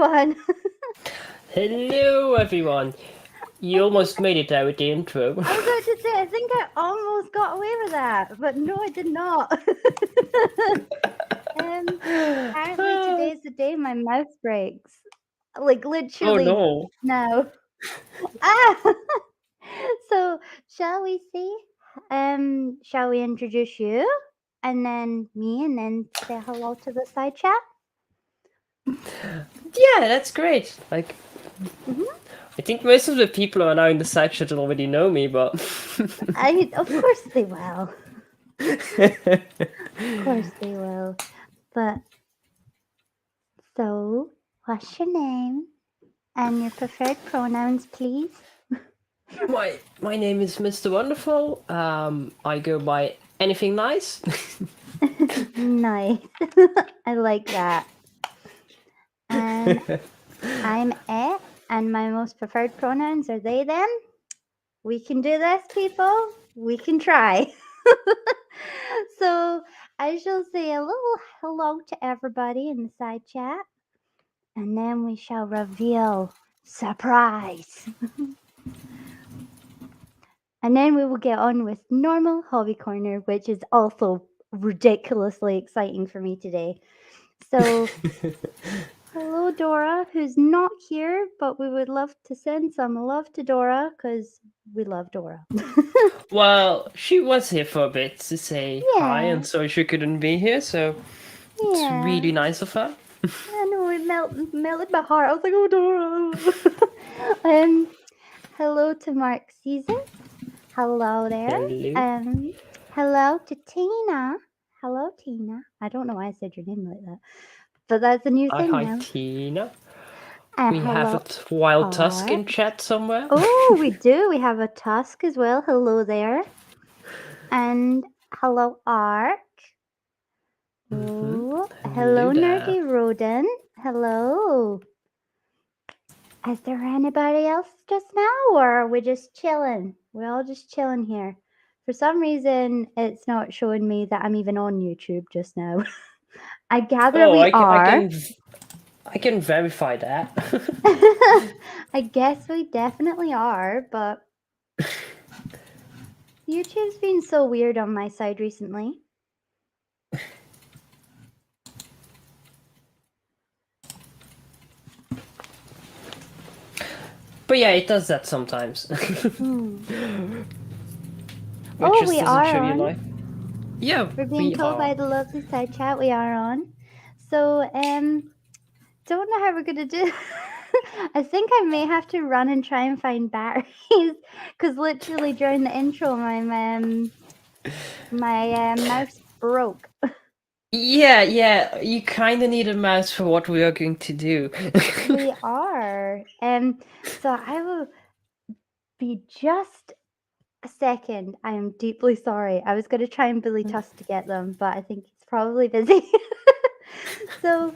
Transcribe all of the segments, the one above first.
everyone. Hello, everyone. You almost made it there with the intro. I was about to say, I think I almost got away with that, but no, I did not. Apparently today's the day my mouth breaks. Like Oh literally no. now. Ah! So shall we see? Shall we introduce you and then me and then say hello to the side chat? Yeah, that's great. Mhm. I think most of the people who are now in the side chat already know me, but. Of course they will. Of course they will. But so, what's your name and your preferred pronouns, please? my name is Mr. Wonderful. I go by anything nice. Nice. I like that. And I'm Ette, and my most preferred pronouns are they, them. We can do this, people. We can try. So, I shall say a little hello to everybody in the side chat, and then we shall reveal surprise. And then we will get on with normal hobby corner, which is also ridiculously exciting for me today. So, hello, Dora, who's not here, but we would love to send some love to Dora because we love Dora. Well, she was here for a bit to say hi, Yeah, and so she couldn't be here, so it's yeah. really nice of her. I know it melted my heart. I was like, oh, Dora. Hello to Mark Caesar. Hello there. Hello. Um, hello to Tina. Hello, Tina. I don't know why I said your name like that, but that's a new thing Hi, now. Tina. And We have a hello, wild tusk Art. in chat somewhere. Oh, we do. We have a Tusk as well. Hello there. And hello, Ark. Oh, hello, Hello there. Nerdy Rodent. Hello. Is there anybody else just now, or are we just chilling? We're all just chilling here. For some reason, it's not showing me that I'm even on YouTube just now. I gather Oh, we I are. can verify that. I guess we definitely are, but YouTube's been so weird on my side recently. But yeah, it does that sometimes. It Oh, just we doesn't are show you on. live. Yeah, We're being we told are. by the lovely side chat we are on. So, don't know how we're gonna do. I think I may have to run and try and find batteries because literally during the intro, my mouse broke. Yeah, you kind of need a mouse for what we are going to do. We are. So I will be just a second. I am deeply sorry. I was going to try and bully Tusk to get them, but I think he's probably busy. So,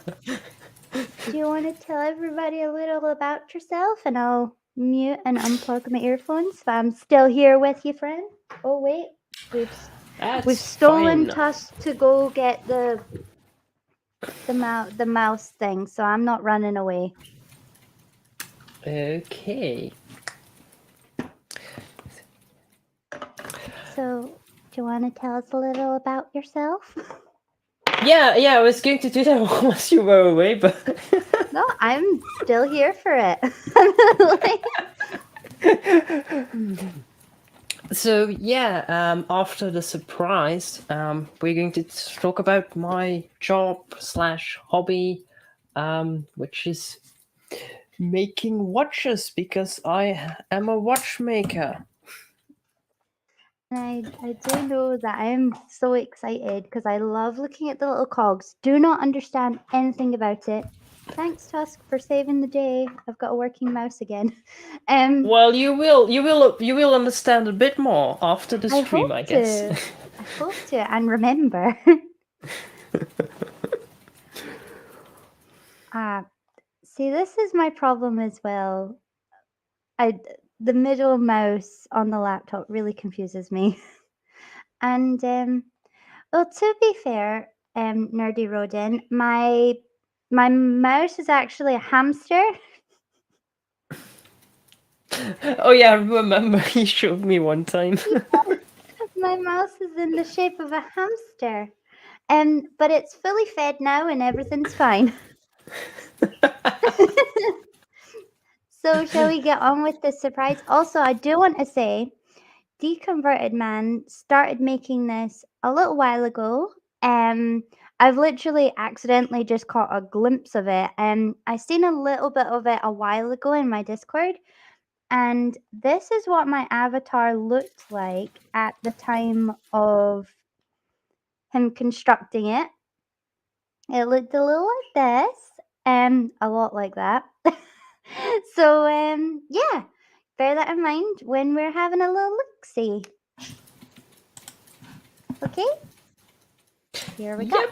do you want to tell everybody a little about yourself? And I'll mute and unplug my earphones. But I'm still here with you, friend. Oh wait, we've That's stolen fine. Tusk to go get the mouse thing. So I'm not running away. Okay. So, do you want to tell us a little about yourself? Yeah, I was going to do that once you were away, but. No, I'm still here for it. So yeah, after the surprise, we're going to talk about my job slash hobby, which is making watches because I am a watchmaker. And I do know that I'm so excited because I love looking at the little cogs. Do not understand anything about it. Thanks, Tusk, for saving the day. I've got a working mouse again. Well, you will understand a bit more after the I stream, hope I guess. to. I hope to, and remember. See, this is my problem as well. The middle mouse on the laptop really confuses me. And well, to be fair, Nerdy Rodin, my My mouse is actually a hamster. Oh yeah, I remember you showed me one time. My mouse is in the shape of a hamster. But it's fully fed now and everything's fine. So shall we get on with the surprise? Also, I do want to say, Deconverted Man started making this a little while ago. I've literally accidentally just caught a glimpse of it, and I seen a little bit of it a while ago in my Discord. And this is what my avatar looked like at the time of him constructing it. It looked a little like this, a lot like that. So, yeah, bear that in mind when we're having a little look-see. Okay, here we go. Yep.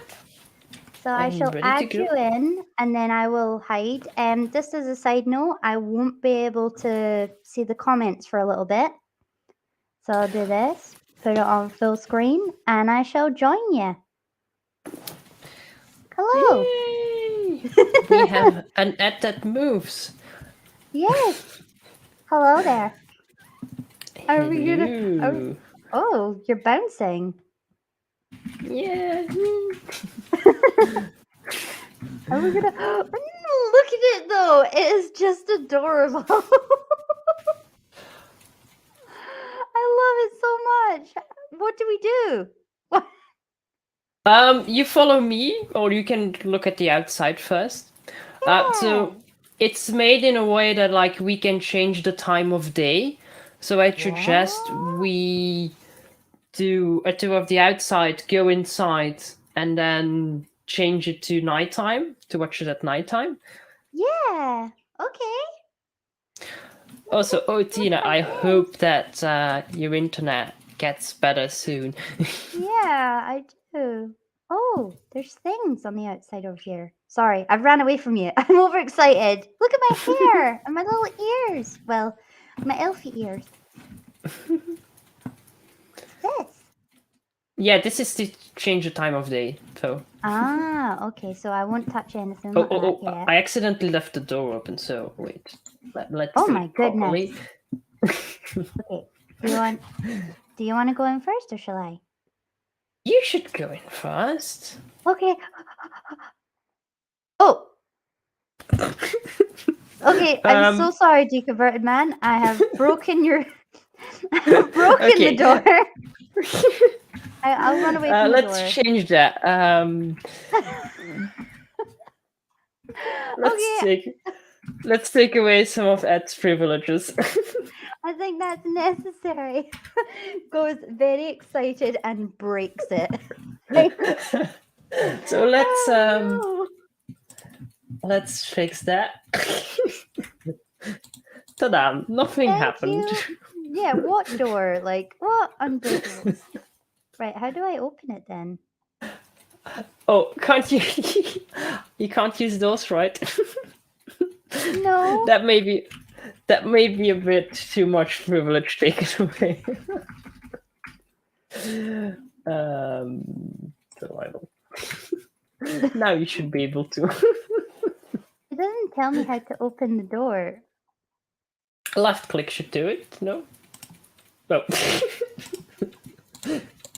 So I I'm shall ready to add go. you in, and then I will hide. Just as a side note, I won't be able to see the comments for a little bit. So I'll do this, put it on full screen, and I shall join you. Hello. Yay! We have an Ette that moves. Yes. Hello there. Are we gonna? Hello. Oh, you're bouncing. Yeah. Are we gonna? Look at it though. It is just adorable. I love it so much. What do we do? You follow me, or you can look at the outside first. So it's made in a way that like we can change the time of day. So I suggest we do a tour of the outside, go inside, and then change it to nighttime to watch it at nighttime. Yeah. Okay. Also, oh Tina, I hope that your internet gets better soon. Yeah, I do. Oh, there's things on the outside over here. Sorry, I've ran away from you. I'm overexcited. Look at my hair and my little ears. Well, my elfie ears. This. Yeah, this is to change the time of day. So. Ah, okay. So I won't touch anything Oh, like oh, that oh! yet. I accidentally left the door open. So wait, let's Oh do my it properly. goodness. Okay. Do you want to go in first or shall I? You should go in first. Okay. Oh. Okay, I'm so sorry, Deconverted Man. I have broken your broken the door. I'll run away from the door. Let's change that. Let's take away some of Ed's privileges. I think that's necessary. Goes very excited and breaks it. So let's fix that. Ta-da! Nothing happened. Yeah, what door? Like what unbreakable? Right, how do I open it then? Oh, can't you? You can't use those, right? No. That may be a bit too much privilege taken away. So I don't. Now you should be able to. It doesn't tell me how to open the door. Left click should do it. No. No.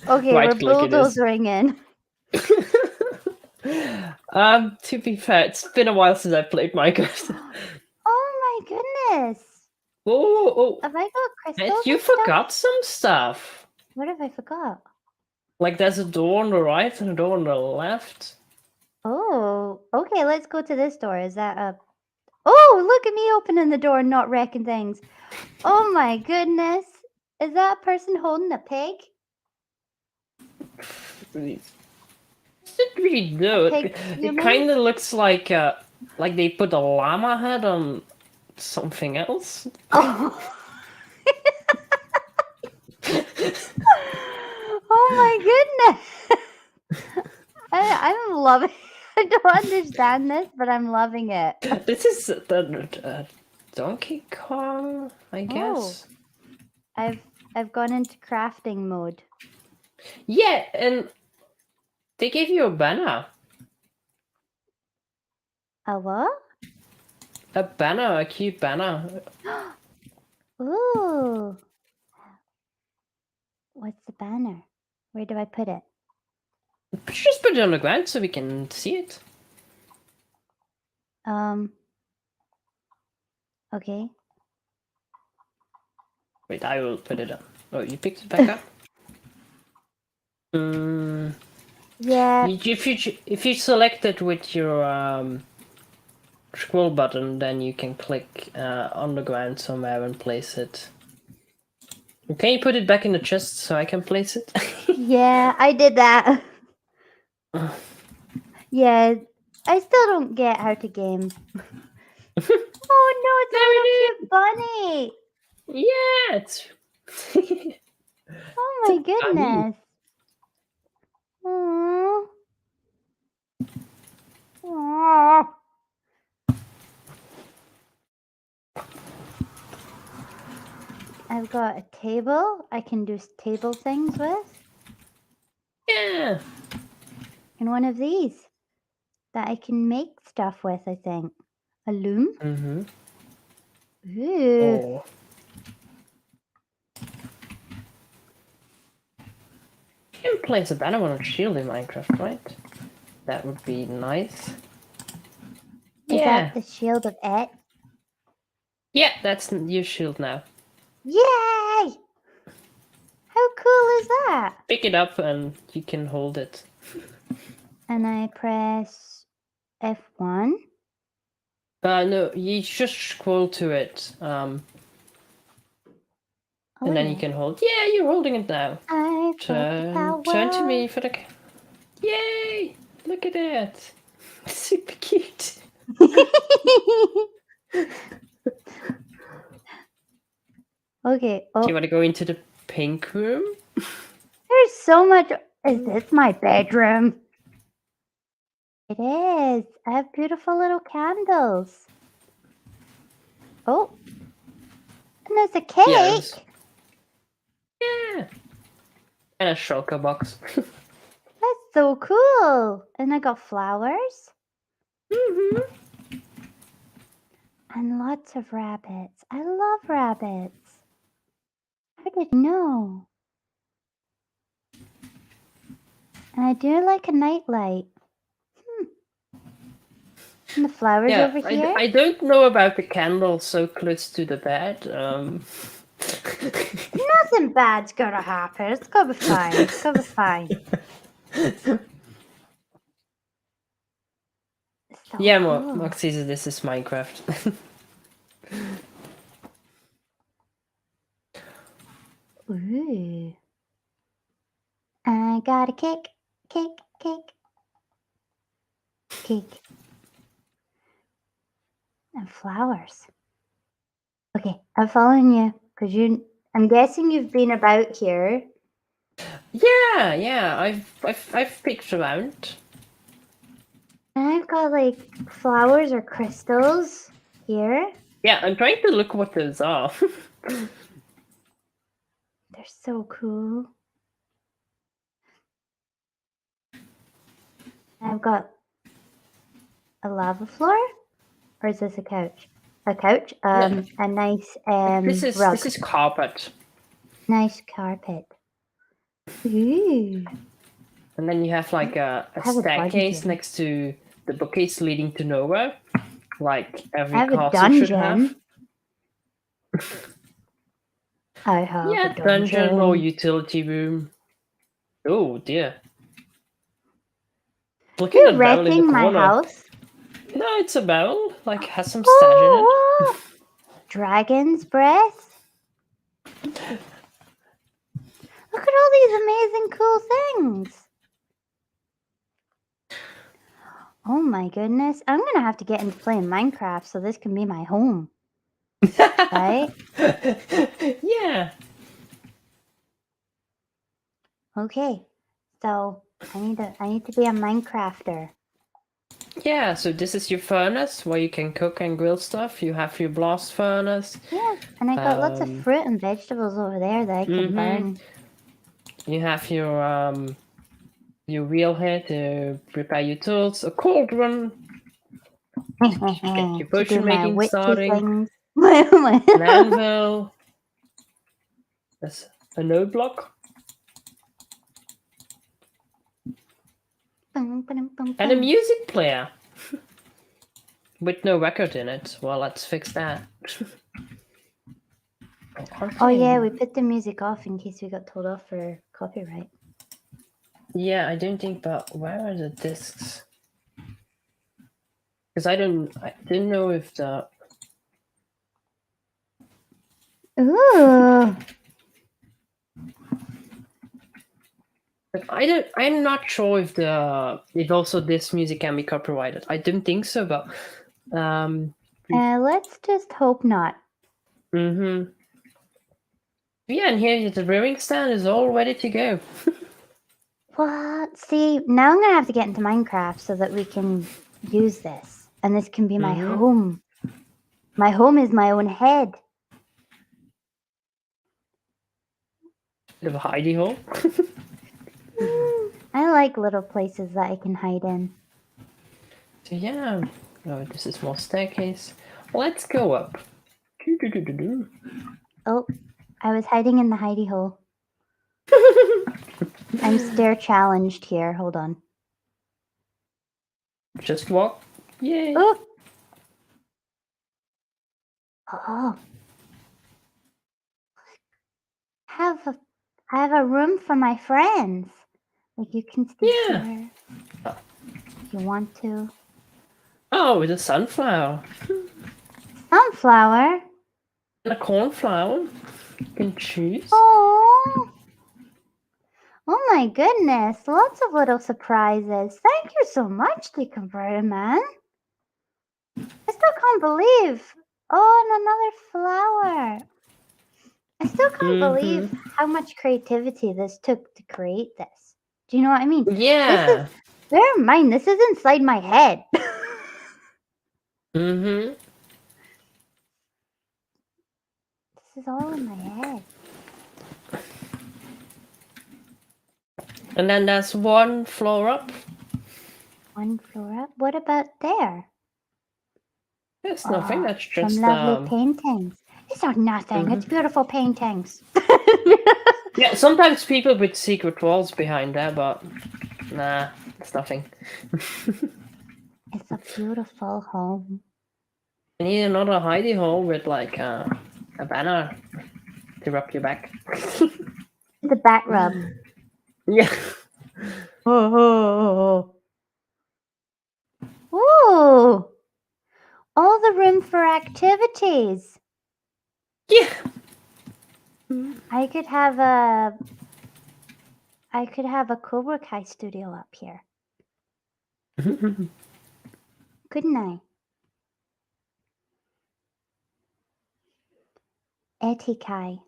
Okay, Right we're click it is. bulldozering in. To be fair, it's been a while since I played Minecraft. Oh my goodness. Oh, Have I got crystals? Ed, you and stuff? forgot some stuff. What have I forgot? Like there's a door on the right and a door on the left. Oh, okay, let's go to this door. Is that a... Oh, look at me opening the door and not wrecking things. Oh my goodness. Is that a person holding a pig? It really do. Pig It human? kind of looks like they put a llama head on something else. Oh. Oh my goodness. I'm loving it. I don't understand this, but I'm loving it. This is the Donkey Kong, I guess. I've gone into crafting mode. Yeah, and they gave you a banner. A what? A banner, a cute banner. Ooh. What's the banner? Where do I put it? Just put it on the ground so we can see it. Okay. Wait, I will put it up. Oh, you picked it back up? Yeah. If you select it with your scroll button, then you can click on the ground somewhere and place it. Can you put it back in the chest so I can place it? Yeah, I did that. Yeah, I still don't get how to game. Oh no, it's a little cute bunny. Yeah, it's. Oh my goodness. Aww. Aww. I've got a table I can do table things with. Yeah. And one of these that I can make stuff with, I think. A loom. Mm-hmm. Ooh. Oh. You can place a banner on a shield in Minecraft, right? That would be nice. Is Yeah. that the shield of Ette? Yeah, that's your shield now. Yay! How cool is that? Pick it up and you can hold it. And I press F1. No, you just scroll to it. And then you can hold. Yeah, you're holding it now. I've got the power. Turn to me for the. Yay! Look at that. Super cute. Okay. Do you Oh, want to go into the pink room? there's so much. Is this my bedroom? It is. I have beautiful little candles. Oh. And there's a cake. Yes. Yeah. And a shulker box. That's so cool. And I got flowers. Mm-hmm. And lots of rabbits. I love rabbits. How did you know? And I do like a nightlight. And the flowers Yeah, over here. I don't know about the candle so close to the bed. Nothing bad's gonna happen. It's gonna be fine. It's gonna be fine. So Yeah, cool. Moxie, this is Minecraft. Ooh. I got a cake. Cake. And flowers. Okay, I'm following you because I'm guessing you've been about here. Yeah, I've picked around. And I've got like flowers or crystals here. Yeah, I'm trying to look what those are. They're so cool. I've got a lava floor, or is this a couch? A couch. Yeah. A nice rug. This is carpet. Nice carpet. Ooh. And then you have like a have a staircase dungeon. next to the bookcase leading to nowhere, like every I have a castle should have. dungeon. I have Yeah, a dungeon or utility room. Oh dear. Look at You're that barrel in the wrecking my corner. house. No, it's a barrel. Like has some stash in it. Oh, dragon's breath. Look at all these amazing cool things. Oh my goodness. I'm going to have to get into playing Minecraft so this can be my home. Right? Yeah. Okay. So I need to be a Minecrafter. Yeah, so this is your furnace where you can cook and grill stuff. You have your blast furnace. Yeah, and I got lots of fruit and vegetables over there that I can burn. You have your wheel here to prepare your tools, a cauldron, Get your to do potion my making witchy starting. things. An anvil. There's a no block. And a music player. With no record in it. Well, let's fix that. Oh yeah, we put the music off in case we got told off for copyright. Yeah, I don't think, but where are the discs? Because I didn't know if the... Ooh. But I'm not sure if also this music can be copyrighted. I don't think so, but Let's just hope not. yeah, and here the brewing stand is all ready to go. What? See, now I'm gonna have to get into Minecraft so that we can use this, and this can be my home. My home is my own head. Bit of a hidey hole. I like little places that I can hide in. So yeah, oh, this is more staircase. Let's go up. Oh, I was hiding in the hidey hole. I'm stair challenged here. Hold on. Just walk. Yay. Oh. Oh. I have a room for my friends. Like you can stay here if you want to. Oh, with a sunflower. Sunflower. And a cornflower. You can choose. Oh. Oh my goodness. Lots of little surprises. Thank you so much, Deconverted Man. I still can't believe. Oh, and another flower. I still can't believe how much creativity this took to create this. Do you know what I mean? Yeah. Bear in mind, this is inside my head. This is all in my head. And then there's one floor up. One floor up? What about there? There's nothing, that's just... Some lovely paintings. It's not nothing, it's beautiful paintings. Yeah, sometimes people put secret walls behind there, but nah, it's nothing. It's a beautiful home. You need another hidey hole with like a banner to rub your back. The back rub. Yeah. Oh. Ooh. All the room for activities. Yeah. I could have a Cobra Kai studio up here. Couldn't I? Ette Kai.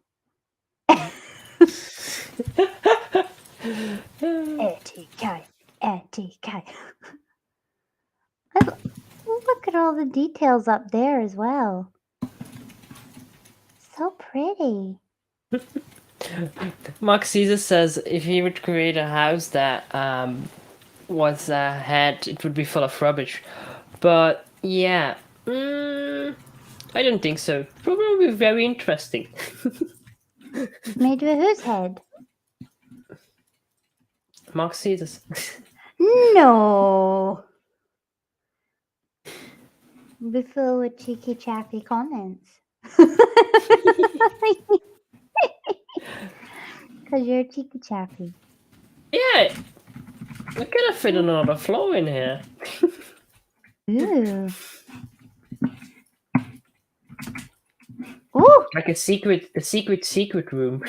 Ette Kai. Ette Kai. Look at all the details up there as well. So pretty. Mark Caesar says if he would create a house that was had, it would be full of rubbish. But yeah, I don't think so. Probably would be very interesting. Made with whose head? Mark Caesar. No. Be filled with cheeky chappy comments. Because you're cheeky chappy. Yeah, we could have fit another floor in here. Ooh. Ooh. Like a secret room.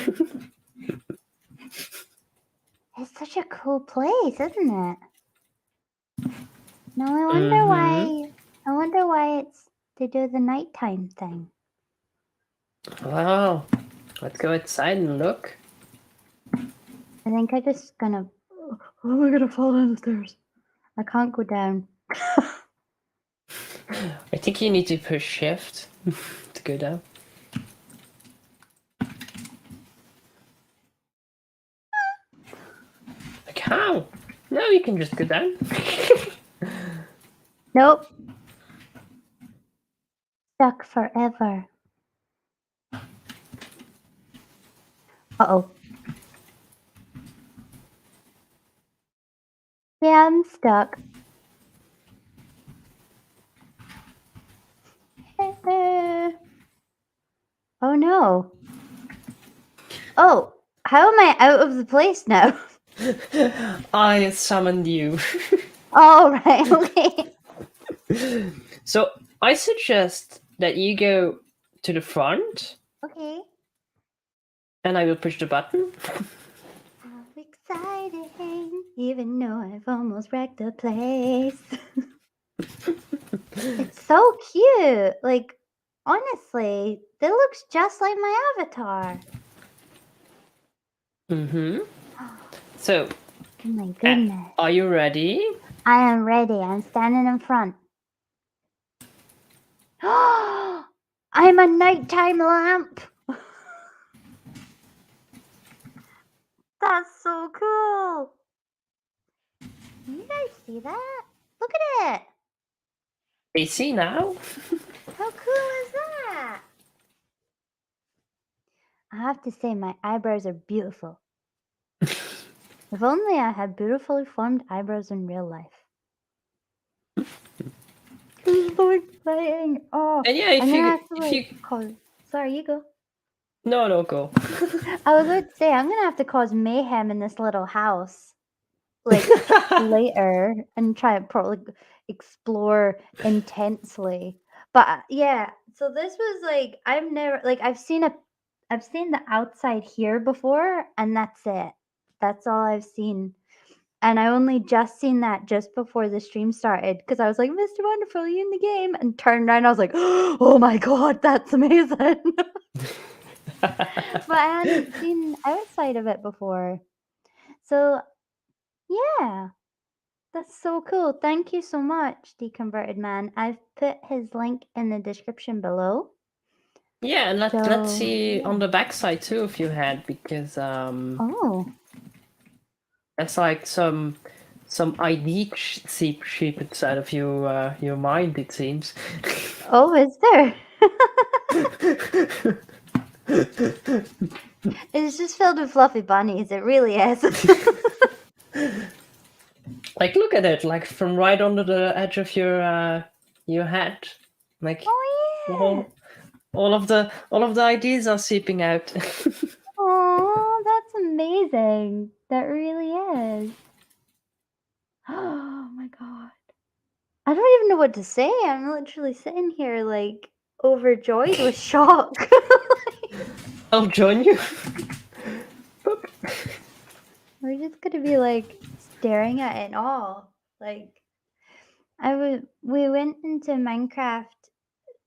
It's such a cool place, isn't it? Now I wonder why. I wonder why they do the nighttime thing. Wow. Let's go outside and look. I think I'm just gonna. Oh, we're gonna fall down the stairs. I can't go down. I think you need to push shift to go down. Like how? No, you can just go down. Nope. stuck forever. Uh-oh. Yeah, I'm stuck. Oh no. Oh, how am I out of the place now? I summoned you. Oh, right, okay. So I suggest that you go to the front Okay. and I will push the button. How exciting, even though I've almost wrecked the place. It's so cute. Like, honestly, that looks just like my avatar. Mm-hmm. Oh So, my goodness. are you ready? I am ready. I'm standing in front. I'm a nighttime lamp. That's so cool. Can you guys see that? Look at it. You see now? How cool is that? I have to say, my eyebrows are beautiful. If only I had beautifully formed eyebrows in real life. This is so exciting. Oh, And yeah, I'm gonna have to cause. Sorry, you go. no, go. I was about to say I'm gonna have to cause mayhem in this little house, like later, and try and probably explore intensely. But yeah, so this was like I've never like I've seen the outside here before, and that's it. That's all I've seen. And I only just seen that just before the stream started because I was like, Mr. Wonderful, are you in the game? And turned around, I was like, oh my god, that's amazing. But I hadn't seen outside of it before. So yeah, that's so cool. Thank you so much, Deconverted Man. I've put his link in the description below. Yeah, and let's So see yeah. on the backside too if you had, because Oh. that's like some ID sheep inside of your mind, it seems. Oh, is there? It's just filled with fluffy bunnies. It really is. Like, look at it, like from right under the edge of your head, like Oh yeah. all of the ideas are seeping out. Oh, that's amazing. That really is. Oh my god. I don't even know what to say. I'm literally sitting here like overjoyed with shock. I'll join you. We're just gonna be like staring at it all. Like we went into Minecraft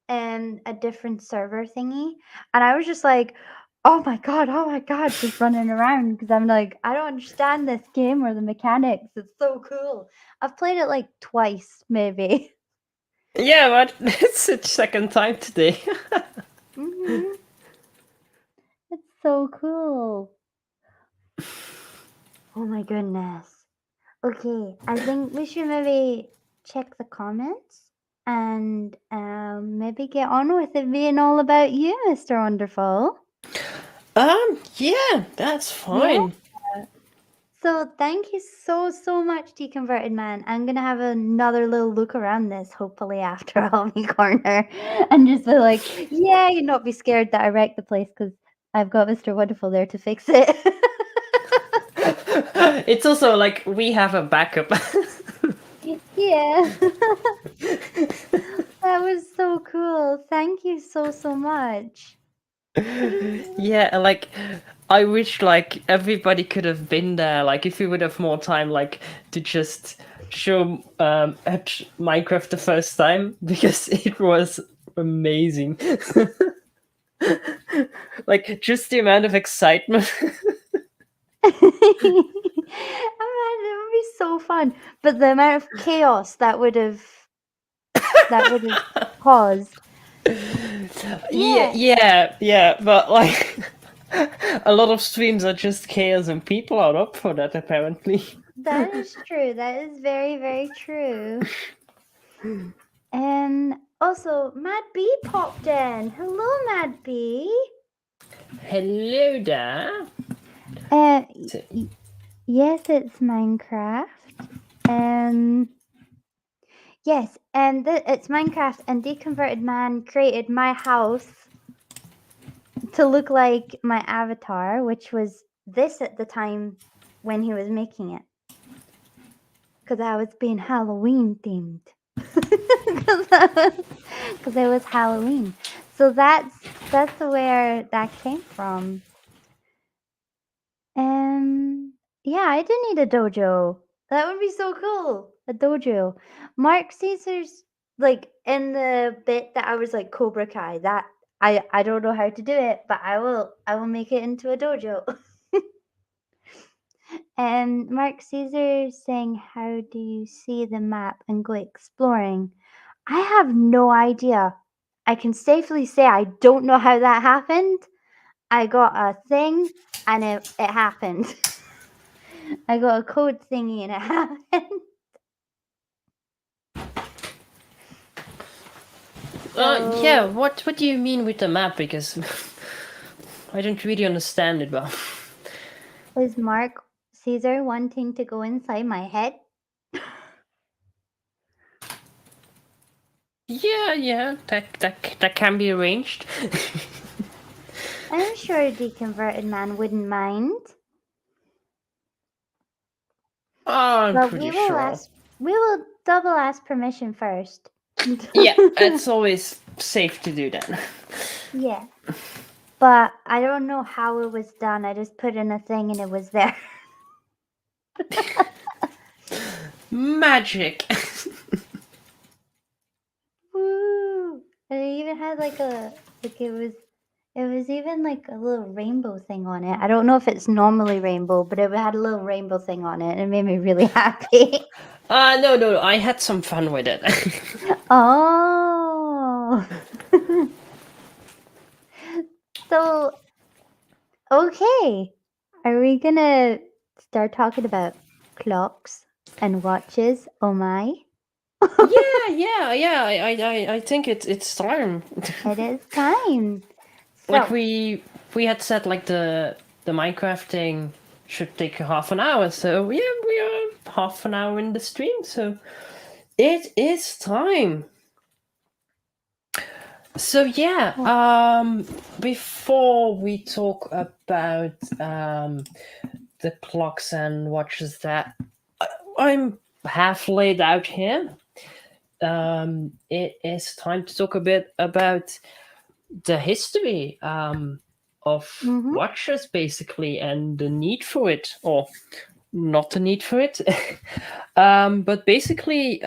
and a different server thingy, and I was just like, oh my god, just running around because I'm like, I don't understand this game or the mechanics. It's so cool. I've played it like twice, maybe. Yeah, but it's its second time today. Hmm. It's so cool. Oh my goodness. Okay, I think we should maybe check the comments and maybe get on with it being all about you, Mr. Wonderful. Yeah, that's Yeah. fine. So thank you so much, Deconverted Man. I'm gonna have another little look around this, hopefully after Hobby Corner, and just be like, yeah, you not be scared that I wrecked the place because I've got Mr. Wonderful there to fix it. It's also like we have a backup. Yeah. That was so cool. Thank you so much. Yeah, like I wish like everybody could have been there. Like if we would have more time, like to just show at Minecraft the first time, because it was amazing. Like just the amount of excitement. Oh, man, it would be so fun. But the amount of chaos that would have caused. Yeah, but like a lot of streams are just chaos and people are up for that apparently. That is true. That is very, very true. And Also, Mad Bee popped in. Hello, Mad Bee. Hello there. So- Yes, it's Minecraft. Yes, and it's Minecraft, and Deconverted Man created my house to look like my avatar, which was this at the time when he was making it. Because I was being Halloween themed. Because it was Halloween. So that's where that came from. Yeah, I do need a dojo. That would be so cool. A dojo. Mark Caesar's like in the bit that I was like Cobra Kai. That I don't know how to do it, but I will make it into a dojo. And Mark Caesar saying, "How do you see the map and go exploring?" I have no idea. I can safely say I don't know how that happened. I got a thing and it happened. I got a code thingy and it happened. Yeah, what do you mean with the map? Because I don't really understand it well. Was Mark Caesar wanting to go inside my head? Yeah, that can be arranged. I'm sure Deconverted Man wouldn't mind. I'm But pretty sure. we will double ask permission first. Yeah, it's always safe to do that. Yeah. But I don't know how it was done. I just put in a thing and it was there. Magic. Woo! And it even had like it was even like a little rainbow thing on it. I don't know if it's normally rainbow, but it had a little rainbow thing on it and it made me really happy. No, I had some fun with it. Oh. So, okay. Are we gonna start talking about clocks and watches? Oh my. Yeah. I think it's time. It is time. Like So, we had said, like the Minecraft thing should take half an hour. So yeah, we are half an hour in the stream. So it is time. So yeah, before we talk about the clocks and watches that I'm half laid out here, it is time to talk a bit about the history of watches, basically, and the need for it, or not the need for it. But basically,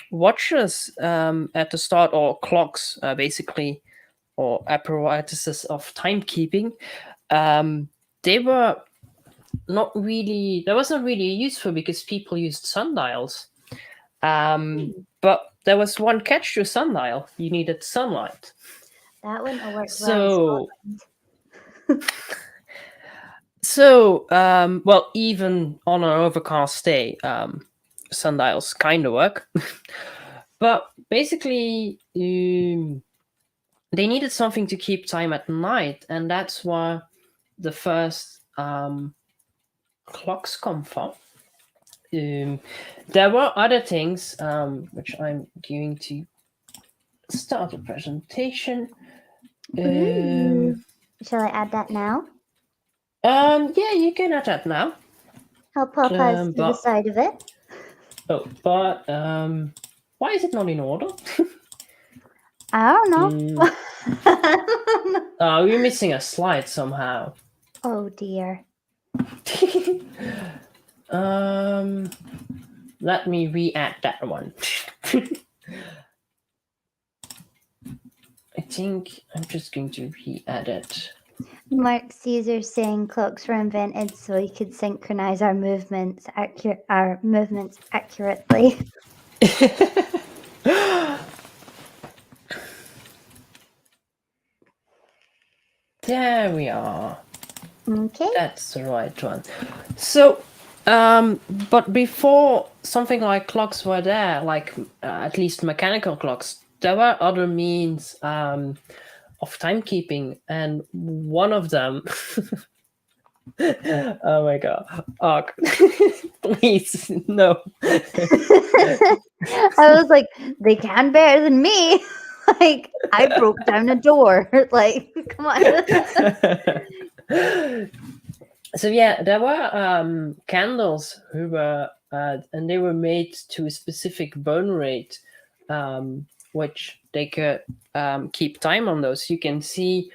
watches at the start, or clocks, basically, or apparatuses of timekeeping, they were not really, that wasn't really useful because people used sundials. But there was one catch to a sundial: you needed sunlight. that wouldn't have worked well in So, Scotland. well, even on an overcast day, sundials kind of work. But basically, they needed something to keep time at night, and that's where the first clocks come from. There were other things, which I'm going to start a presentation. Shall I add that now? Yeah, you can add that now. I'll pop us to the side of it. But why is it not in order? I don't know. We're missing a slide somehow. Oh dear. Let me re-add that one. I think I'm just going to re-add it. Mark Caesar saying clocks were invented so he could synchronize our movements accurately. There we are. Okay. That's the right one. So But before something like clocks were there, like at least mechanical clocks, there were other means of timekeeping, and one of them. Oh my god, Ark, please no. I was like, they can better than me. Like, I broke down a door. Like, come on. So yeah, there were candles who were and they were made to a specific burn rate, which they could keep time on those. You can see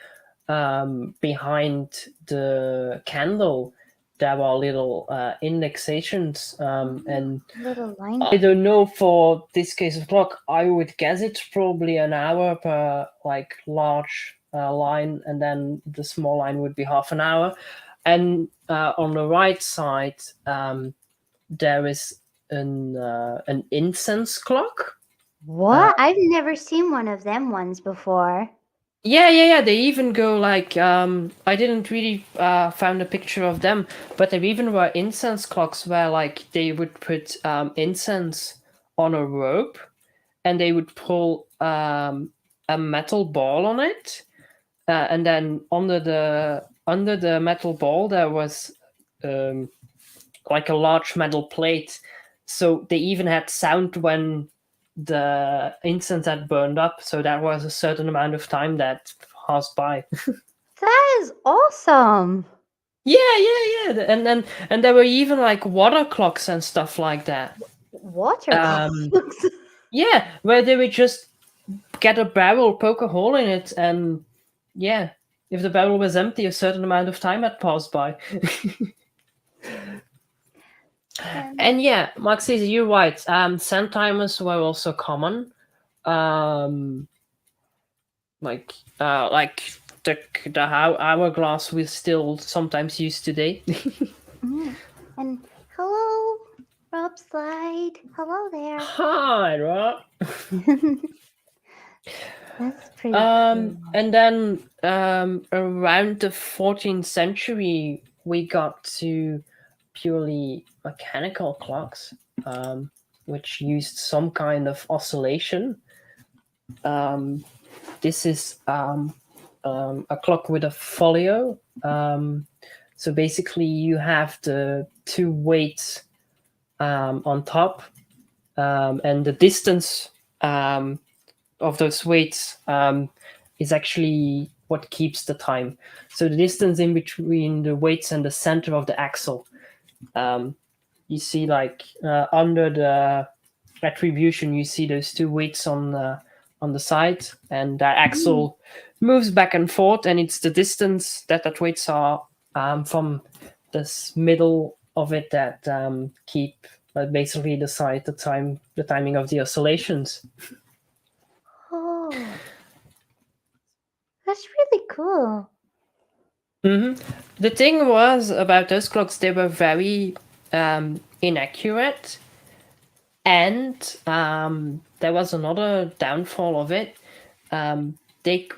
behind the candle there were little indexations, and Little line. I don't know for this case of clock. I would guess it's probably an hour per like large line, and then the small line would be half an hour. And on the right side, there is an incense clock. What? I've never seen one of them ones before. Yeah. They even go like I didn't really found a picture of them, but there even were incense clocks where like they would put incense on a rope, and they would pull a metal ball on it, and then under the metal ball there was like a large metal plate, so they even had sound when the incense had burned up, so that was a certain amount of time that passed by. That is awesome. Yeah. And there were even like water clocks and stuff like that. Water Um, clocks. yeah, where they would just get a barrel, poke a hole in it, and yeah, if the barrel was empty, a certain amount of time had passed by. And yeah, Max says you're right. Sand timers were also common. Like the hourglass we still sometimes use today. And hello, Rob Slide. Hello there. Hi, Rob. That's pretty cool. And then around the 14th century, we got to purely mechanical clocks, which used some kind of oscillation. This is a clock with a folio. So basically, you have the two weights on top, and the distance of those weights is actually what keeps the time. So the distance in between the weights and the center of the axle. You see, like under the attribution, you see those two weights on the side, and that axle moves back and forth, and it's the distance that weights are from this middle of it that keep basically decide the timing of the oscillations. Oh, that's really cool. The thing was about those clocks, they were very inaccurate, and there was another downfall of it. They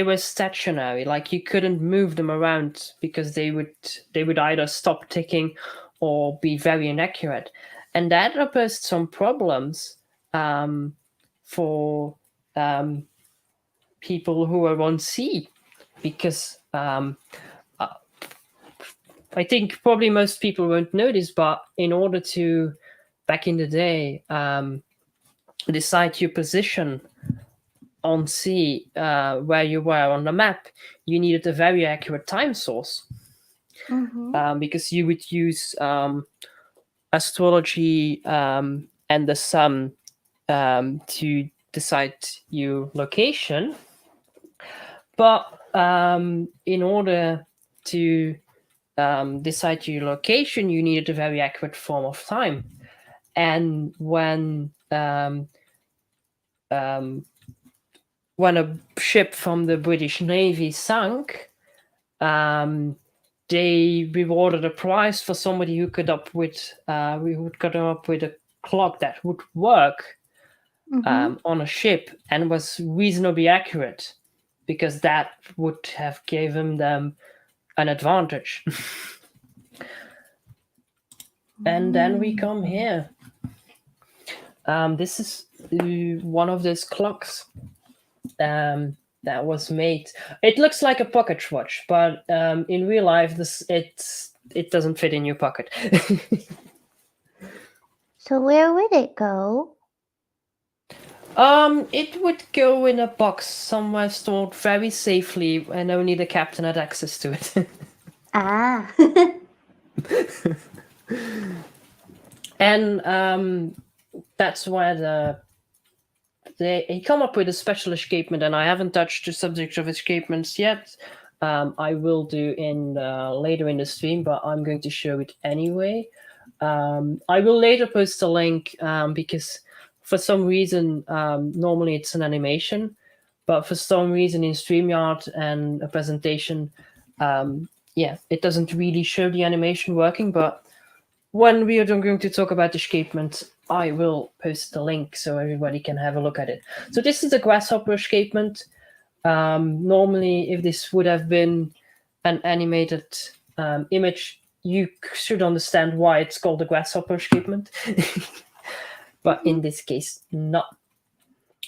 were stationary, like you couldn't move them around because they would either stop ticking or be very inaccurate, and that posed some problems for people who were on sea, because I think probably most people won't know this, but in order to, back in the day, decide your position on sea where you were on the map, you needed a very accurate time source. Because you would use astrology and the sun to decide your location. But in order to decide your location, you needed a very accurate form of time. And when a ship from the British Navy sank, they rewarded a prize for somebody who could come up with a clock that would work on a ship and was reasonably accurate, because that would have given them an advantage. And then we come here. This is one of those clocks that was made. It looks like a pocket watch, but in real life, it doesn't fit in your pocket. So where would it go? It would go in a box somewhere stored very safely, and only the captain had access to it. Ah. And that's where he come up with a special escapement, and I haven't touched the subject of escapements yet. I will do later in the stream, but I'm going to show it anyway. I will later post a link because for some reason, normally it's an animation, but for some reason in StreamYard and a presentation, it doesn't really show the animation working. But when we are going to talk about escapement, I will post the link so everybody can have a look at it. So this is a grasshopper escapement. Normally, if this would have been an animated image, you should understand why it's called a grasshopper escapement. But in this case, not.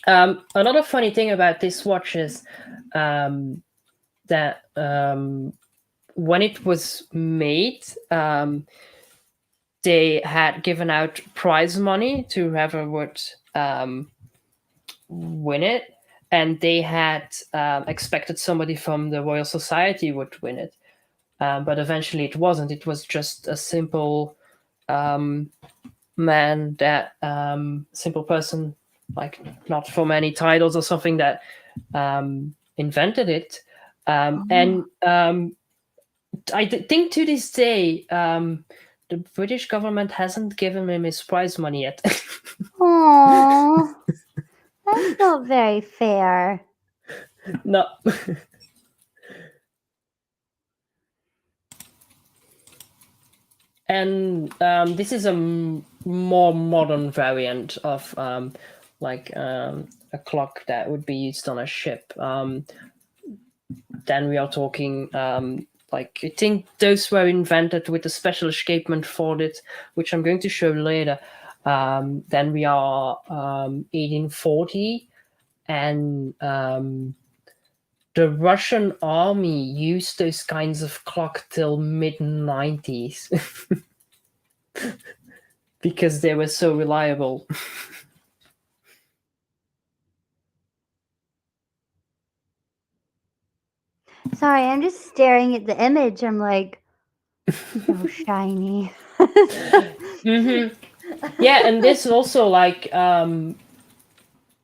Another funny thing about this watch is that when it was made, they had given out prize money to whoever would win it, and they had expected somebody from the Royal Society would win it, but eventually it wasn't. It was just a simple simple person, like not from any titles or something, that invented it. And I think to this day, the British government hasn't given him his prize money yet. Aww. That's not very fair. No. And this is a more modern variant of a clock that would be used on a ship. Then we are talking I think those were invented with a special escapement for it, which I'm going to show later. Then we are 1840, and the Russian army used those kinds of clock till mid-90s because they were so reliable. Sorry, I'm just staring at the image. I'm like, so shiny. Mm-hmm. Yeah, and this also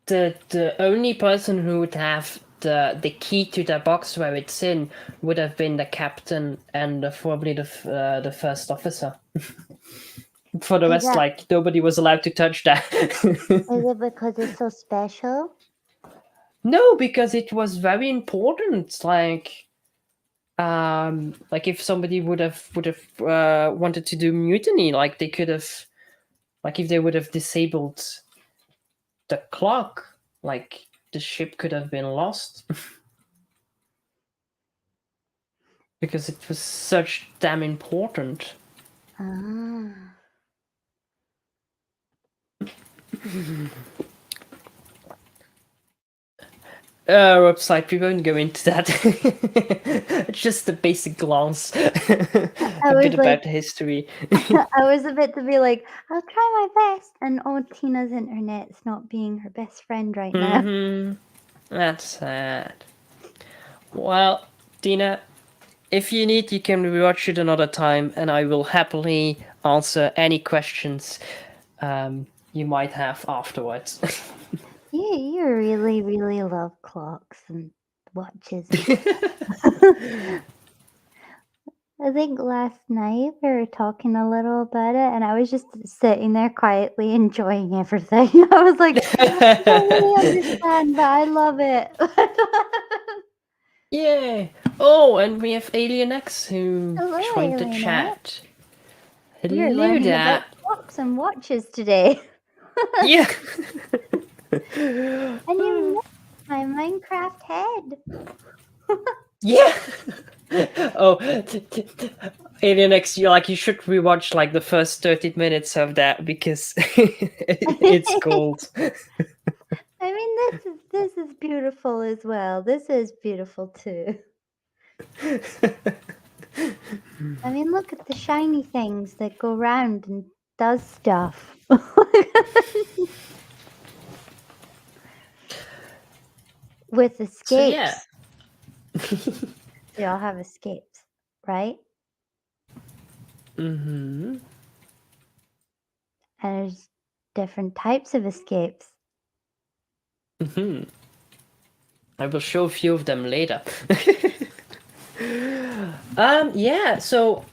the only person who would have the key to the box where it's in would have been the captain and probably the first officer. For the rest, nobody was allowed to touch that. Is it because it's so special? No, because it was very important. Like if somebody would have wanted to do mutiny, like they could have, like if they would have disabled the clock, like the ship could have been lost. Because it was such damn important. Website, we won't go into that. It's just a basic glance. A bit about the history. I was a bit to be like, I'll try my best. And Tina's internet's not being her best friend right now. That's sad. Well, Tina, if you need, you can rewatch it another time, and I will happily answer any questions you might have afterwards. You really, really love clocks and watches. I think last night we were talking a little about it, and I was just sitting there quietly enjoying everything. I was like, I don't really understand, but I love it. Yeah. Oh, and we have Alien X who joined the Alien chat. You're Hello learning there. about clocks and watches today. Yeah. And you met my Minecraft head. Yeah. Oh, in the next year, like you should rewatch like the first 30 minutes of that because it's gold. I mean, this is beautiful as well. This is beautiful too. I mean, look at the shiny things that go round and does stuff. With So yeah. escapes. They all have escapes, right? Mm-hmm. And there's different types of escapes. Mm-hmm. I will show a few of them later. Yeah, so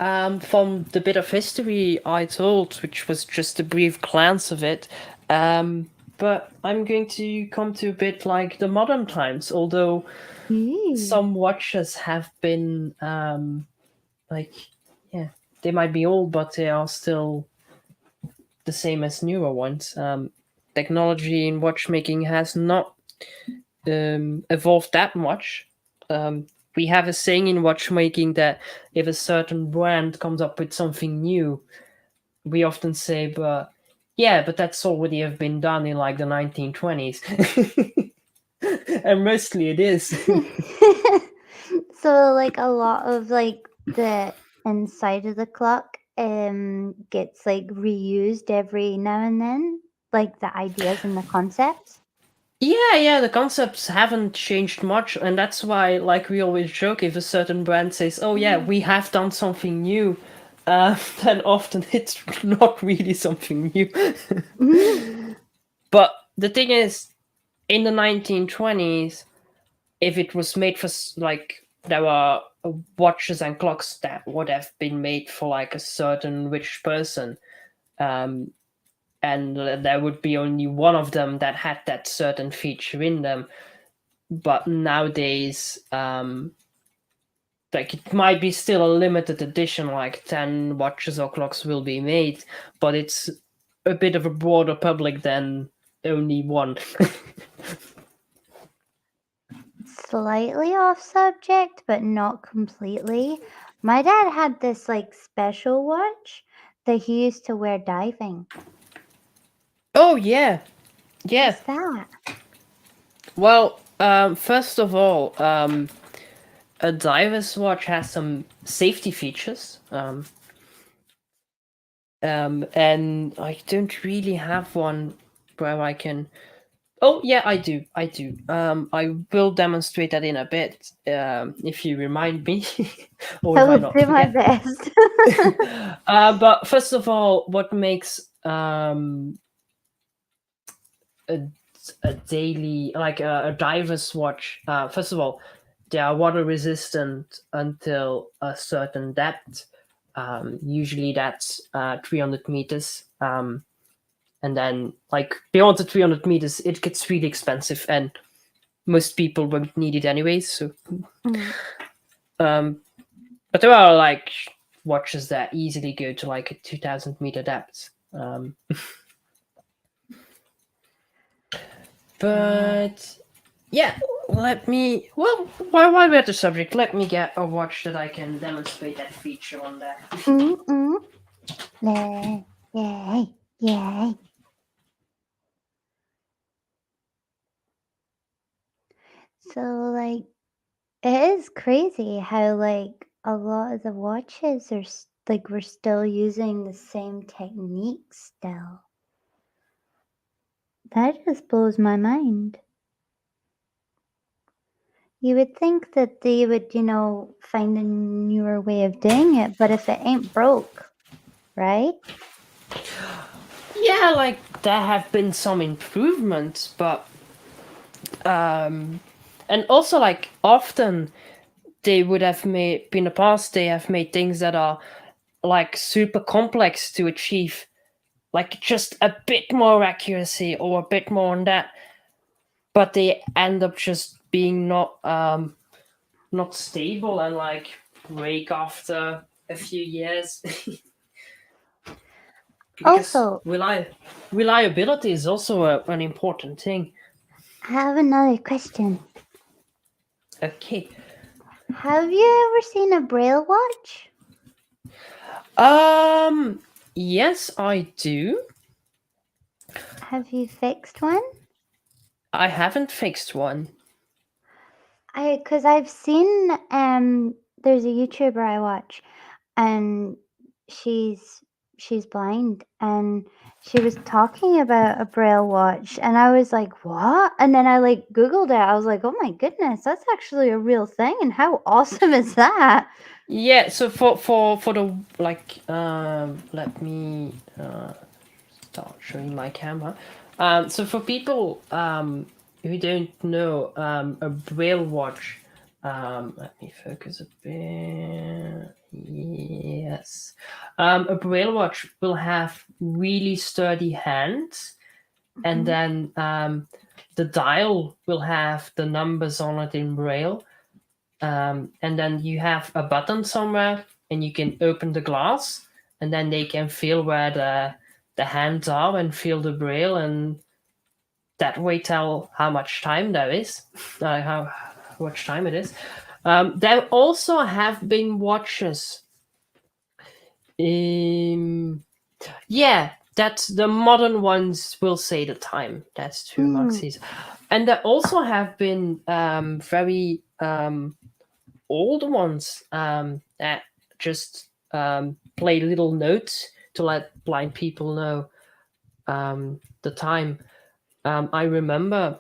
from the bit of history I told, which was just a brief glance of it, but I'm going to come to a bit like the modern times, although Ooh. some watches have been like, yeah, they might be old, but they are still the same as newer ones. Technology in watchmaking has not evolved that much. We have a saying in watchmaking that if a certain brand comes up with something new, we often say, but yeah, but that's already have been done in like the 1920s. And mostly it is. So like a lot of like the inside of the clock gets like reused every now and then, like the ideas and the concepts. Yeah, the concepts haven't changed much, and that's why, like we always joke, if a certain brand says, "Oh yeah, we have done something new," then often it's not really something new. But the thing is, in the 1920s, if it was made for like there were watches and clocks that would have been made for like a certain rich person, um, and there would be only one of them that had that certain feature in them. But nowadays, like it might be still a limited edition, like 10 watches or clocks will be made, but it's a bit of a broader public than only one. Slightly off subject, but not completely. My dad had this like special watch that he used to wear diving. Oh yeah, yeah. What's that? Well, first of all, a diver's watch has some safety features, and I don't really have one where I can. Oh yeah, I do. I do. I will demonstrate that in a bit, if you remind me, or I if I will not do my forget. best. But first of all, what makes a, a daily like a diver's watch? First of all, they are water resistant until a certain depth. Usually that's 300 meters. And then like beyond the 300 meters, it gets really expensive, and most people won't need it anyways. So, um, but there are like watches that easily go to like a 2,000 meter depth. But yeah, let me. Well, while we're at the subject, let me get a watch that I can demonstrate that feature on that. Yay, yay. So like it is crazy how like a lot of the watches are like we're still using the same techniques still. That just blows my mind. You would think that they would, find a newer way of doing it, but if it ain't broke, right? Yeah, like there have been some improvements, but and also like often they would have made in the past they have made things that are like super complex to achieve, like just a bit more accuracy or a bit more on that, but they end up just being not stable and like break after a few years. Because Also, reliability is also an important thing. I have another question. Okay. Have you ever seen a Braille watch? Yes, I do. Have you fixed one? I haven't fixed one. Because I've seen there's a YouTuber I watch, and she's blind, and she was talking about a Braille watch, and I was like, what? And then I like Googled it. I was like, oh my goodness, that's actually a real thing, and how awesome is that? Yeah, so for the like let me start showing my camera. So for people who don't know, a Braille watch, let me focus a bit. Yes. A Braille watch will have really sturdy hands, and Mhm. then the dial will have the numbers on it in Braille. And then you have a button somewhere, and you can open the glass, and then they can feel where the hands are and feel the Braille, and that way tell how much time there is, how much time it is. There also have been watches. Yeah, that's the modern ones will say the time. That's true, Maxis. And there also have been very old ones that just play little notes to let blind people know the time. I remember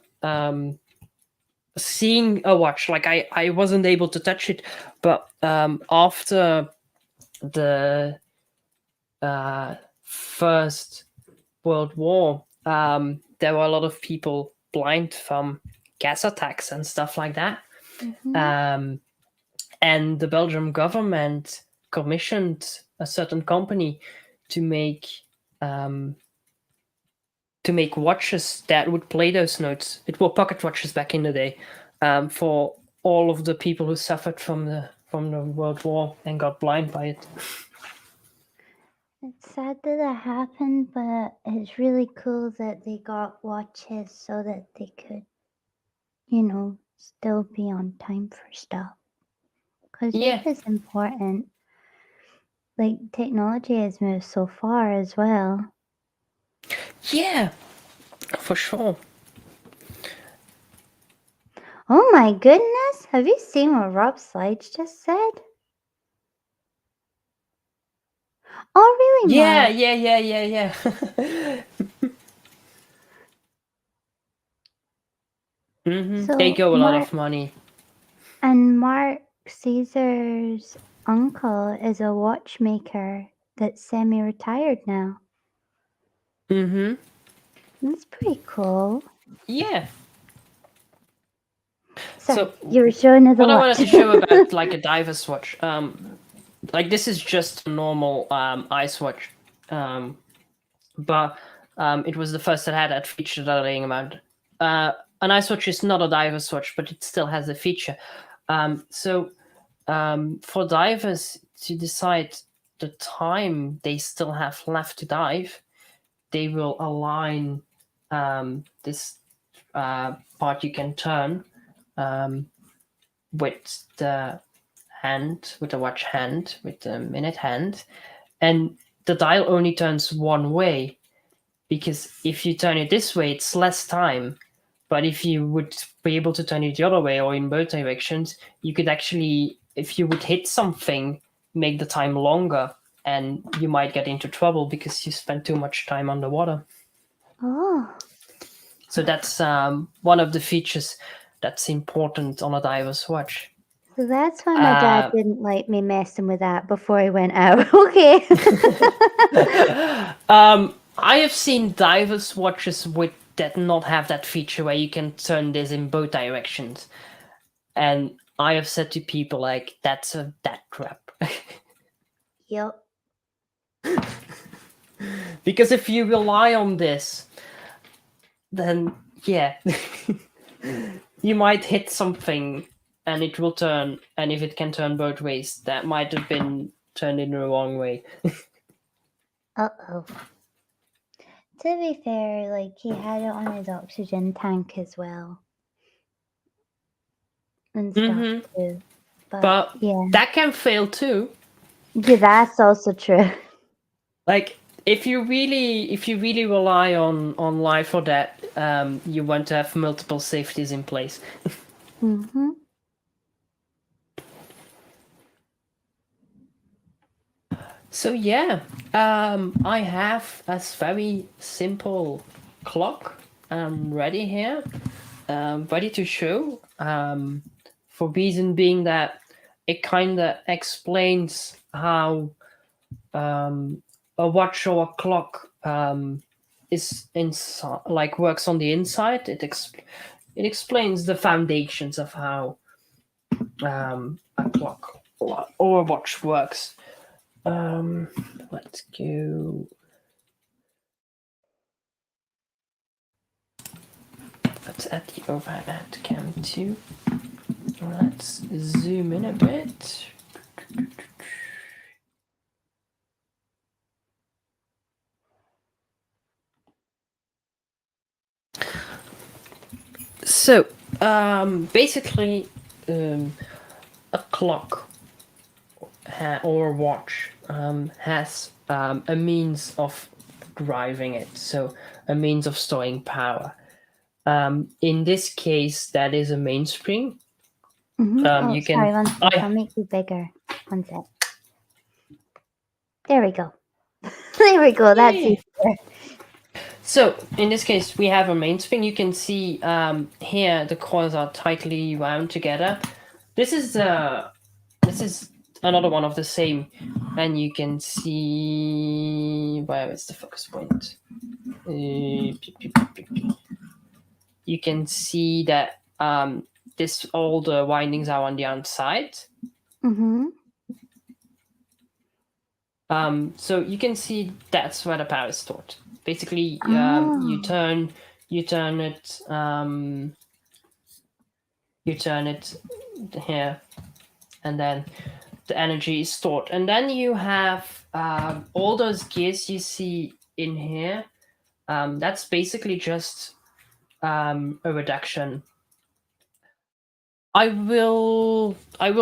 seeing a watch, like I wasn't able to touch it, but after the First World War, there were a lot of people blind from gas attacks and stuff like that. Mhm. And the Belgian government commissioned a certain company to make um, watches that would play those notes. It were pocket watches back in the day, for all of the people who suffered from the World War and got blind by it. It's sad that that happened, but it's really cool that they got watches so that they could, still be on time for stuff. Because Yeah, it is important. Like, technology has moved so far as well. yeah, for sure. Oh my goodness! Have you seen what Rob Slides just said? Oh, really, Yeah, Mark? yeah. They So, go a lot Mark of money. and Mark Caesar's uncle is a watchmaker that's semi-retired now. That's pretty cool. Yeah. Sorry, So you were showing us a what I wanted watch. to show about like a diver's watch, like this is just a normal ice watch, but it was the first that had that feature that I'm laying about. An ice watch is not a diver's watch, but it still has a feature. So for divers to decide the time they still have left to dive, they will align this part you can turn with the hand, with the watch hand, with the minute hand, and the dial only turns one way, because if you turn it this way, it's less time. But if you would be able to turn it the other way or in both directions, you could actually, if you would hit something, make the time longer, and you might get into trouble because you spent too much time underwater. Oh, So that's one of the features that's important on a diver's watch. so that's why my dad didn't like me messing with that before he went out. Okay. I have seen divers watches with that not have that feature where you can turn this in both directions, and I have said to people like that's a that crap. Yep. Because if you rely on this, then yeah, you might hit something and it will turn, and if it can turn both ways, that might have been turned in the wrong way. Uh-oh. To be fair, like, he had it on his oxygen tank as well. And stuff too. But Yeah. that can fail too. Yeah, that's also true. Like if you really rely on life or death, you want to have multiple safeties in place. Mm-hmm. So yeah, I have a very simple clock ready here, ready to show. For reason being that it kind of explains how a watch or a clock is inside, like works on the inside. It explains the foundations of how a clock or a watch works. Let's go. Let's add the overhead cam too. Let's zoom in a bit. So, basically, a clock or a watch has a means of driving it, so a means of storing power. In this case, that is a mainspring. Mm-hmm. Oh, You sorry, can. one sec. I'll make you bigger. One sec. There we go. There we go. That's Yeah. easier. So in this case, we have a mainspring. You can see here the coils are tightly wound together. This is another one of the same, and you can see where is the focus point. You can see that this all the windings are on the outside. Mm-hmm. So you can see that's where the power is stored. Basically, Oh. you turn it here, and then the energy is stored. And then you have all those gears you see in here. That's basically just a reduction. I will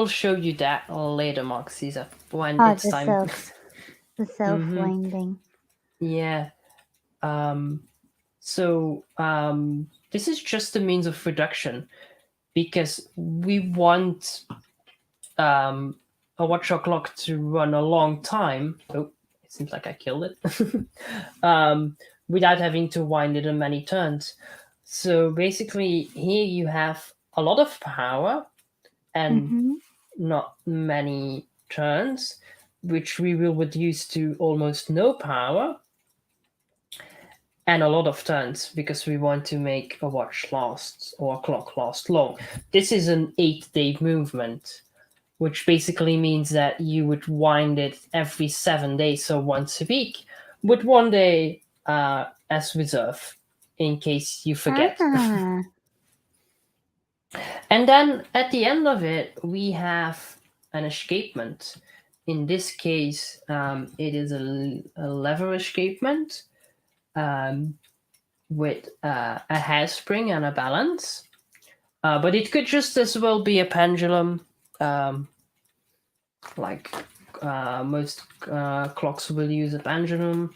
show you that later, Mark Caesar, when Oh, it's time. the self-winding. Yeah. So this is just a means of reduction because we want a watch or clock to run a long time. Oh, it seems like I killed it. Without having to wind it in many turns. So basically, here you have a lot of power and Mm-hmm. not many turns, which we will reduce to almost no power and a lot of turns because we want to make a watch last or a clock last long. This is an 8-day movement, which basically means that you would wind it every 7 days, so once a week, with 1 day as reserve in case you forget. Ah. And then at the end of it, we have an escapement. In this case, it is a lever escapement with a hairspring and a balance. But it could just as well be a pendulum, like most clocks will use a pendulum,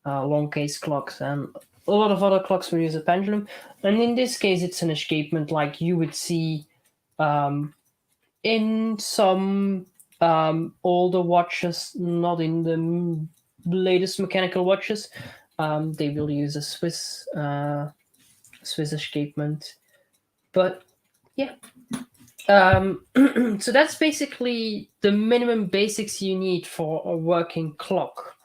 long case clocks, and a lot of other clocks will use a pendulum. And in this case, it's an escapement like you would see in some older watches, not in the latest mechanical watches. They will use a Swiss escapement. But yeah. So that's basically the minimum basics you need for a working clock.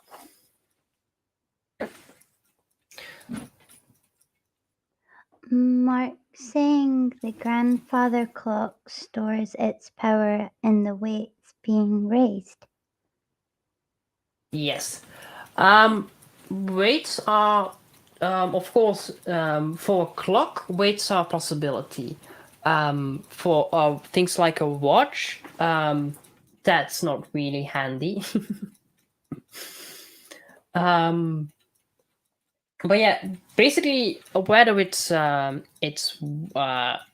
Mark saying the grandfather clock stores its power in the weights being raised. Yes. Weights are, of course, for a clock, weights are a possibility. For things like a watch, that's not really handy. But yeah, basically, whether it's a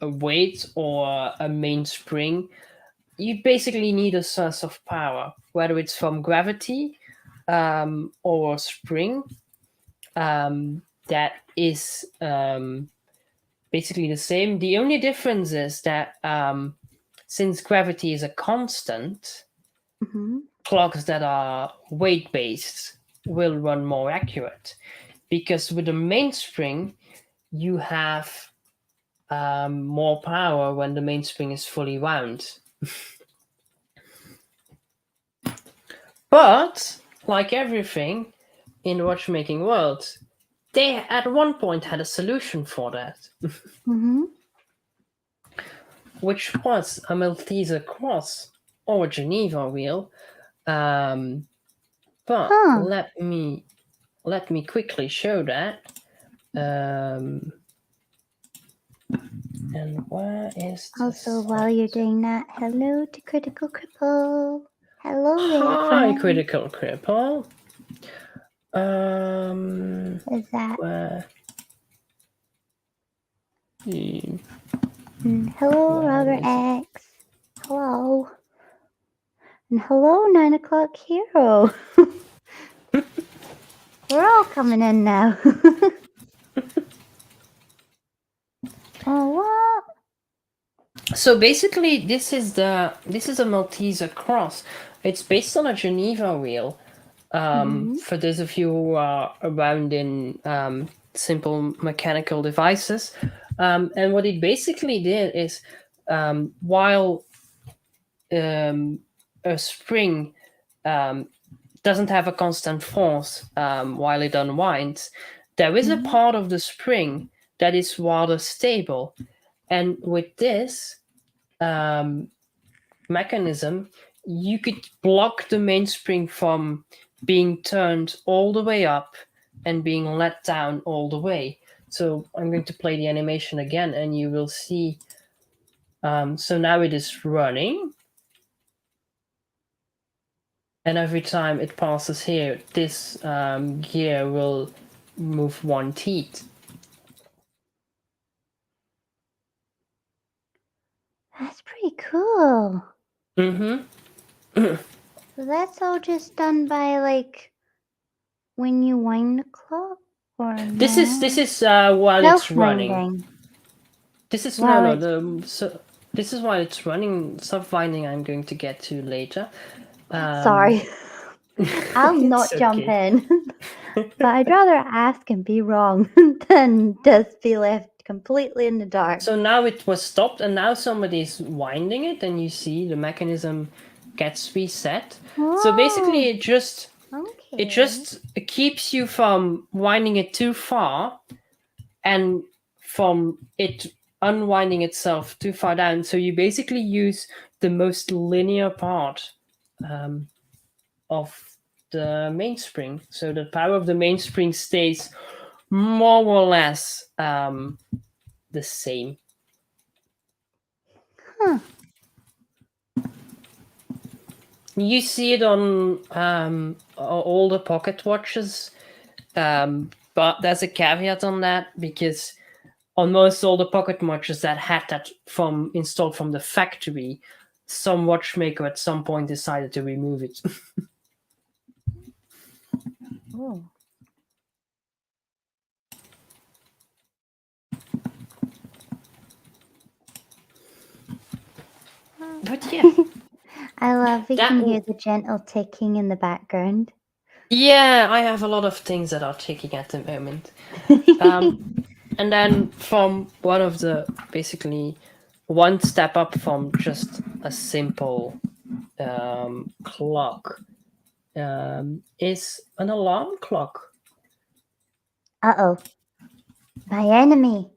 weight or a mainspring, you basically need a source of power, whether it's from gravity or a spring that is basically the same. The only difference is that since gravity is a constant, clocks that are weight based will run more accurate, because with the mainspring you have more power when the mainspring is fully wound. But like everything in the watchmaking world, they at one point had a solution for that, which was a Malteser cross or a Geneva wheel. But let me quickly show that. And where is this? Also, while you're doing that, hello to Critical Cripple. Hello there, Hi, friend. Critical Cripple. Is that? Where? Hello, Robert X. Hello. And hello, 9 o'clock hero. We're all coming in now. Oh, what? So basically, this is a Malteser cross. It's based on a Geneva wheel. For those of you who are around in simple mechanical devices, and what it basically did is, while a spring doesn't have a constant force while it unwinds, there is a part of the spring that is rather stable. And with this mechanism, you could block the mainspring from being turned all the way up and being let down all the way. So I'm going to play the animation again, and you will see. So now it is running. And every time it passes here, this gear will move one teeth. That's pretty cool. Mm-hmm. So that's all just done by, like, when you wind the clock? Or This is while it's running. Self-winding. This is While this is while it's running. Self-winding I'm going to get to later. Sorry. I'll not It's jump okay. in. But I'd rather ask and be wrong than just be left completely in the dark. So now it was stopped, and now somebody's winding it, and you see the mechanism gets reset. So basically, it just keeps you from winding it too far, and from it unwinding itself too far down. So you basically use the most linear part of the mainspring. So the power of the mainspring stays more or less the same. You see it on all the pocket watches, but there's a caveat on that, because on most all the pocket watches that had that installed from the factory, some watchmaker at some point decided to remove it. Oh. But yeah. I love we can hear the gentle ticking in the background. Yeah, I have a lot of things that are ticking at the moment. And then from one of the, basically one step up from just a simple clock is an alarm clock. Uh-oh. My enemy.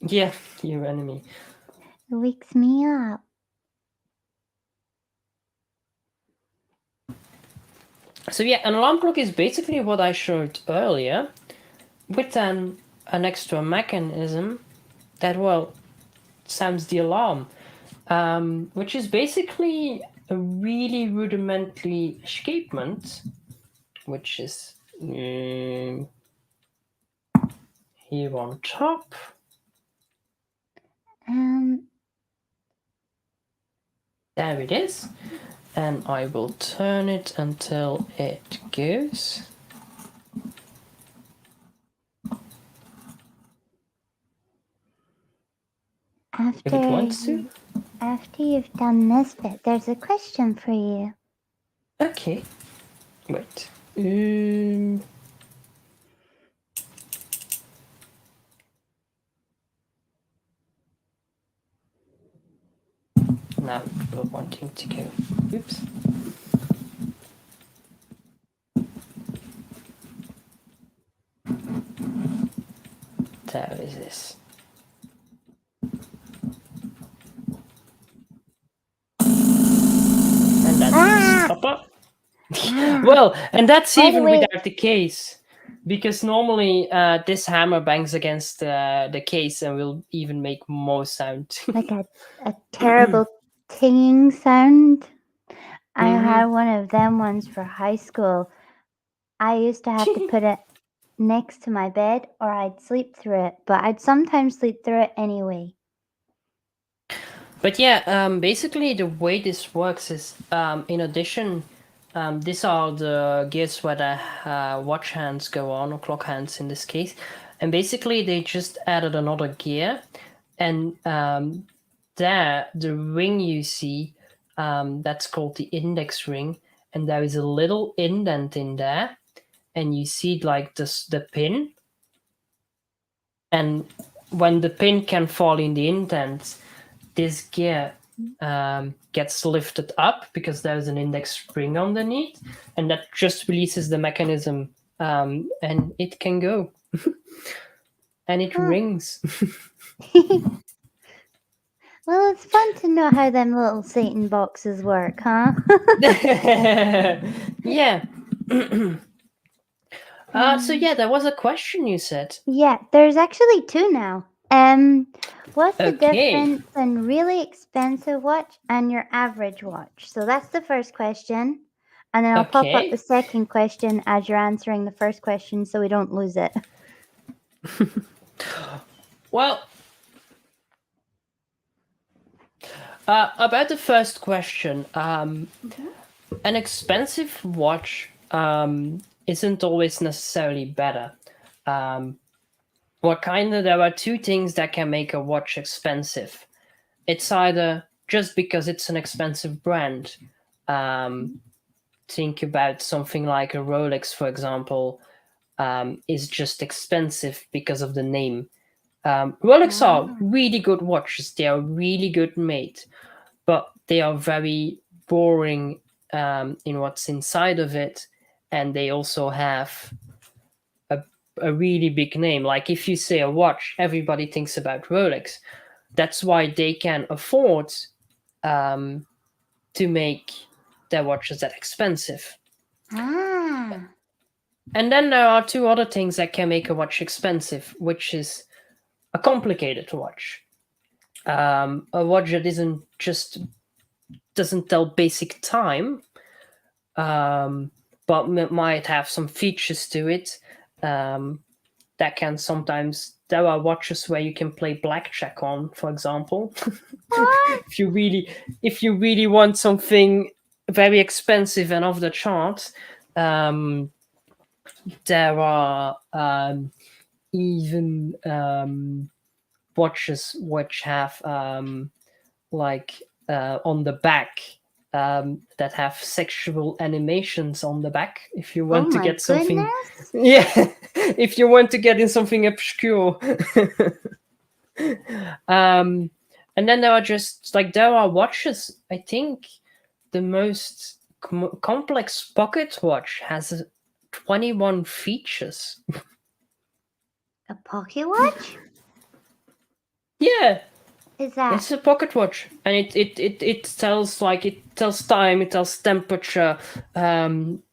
Yeah, your enemy. It wakes me up. So yeah, an alarm clock is basically what I showed earlier, with an extra mechanism that, well, sounds the alarm, which is basically a really rudimentary escapement, which is here on top. There it is. And I will turn it until it goes. If it wants to. After you've done this bit, there's a question for you. Okay. Wait. Now we're wanting to go. Oops. There is this. And that's Papa. Well, and that's even without the case. Because normally this hammer bangs against the case and will even make more sound. Like a terrible tinging sound. I had one of them ones for high school. I used to have to put it next to my bed or I'd sleep through it, but I'd sometimes sleep through it anyway. But yeah, basically the way this works is, in addition, these are the gears where the watch hands go on, or clock hands in this case. And basically they just added another gear. And there, the ring you see, that's called the index ring. And there is a little indent in there. And you see like this, the pin. And when the pin can fall in the indent, this gear gets lifted up because there's an index spring underneath, and that just releases the mechanism, and it can go. And it rings. Well, it's fun to know how them little Satan boxes work, huh? Yeah. So yeah, there was a question you said. Yeah, there's actually two now. What's the Okay. difference in really expensive watch and your average watch? So that's the first question. And then I'll pop up Okay. the second question as you're answering the first question so we don't lose it. Well, about the first question, an expensive watch isn't always necessarily better. There are two things that can make a watch expensive. It's either just because it's an expensive brand. Think about something like a Rolex, for example, is just expensive because of the name. Rolex are really good watches. They are really good made, but they are very boring in what's inside of it, and they also have a really big name. Like if you say a watch, everybody thinks about Rolex. That's why they can afford to make their watches that expensive. Ah. And then there are two other things that can make a watch expensive, which is a complicated watch. A watch that doesn't tell basic time, but might have some features to it that can sometimes. There are watches where you can play blackjack on, for example. if you really want something very expensive and off the chart, there are even watches which have like on the back that have sexual animations on the back. If you want to get something, yeah, if you want to get in something obscure. And then there are watches. I think the most complex pocket watch has 21 features. A pocket watch? Yeah. Is that? It's a pocket watch, and it tells time, it tells temperature,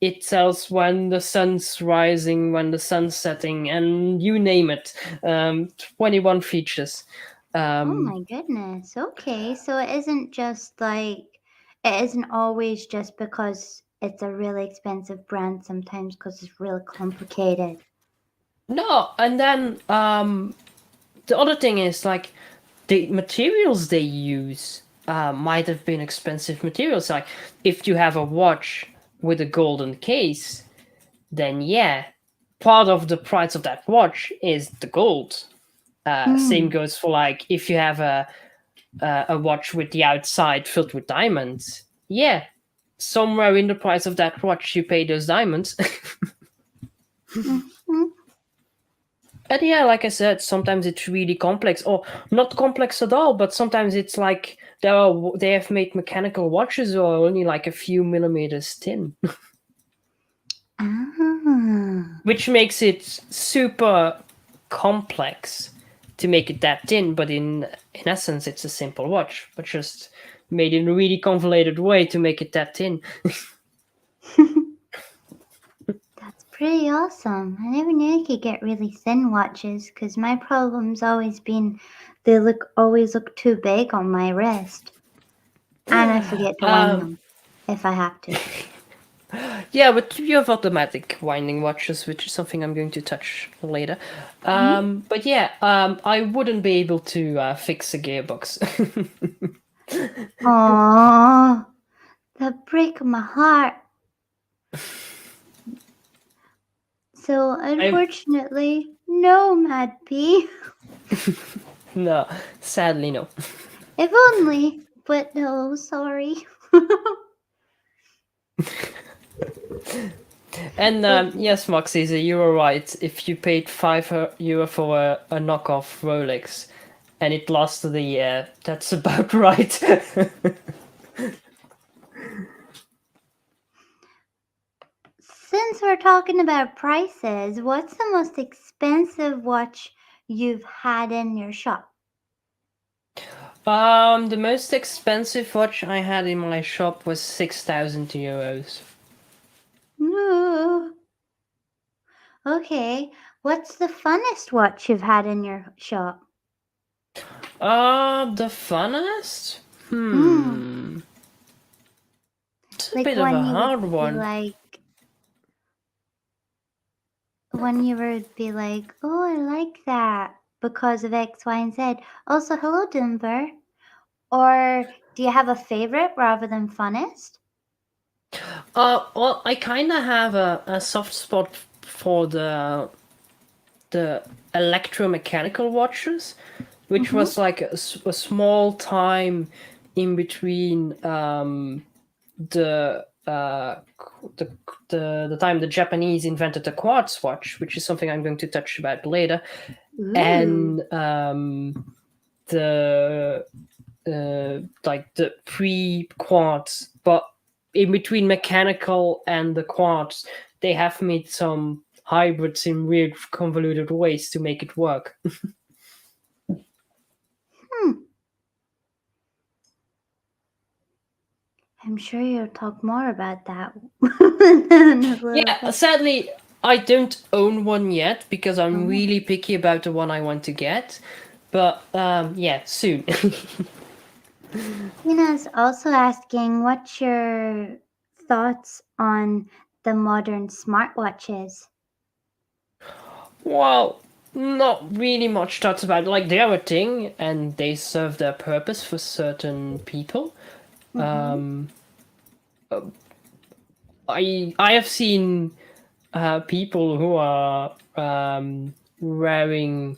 it tells when the sun's rising, when the sun's setting, and you name it. 21 features. Oh my goodness. Okay, so it isn't just like it isn't always just because it's a really expensive brand. Sometimes because it's really complicated. No, and then the other thing is like the materials they use might have been expensive materials. Like if you have a watch with a golden case, then yeah, part of the price of that watch is the gold. Same Mm. goes for like if you have a watch with the outside filled with diamonds. Yeah, somewhere in the price of that watch you pay those diamonds. Mhm. And yeah, like I said, sometimes it's really complex, or not complex at all. But sometimes it's like they have made mechanical watches or only like a few millimeters thin, Ah. which makes it super complex to make it that thin. But in essence, it's a simple watch, but just made in a really convoluted way to make it that thin. That's pretty awesome. I never knew you could get really thin watches because my problem's always been they always look too big on my wrist. And I forget to wind Um, them if I have to. yeah, but you have automatic winding watches, which is something I'm going to touch later. Mhm. But yeah, I wouldn't be able to fix a gearbox. Aww, that break my heart. So I unfortunately, no, Mad P. No, sadly no. If only, but no, sorry. And Okay. yes, Moxie, so you were right. If you paid €5 for a knockoff Rolex, and it lasted a year, that's about right. Since we're talking about prices, what's the most expensive watch you've had in your shop? The most expensive watch I had in my shop was €6,000. Ooh. Okay, what's the funnest watch you've had in your shop? The funnest? Hmm, It's a like bit of a one you would hard be one. like, oh, I like that because of X, Y, and Z. Also, hello, Dunbar. Or do you have a favorite rather than funnest? Well, I kind of have a soft spot for the electromechanical watches, which Mm-hmm. was like a small time in between the the, the time the Japanese invented the quartz watch, which is something I'm going to touch about later, Ooh. and the like the pre-quartz, but in between mechanical and the quartz, they have made some hybrids in weird convoluted ways to make it work. Hmm. I'm sure you'll talk more about that in a little Yeah, bit. sadly, I don't own one yet because I'm Oh. really picky about the one I want to get. But yeah, soon. Tina's also asking what's your thoughts on the modern smartwatches? Well, not really much thoughts about it. Like they're a thing and they serve their purpose for certain people. Mm-hmm. Um, I have seen people who are wearing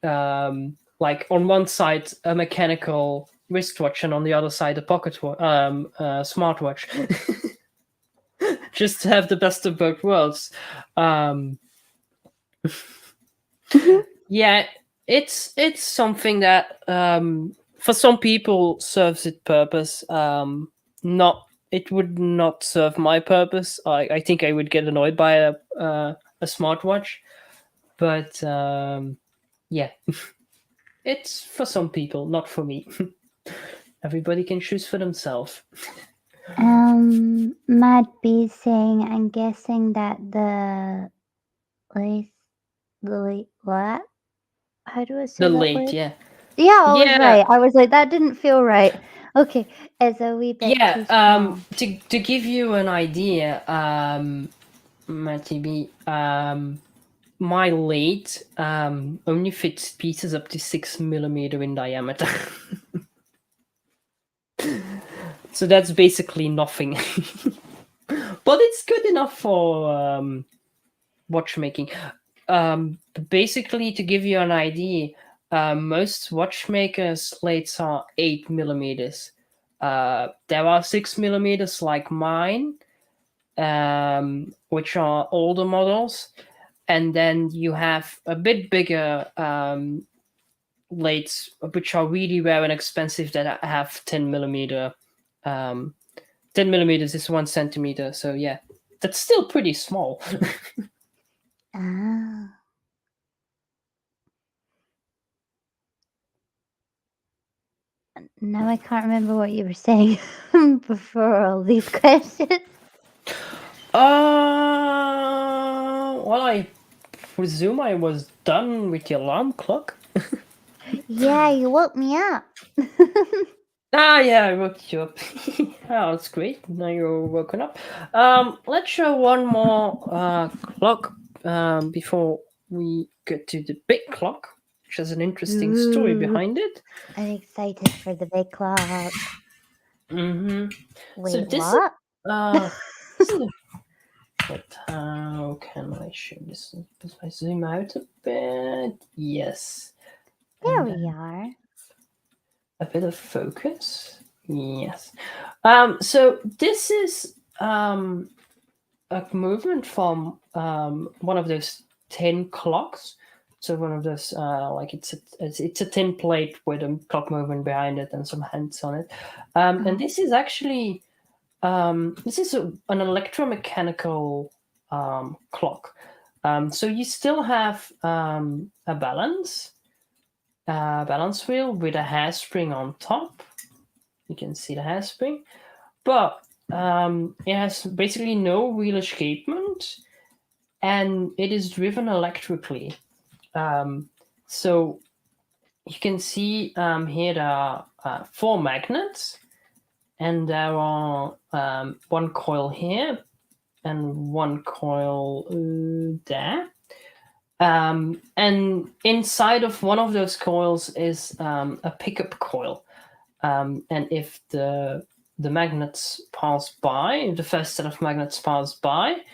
like on one side a mechanical wristwatch and on the other side a smartwatch, just to have the best of both worlds. Um, Mm-hmm. yeah, it's something that for some people serves its purpose. Not it would not serve my purpose. I think I would get annoyed by a smartwatch, but yeah, it's for some people, not for me. Everybody can choose for themselves. Mad B saying, I'm guessing that the lace, what? How do I The say that late, word? yeah, Yeah, I was yeah, right. I was like, that didn't feel right. Okay, it's a wee bit yeah. too small. To give you an idea, Matty B, my late only fits pieces up to 6 millimeter in diameter. So that's basically nothing. But it's good enough for watchmaking. Basically, to give you an idea, most watchmakers' slates are 8 millimeters. There are 6 millimeters like mine, which are older models, and then you have a bit bigger lathes, which are really rare and expensive, that have 10 millimeter. 10 millimeters is 1 centimeter, so yeah, that's still pretty small. Ah. Now I can't remember what you were saying before all these questions. Well, I presume I was done with the alarm clock. Yeah, you woke me up. Yeah, I woke you up. Oh, that's great. Now you're woken up. Let's show one more clock before we get to the big clock, which has an interesting story Ooh, behind it. I'm excited for the big clock. Mm-hmm. So Wait, this what? this is but how can I show this? If I zoom out a bit, yes. There And we then are. a bit of focus. Yes. So this is a movement from one of those tin clocks. So one of those like it's a tin plate with a clock movement behind it and some hands on it. And this is actually this is an electromechanical clock. So you still have a balance wheel with a hairspring on top. You can see the hairspring, but it has basically no wheel escapement, and it is driven electrically. So you can see here there are 4 magnets, and there are one coil here and one coil there. And inside of one of those coils is a pickup coil. And if the magnets pass by, the first set of magnets pass by,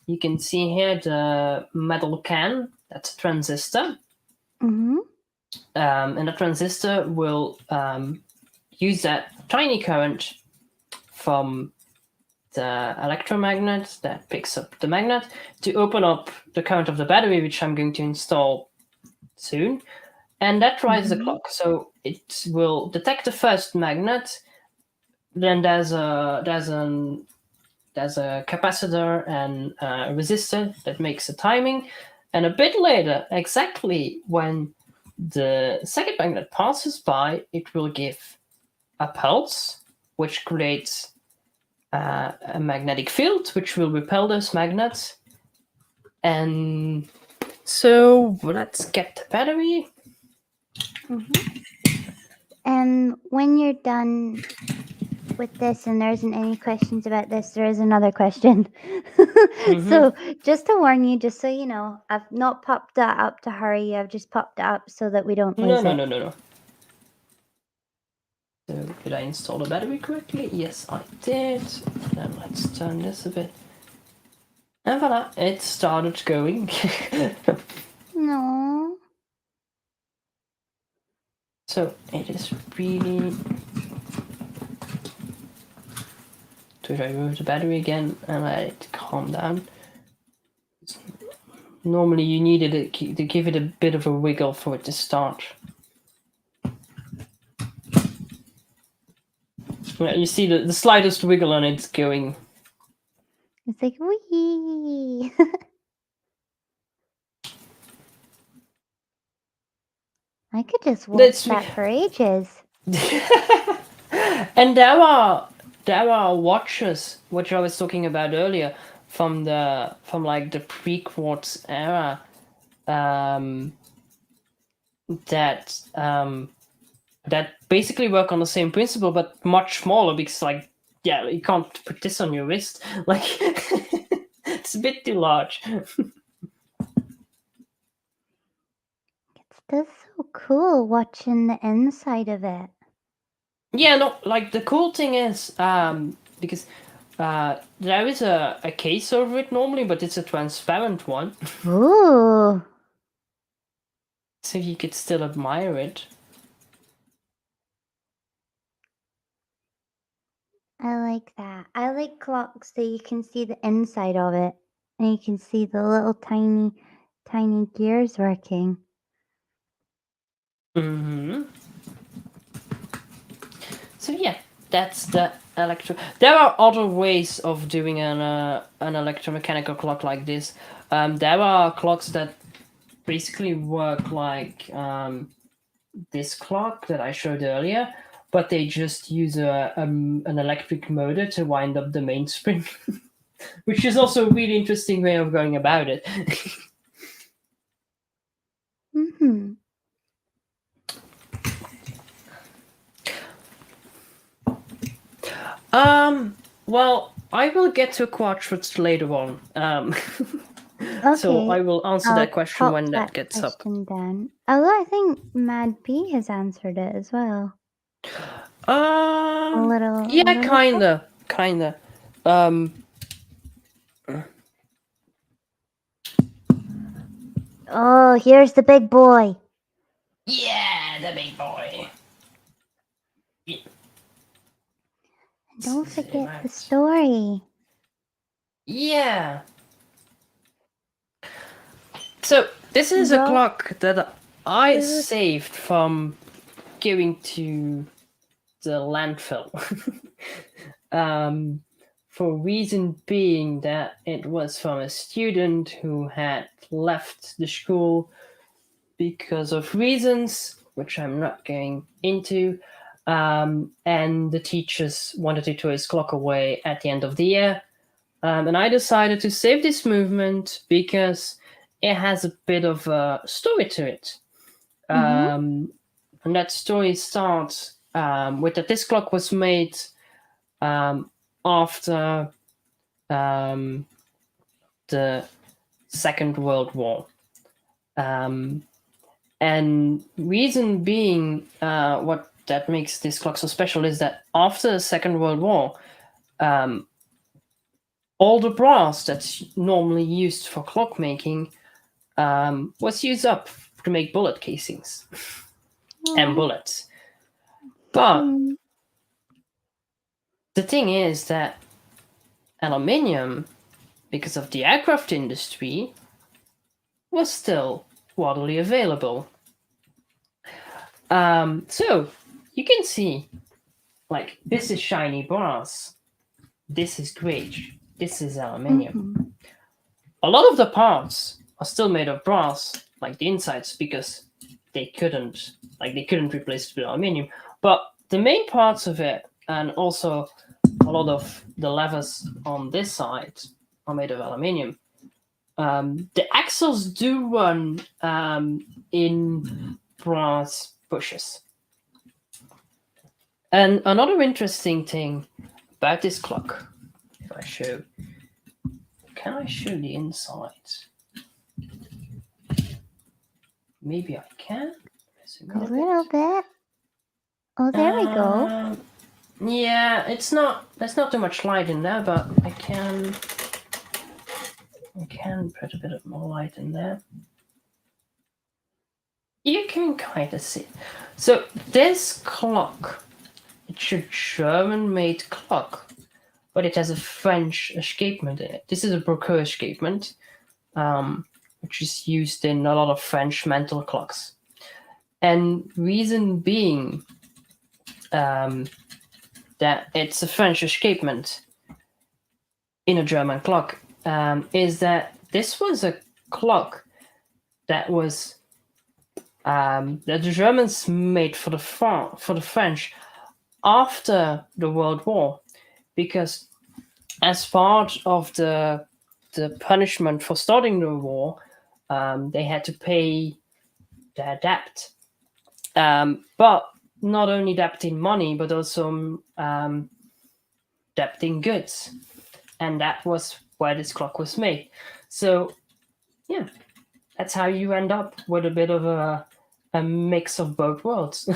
you can see here the metal can, that's a transistor. Mm-hmm. And the transistor will use that tiny current from the electromagnet that picks up the magnet to open up the current of the battery, which I'm going to install soon. And that drives the clock. So it will detect the first magnet. Then there's a capacitor and a resistor that makes the timing. And a bit later, exactly when the second magnet passes by, it will give a pulse, which creates a magnetic field, which will repel those magnets. And so let's get the battery. And when you're done with this and there isn't any questions about this, there is another question. So just to warn you, just so you know, I've not popped that up to hurry you. I've just popped it up so that we don't lose it. No. So did I install the battery correctly? Yes, I did. Then let's turn this a bit. And voila, it started going. No. So it is really... So I remove the battery again and let it calm down. Normally you needed it to give it a bit of a wiggle for it to start. You see the slightest wiggle and it's going. It's like, wee. I could just watch that for ages. And there are watches which I was talking about earlier from like the pre-quartz era that basically work on the same principle but much smaller, because like you can't put this on your wrist, like it's a bit too large. It's just so cool watching the inside of it. Yeah, no, like the cool thing is, because there is a case over it normally, but it's a transparent one, Ooh, so you could still admire it. I like that. I like clocks so you can see the inside of it and you can see the little tiny gears working. Hmm. So yeah, that's the electro. There are other ways of doing an electromechanical clock like this. There are clocks that basically work like this clock that I showed earlier, but they just use an electric motor to wind up the mainspring, which is also a really interesting way of going about it. Mm-hmm. Well, I will get to quadrants later on. So Okay, I will answer I'll that question pop when that that gets up. question down. Although I think Mad B has answered it as well. A Yeah, little bit. kinda. Um, Oh, here's the big boy. yeah, the big boy. Yeah. Don't Zoom forget the out. story. Yeah. So this is a Well, clock that I this is saved from going to the landfill. um, for reason being that it was from a student who had left the school because of reasons which I'm not going into. And the teachers wanted to throw his clock away at the end of the year. And I decided to save this movement because it has a bit of a story to it. mm-hmm. And that story starts with that this clock was made after um, the Second World War. Um, and reason being, what that makes this clock so special is that after the Second World War, um, all the brass that's normally used for clockmaking was used up to make bullet casings and Oh, bullets. But mm, the thing is that aluminium, because of the aircraft industry, was still widely available. So you can see, like, this is shiny brass, this is great, this is aluminium. mm-hmm. A lot of the parts are still made of brass, like the insides, because they couldn't replace it with aluminium. But the main parts of it, and also a lot of the levers on this side, are made of aluminium. The axles do run in brass bushes. And another interesting thing about this clock, if I show, can I show the inside? Maybe I can. A little bit. Oh, there we go. Yeah, it's not. There's not too much light in there, but I can put a bit of more light in there. You can kind of see. So this clock, it's a German-made clock, but it has a French escapement in it. This is a Brocaud escapement, which is used in a lot of French mantle clocks. And reason being that it's a French escapement in a German clock is that this was a clock that was that the Germans made for the French after the World War, because as part of the punishment for starting the war, they had to pay their debt, but not only debt in money, but also debt in goods, and that was where this clock was made. So yeah, that's how you end up with a bit of a mix of both worlds.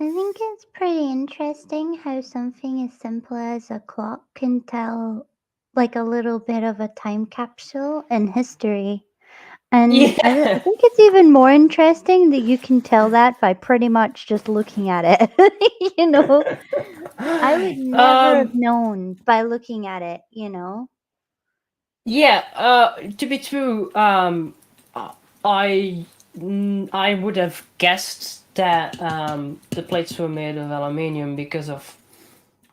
I think it's pretty interesting how something as simple as a clock can tell like a little bit of a time capsule in history. And I Yeah. think it's even more interesting that you can tell that by pretty much just looking at it. You know, I would never have um. known by looking at it, you know? Yeah. To be true, I I would have guessed that the plates were made of aluminium because of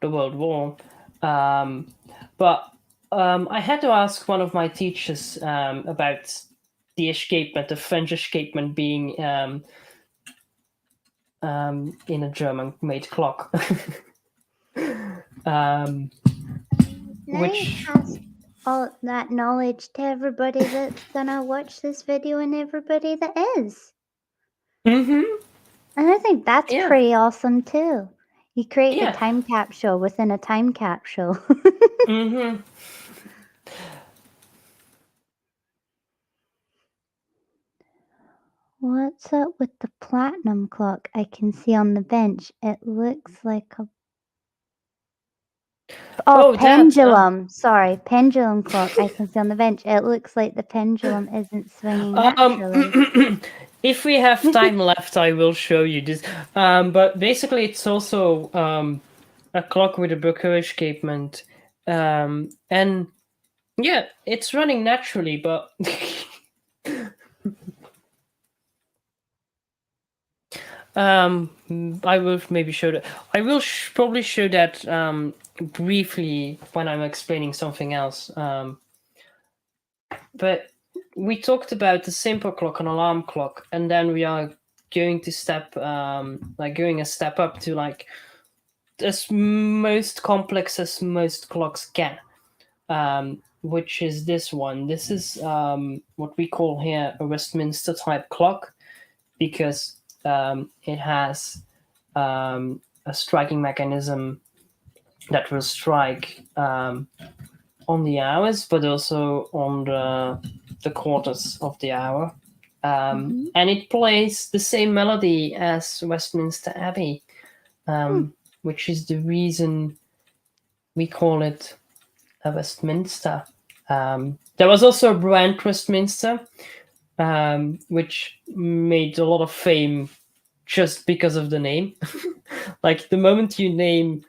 the World War, but I had to ask one of my teachers about the escapement, the French escapement being in a German-made clock. um, Now you which pass all that knowledge to everybody that's gonna watch this video and everybody that is. hmm And I think that's yeah, pretty awesome too. You create a yeah. time capsule within a time capsule. hmm What's up with the platinum clock I can see on the bench? It looks like a Oh, that. pendulum. Sorry, pendulum clock I can see on the bench. It looks like the pendulum isn't swinging naturally. If we have time left, I will show you this. But basically, it's also a clock with a Berger escapement, and yeah, it's running naturally, but I will maybe show that. I will probably show that briefly when I'm explaining something else. But we talked about the simple clock, an alarm clock, and then we are going to going a step up to like as most complex as most clocks can, which is this one. This is what we call here a Westminster type clock because it has a striking mechanism that will strike on the hours, but also on the quarters of the hour. Mhm. And it plays the same melody as Westminster Abbey, Hmm. which is the reason we call it a Westminster. There was also a brand Westminster, which made a lot of fame just because of the name. Like the moment you name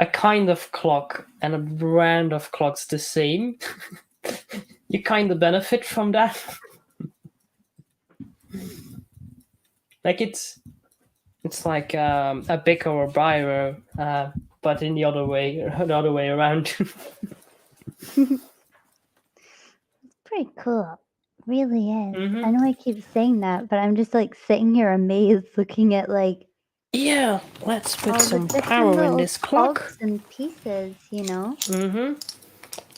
a kind of clock and a brand of clocks the same, you kind of benefit from that. Like it's like a Bic or a Biro, but in the other way around. Pretty cool. Really is. hmm I know I keep saying that, but I'm just like sitting here amazed looking at like Yeah, let's put all the some different power in little this cogs clock. and pieces, you know? hmm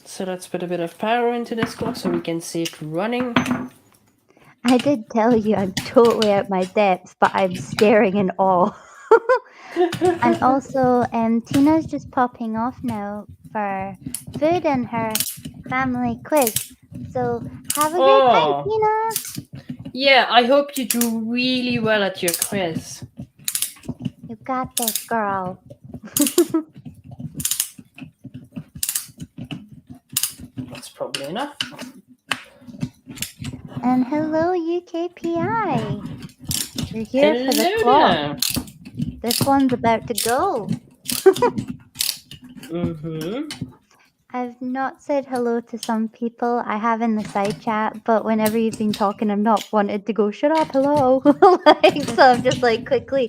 So let's put a bit of power into this clock so we can see it running. I did tell you I'm totally at my depths, but I'm staring in awe. And also, Tina's just popping off now for food and her family quiz. So have a great time, Oh, Tina. yeah, I hope you do really well at your quiz. You got this, girl. That's probably enough. And hello, UKPI. You're here for the Hello clock. there. This one's about to go. Mm-hmm. I've not said hello to some people I have in the side chat, but whenever you've been talking, I've not wanted to go, shut up, hello. Like, so I've just like quickly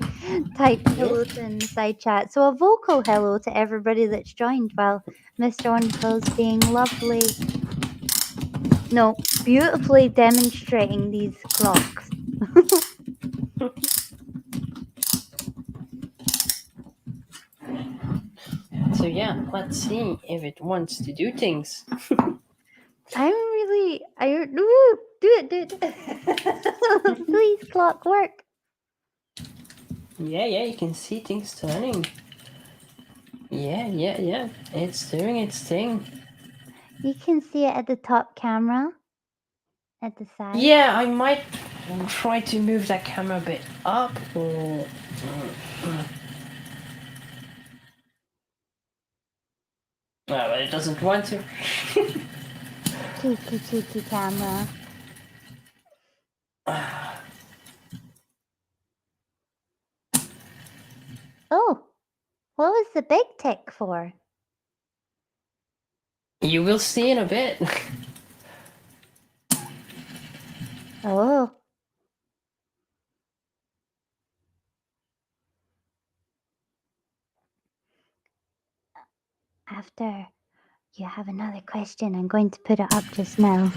typed hello to in the side chat. So a vocal hello to everybody that's joined while Mr. Wonderful's being lovely, no, beautifully demonstrating these clocks. So yeah, let's see if it wants to do things. Ooh, do it. Please, clock work. Yeah, you can see things turning. Yeah. It's doing its thing. You can see it at the top camera, at the side. Yeah, I might try to move that camera a bit up or But it doesn't want to. Cheeky camera. Oh, what was the big tick for? You will see in a bit. Oh. After you have another question, I'm going to put it up just now.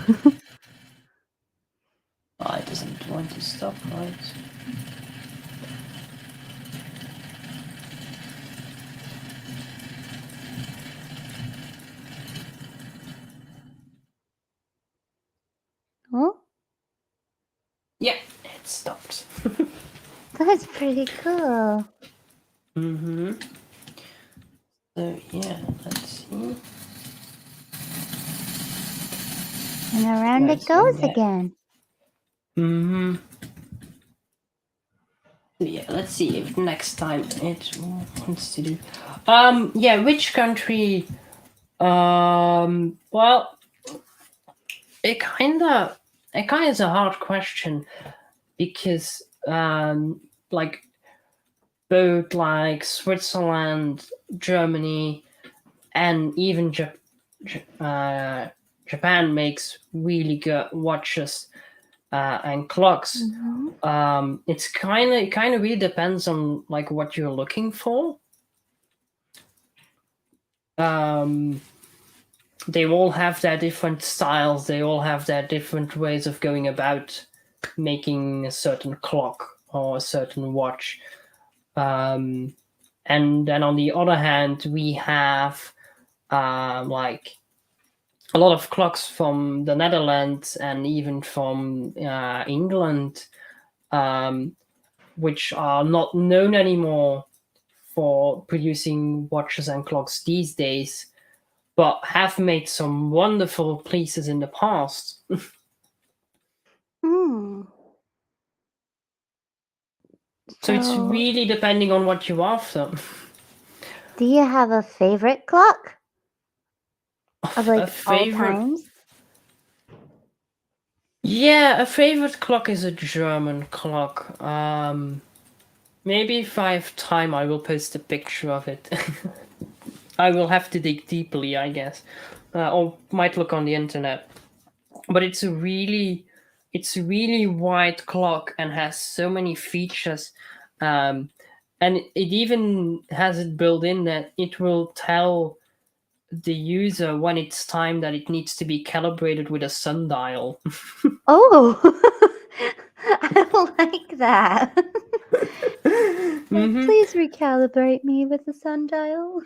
It doesn't want to stop, right? Oh, Yeah, it stopped. that's pretty cool. Mm-hmm. So yeah, let's see. And around it goes again. Mm-hmm. So yeah, let's see if next time it wants to do. Yeah, which country? Well, it kinda is a hard question because like both like Switzerland, Germany, and even Japan makes really good watches and clocks. Mm-hmm. It kind of really depends on like what you're looking for. Um, they all have their different styles. They all have their different ways of going about making a certain clock or a certain watch. And then on the other hand, we have like a lot of clocks from the Netherlands and even from England, um, which are not known anymore for producing watches and clocks these days, but have made some wonderful pieces in the past. Hmm. So it's So, really depending on what you're after. do you have a favorite clock of A like all favorite. times? Yeah, a favorite clock is a German clock. Maybe if I have time, I will post a picture of it. I will have to dig deeply, I guess, or might look on the internet. But it's a really wide clock and has so many features, and it even has it built in that it will tell the user when it's time that it needs to be calibrated with a sundial. Oh, I don't like that. Mm-hmm. Please recalibrate me with a sundial.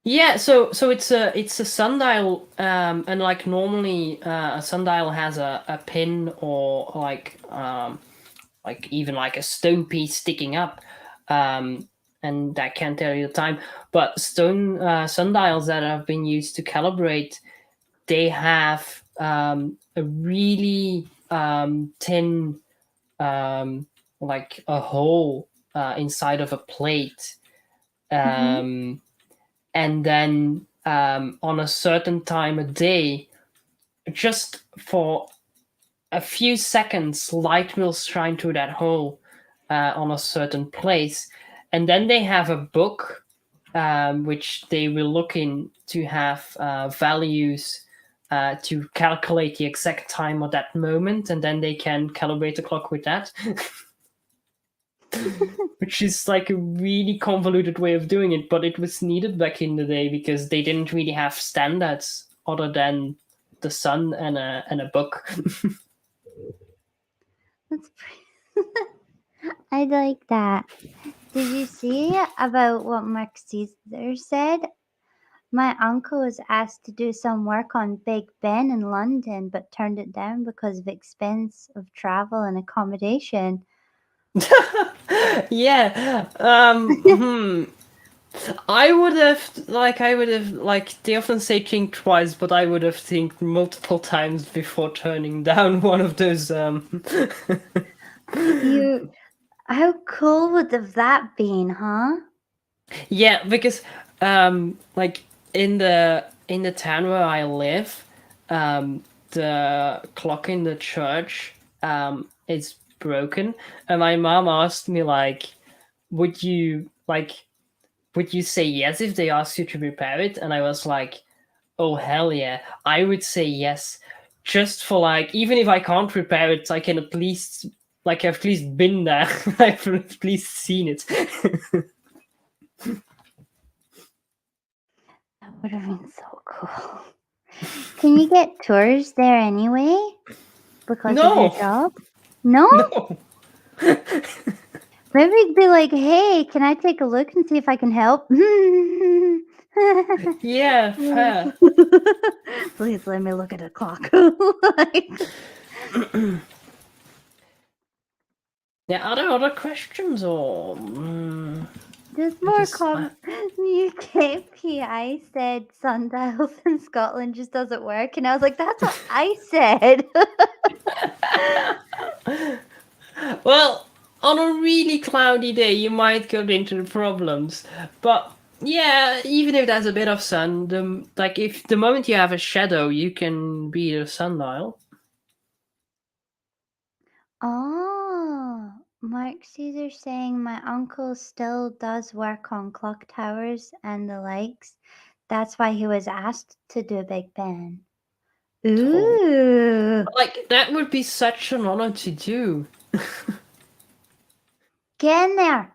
Yeah, so it's a sundial, and like normally a sundial has a pin or like even like a stone piece sticking up, and that can tell you the time. But stone sundials that have been used to calibrate, they have a really thin, like a hole inside of a plate, Mm-hmm. and then on a certain time a day, just for a few seconds, light will shine through that hole on a certain place, and then they have a book which they will look in to have values to calculate the exact time of that moment, and then they can calibrate the clock with that. Which is like a really convoluted way of doing it, but it was needed back in the day because they didn't really have standards other than the sun and a book. That's I like that. Did you see about what Mark Caesar said? My uncle was asked to do some work on Big Ben in London, but turned it down because of expense of travel and accommodation. Yeah. I would have they often say think twice, but I would have think multiple times before turning down one of those. You, how cool would have that been, huh? Yeah, because like in the in the town where I live, the clock in the church is broken, and my mom asked me like, would you say yes if they asked you to repair it? And I was like, oh hell yeah, I would say yes, just for like, even if I can't repair it, I can at least like I've at least been there, I've at least seen it. That would have been so cool. Can you get tours there anyway? Because of your No, job? No? no. Maybe it'd be like, hey, can I take a look and see if I can help? Yeah, fair. Please let me look at a clock. Yeah, are there other questions or? There's I more guess comments. UKPI said sundials in Scotland just doesn't work, and I was like, that's what I said. Well, on a really cloudy day, you might get into the problems. But yeah, even if there's a bit of sun, like if the moment you have a shadow, you can be the sundial. Oh, Mark Caesar saying my uncle still does work on clock towers and the likes. That's why he was asked to do Big Ben. Ooh, Like that would be such an honor to do. get in there.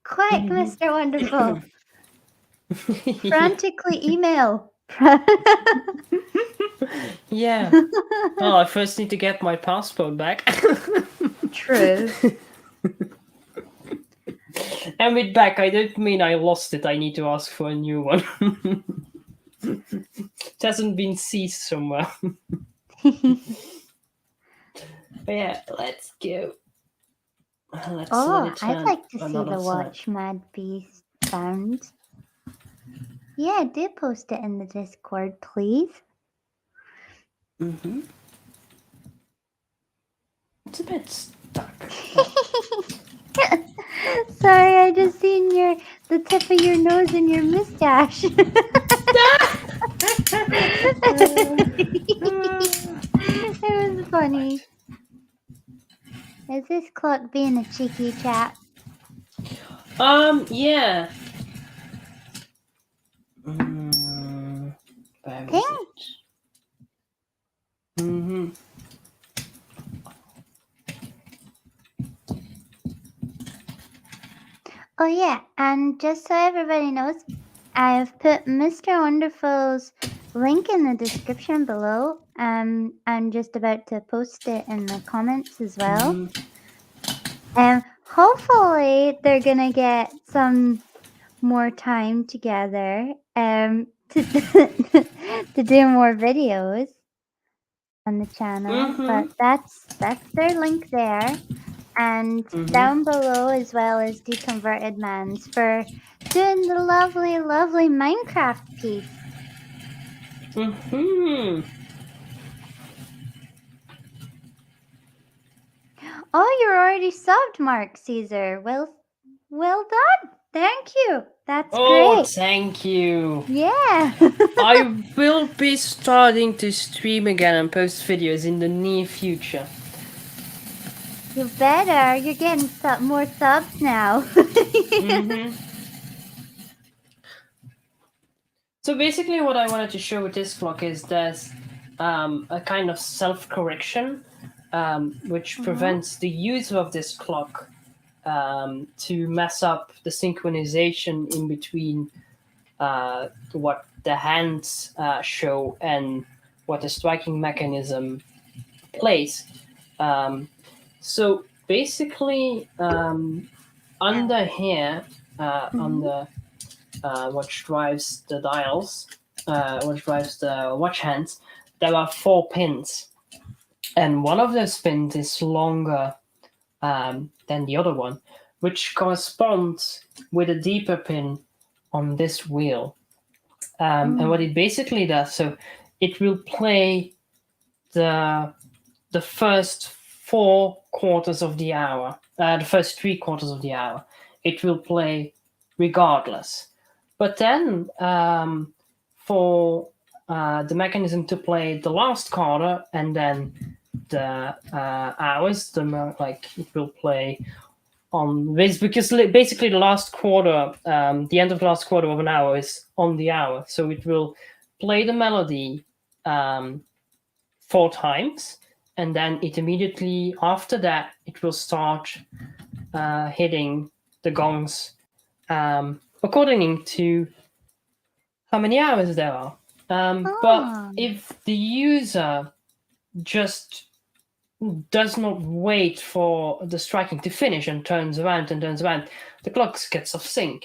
Quick, Mr. Wonderful. Frantically email. Yeah. Oh, I first need to get my passport back. True. And with back, I don't mean I lost it. I need to ask for a new one. It hasn't been seized somewhere. But yeah, let's go. Let's let it I'd turn like to see another the time. Watch Mad Beast found. Yeah, do post it in the Discord, please. Mm-hmm. It's a bit stuck. Sorry, I just seen the tip of your nose and your mustache. It was funny. Is this clock being a cheeky chap? Yeah. Where is Ping. it? Mm-hmm. Oh yeah, and just so everybody knows, I've put Mr. Wonderful's link in the description below. I'm just about to post it in the comments as well. And hopefully they're gonna get some more time together to to do more videos on the channel. But that's their link there. And down below as well as Deconverted Mans for doing the lovely, lovely Minecraft piece. Oh, you're already subbed, Mark Caesar. Well done. Thank you. That's great. Thank you. Yeah. I will be starting to stream again and post videos in the near future. You better. You're getting more subs now. So basically what I wanted to show with this clock is there's a kind of self-correction which prevents the user of this clock to mess up the synchronization in between what the hands show and what the striking mechanism plays. So basically under here, under which drives the dials, which drives the watch hands, there are 4 pins. And one of those pins is longer than the other one, which corresponds with a deeper pin on this wheel. And what it basically does, so it will play the first 4 quarters of the hour, the first 3 quarters of the hour. It will play regardless. But then for the mechanism to play the last quarter, and then the hours. Like it will play on this, because basically the last quarter, the end of the last quarter of an hour is on the hour, so it will play the melody 4 times, and then it immediately after that it will start hitting the gongs according to how many hours there are. But if the user just does not wait for the striking to finish and turns around, the clock gets off sync.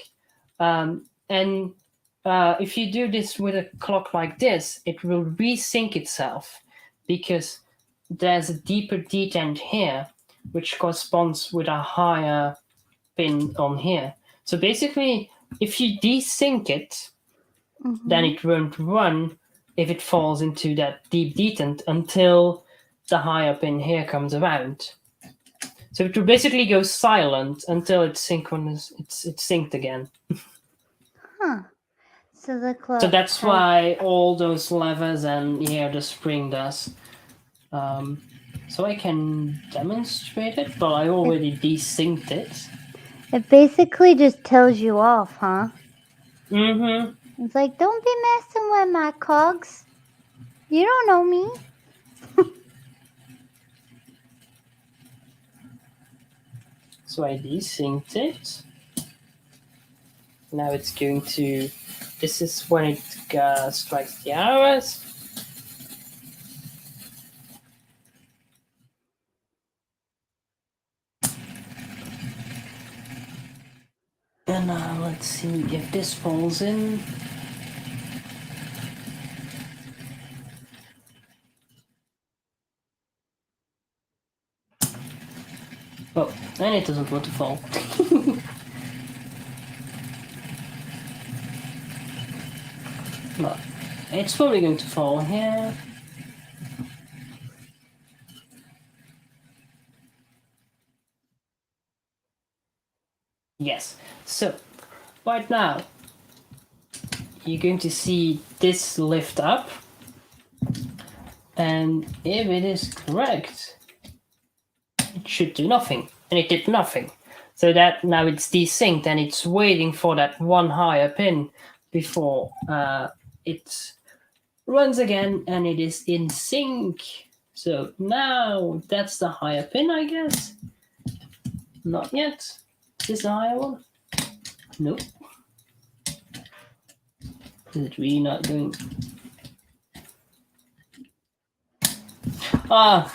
And if you do this with a clock like this, it will resync itself, because there's a deeper detent here, which corresponds with a higher pin on here. So basically, if you desync it, then it won't run if it falls into that deep detent until the higher pin here comes around. So it will basically go silent until it's synchronous. It's synced again. Huh. So the clock. So that's why all those levers and here the spring does. So I can demonstrate it, but I already desynced it. It basically just tells you off, huh? Mm-hmm. It's like, don't be messing with my cogs. You don't know me. So I desynced it. Now it's going to. This is when it strikes the hours. And let's see if this falls in. Oh, and it doesn't want to fall. But it's probably going to fall here. Yes. So right now you're going to see this lift up, and if it is correct, it should do nothing, and it did nothing. So that now it's desynced and it's waiting for that one higher pin before it runs again, and it is in sync. So now that's the higher pin, I guess. Not yet. Is this the higher one? Nope. Is it really not going? I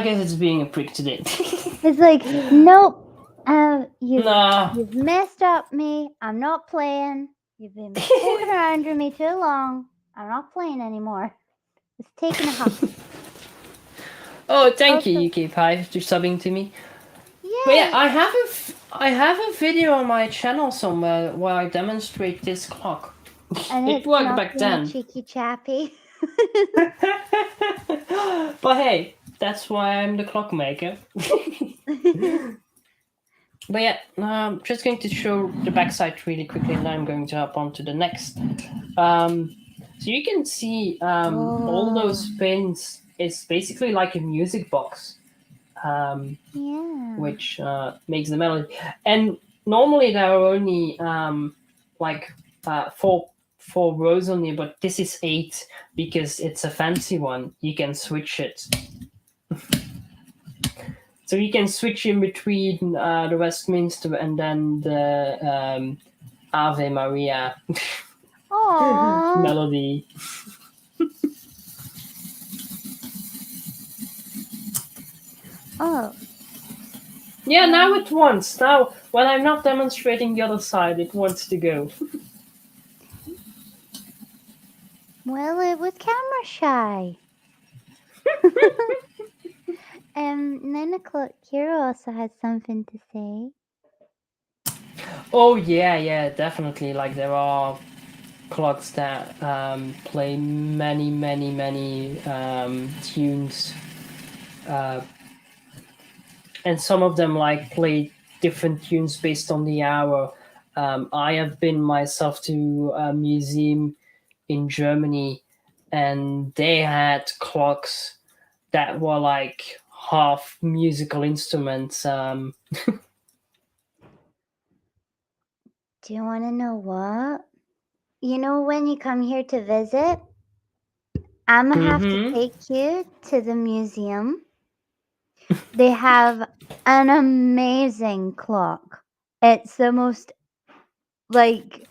guess it's being a prick today. It's like, nope. You've messed up me. I'm not playing. You've been poking around me too long. I'm not playing anymore. It's taking a huff. Oh, thank you, UK Pie, for subbing to me. Yeah. But yeah, I have a video on my channel somewhere where I demonstrate this clock. And it worked back then. Cheeky chappy. But hey, that's why I'm the clockmaker. But yeah, I'm just going to show the backside really quickly, and then I'm going to hop on to the next. So you can see all those pins is basically like a music box, which makes the melody. And normally there are only like four rows on here, but this is 8 because it's a fancy one. You can switch it. So you can switch in between the Westminster and then the Ave Maria melody. Oh. Yeah, now it wants. Now, when I'm not demonstrating the other side, it wants to go. Well, it was camera shy. And 9 o'clock Kira also has something to say. Oh yeah, definitely. Like there are clocks that play many tunes, and some of them like play different tunes based on the hour. I have been myself to a museum in Germany, and they had clocks that were like half musical instruments. Do you want to know what? You know, when you come here to visit, I'm gonna have to take you to the museum. They have an amazing clock. It's the most, like,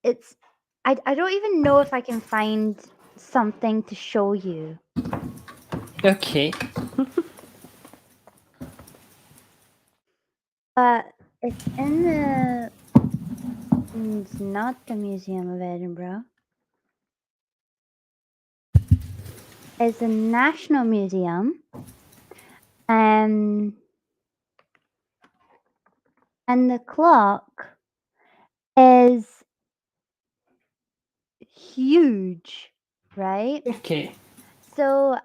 it's, I don't even know if I can find something to show you. Okay. But it's it's not the Museum of Edinburgh. It's a national museum. And the clock is huge, right? Okay. So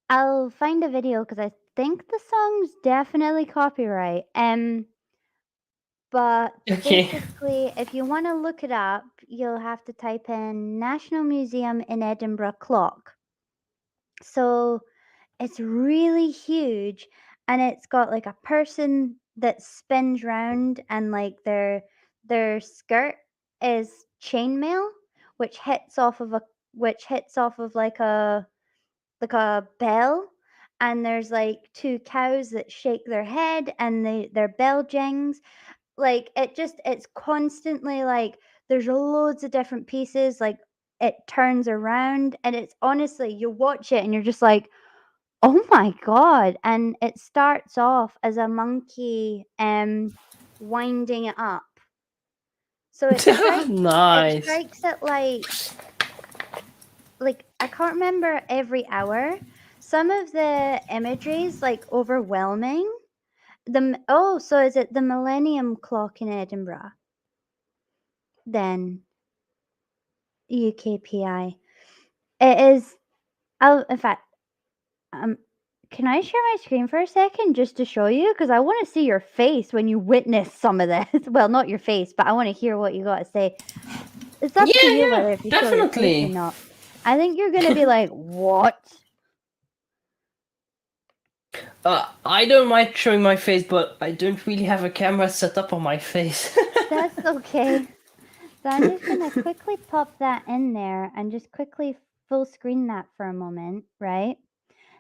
I'll find a video because I think the song's definitely copyright. But Okay. basically, if you want to look it up, you'll have to type in National Museum in Edinburgh clock. So it's really huge, and it's got like a person that spins round, and like their skirt is chainmail, which hits off of like a bell, and there's like two cows that shake their head, and they're bell jings. Like it's constantly like there's loads of different pieces, like it turns around, and it's honestly, you watch it and you're just like, oh my god. And it starts off as a monkey winding it up. So it Nice. strikes at like I can't remember every hour. Some of the imagery is like overwhelming. So is it the Millennium Clock in Edinburgh? Then UKPI. It is. In fact, can I share my screen for a second just to show you? Because I want to see your face when you witness some of this. Well, not your face, but I want to hear what you got to say. It's up to you whether if you show your face or Definitely. not. I think you're gonna be like, what? I don't mind showing my face, but I don't really have a camera set up on my face. That's okay. So I'm just gonna quickly pop that in there and just quickly full screen that for a moment, right?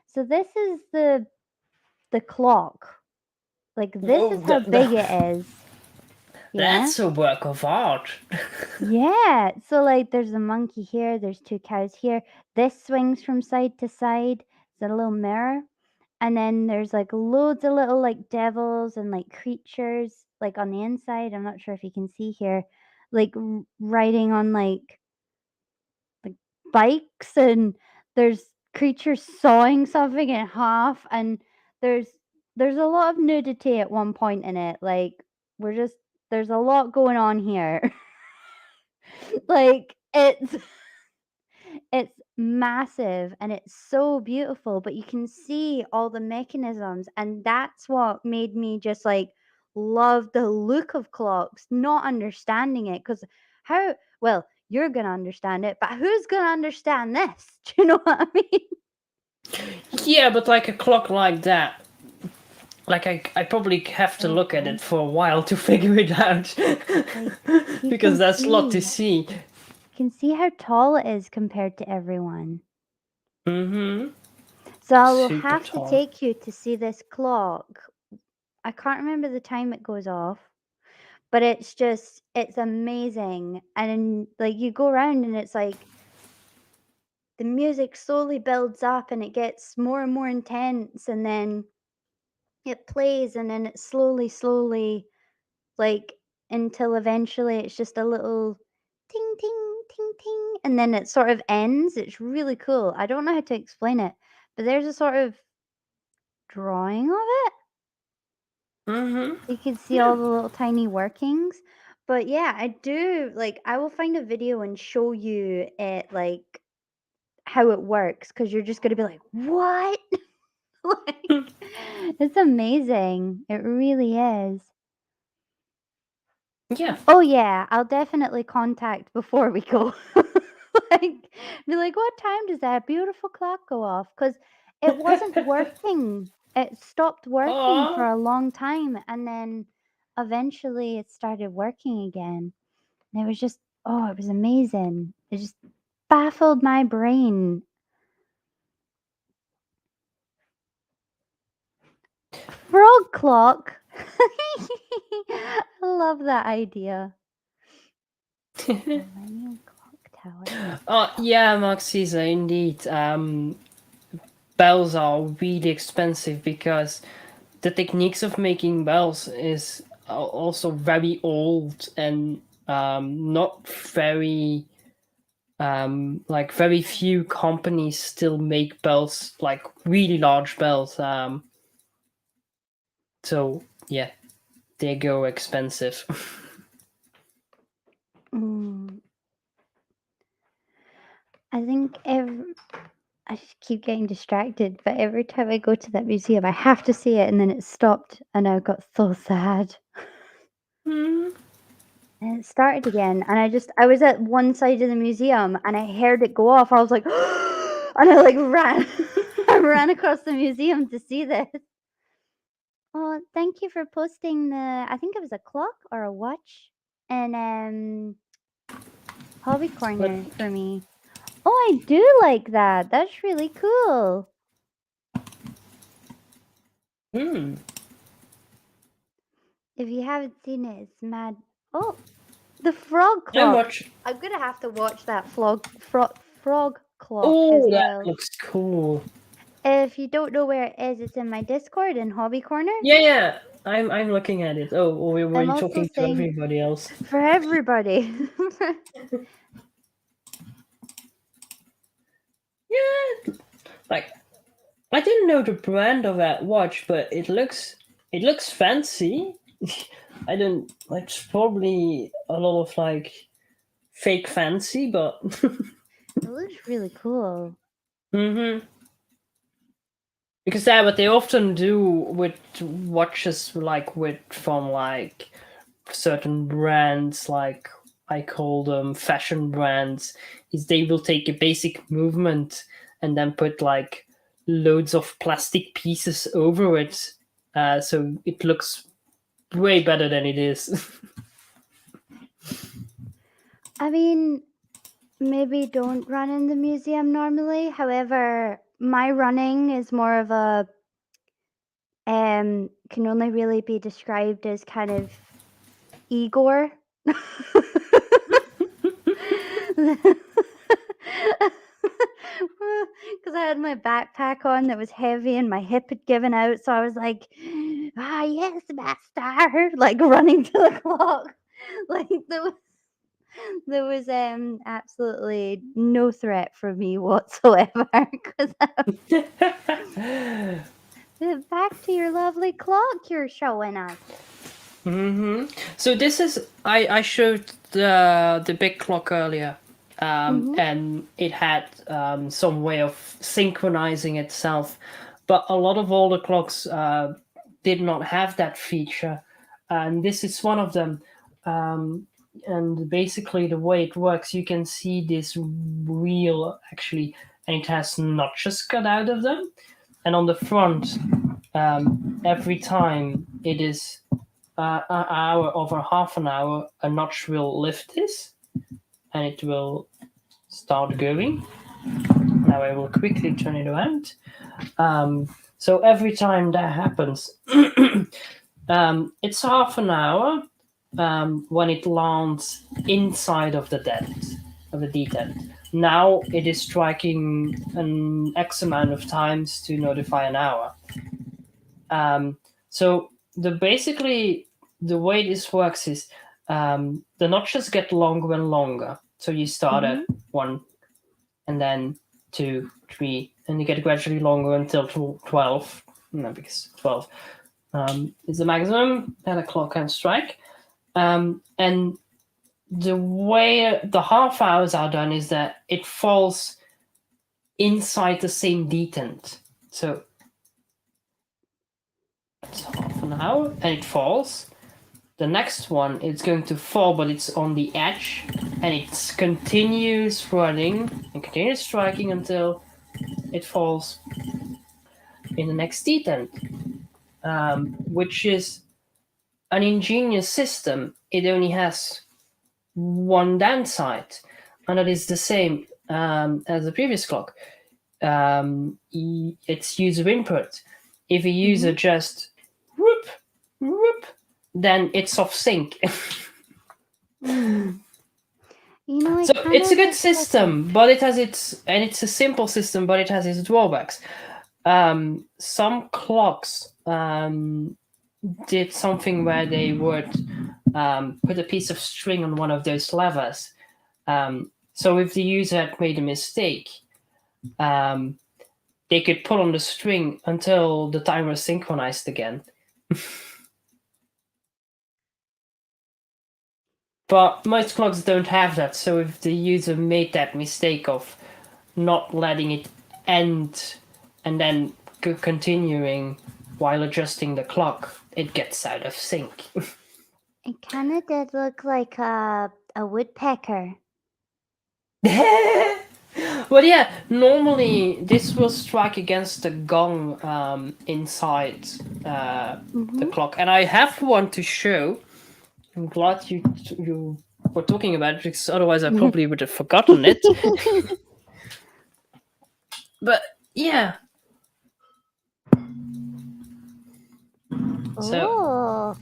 So this is the clock. Like this Whoa, is how big it is. Yeah. that's a work of art. Yeah. So like there's a monkey here, there's two cows here. This swings from side to side. It's a little mirror. And then there's like loads of little like devils and like creatures like on the inside. I'm not sure if you can see here, like riding on like bikes, and there's creatures sawing something in half, and there's a lot of nudity at one point in it. Like there's a lot going on here. Like it's massive and it's so beautiful, but you can see all the mechanisms, and that's what made me just like love the look of clocks, not understanding it. Because how, well, you're gonna understand it, but who's gonna understand this? Do you know what I mean? Yeah, but like a clock like that, like I probably have to look at it for a while to figure it out. You Because can that's a lot to see, see. you can see how tall it is compared to everyone. Mm-hmm. So I will Super have to tall. take you to see this clock. I can't remember the time it goes off, but it's amazing. And like you go around and it's like the music slowly builds up and it gets more and more intense, and then it plays, and then it slowly like until eventually it's just a little ting ting ting ting, and then it sort of ends. It's really cool. I don't know how to explain it, but there's a sort of drawing of it. Mm-hmm. You can see Yeah. all the little tiny workings. But yeah, I do like I will find a video and show you it, like how it works, because you're just gonna be like, what? Like it's amazing. It really is. Yeah. Oh yeah, I'll definitely contact before we go. Like, be like, what time does that beautiful clock go off? Because it wasn't working. It stopped working for Oh, a long time, and then eventually it started working again. And it was just, oh, it was amazing. It just baffled my brain. Frog clock. I love that idea. Millennium clock tower. yeah, Maxisa, indeed. Bells are really expensive because the techniques of making bells is also very old and not very like very few companies still make bells, like really large bells. So yeah, they go expensive. Mm, I think I just keep getting distracted, but every time I go to that museum, I have to see it, and then it stopped, and I got so sad. Mm. And it started again, and I was at one side of the museum, and I heard it go off. I was like, and I like ran, I ran across the museum to see this. Oh, thank you for posting I think it was a clock or a watch, and hobby But corner for me. Oh, I do like that. That's really cool. mm, If you haven't seen it, it's mad. Oh, the frog I'm clock. watching. I'm gonna have to watch that frog clock as Oh, that well. looks cool. If you don't know where it is, it's in my Discord in Hobby Corner. Yeah, yeah. I'm looking at it. Oh, we were I'm also talking to saying everybody else. for everybody. Yeah, like I didn't know the brand of that watch, but it looks fancy. I don't. It's probably a lot of like fake fancy, but It looks really cool. hmm because that what they often do with watches, like with from like certain brands, like I call them fashion brands, is they will take a basic movement and then put like loads of plastic pieces over it, so it looks way better than it is. I mean, maybe don't run in the museum normally. However, my running is more of a can only really be described as kind of Igor. Because I had my backpack on that was heavy and my hip had given out, so I was like, "Ah, yes, master!" Like running to the clock. Like there was absolutely no threat from me whatsoever. Because back to your lovely clock you're showing us. So this is I showed the big clock earlier, Mhm. and it had some way of synchronizing itself, but a lot of older clocks did not have that feature, and this is one of them. And basically, the way it works, you can see this wheel actually, and it has notches cut out of them, and on the front, every time it is an hour over half an hour, a notch will lift this and it will start going. Now I will quickly turn it around. So every time that happens, it's half an hour when it lands inside of the dent, of the detent. Now it is striking an X amount of times to notify an hour. So basically the way this works is the notches get longer and longer. So you start at Mhm. one, and then two, three, and you get gradually longer until 12. No, because 12 is the maximum that a clock can strike. And the way the half hours are done is that it falls inside the same detent. So it's half an hour and it falls. the next one, it's going to fall, but it's on the edge, and it continues running and continues striking until it falls in the next detent, which is an ingenious system. It only has one downside, and that is the same as the previous clock. It's user input. If a user just whoop, whoop, then it's off sync. Mm. You know, So it's a good system, but it has it's a simple system, but it has its drawbacks. Some clocks did something where they would put a piece of string on one of those levers. So if the user had made a mistake, they could pull on the string until the timer is synchronized again. But most clocks don't have that, so if the user made that mistake of not letting it end and then continuing while adjusting the clock, it gets out of sync. It kind of did look like a woodpecker. Well, yeah, normally this will strike against the gong inside the clock, and I have one to show. I'm glad you were talking about it, because otherwise I probably would have forgotten it. But yeah. So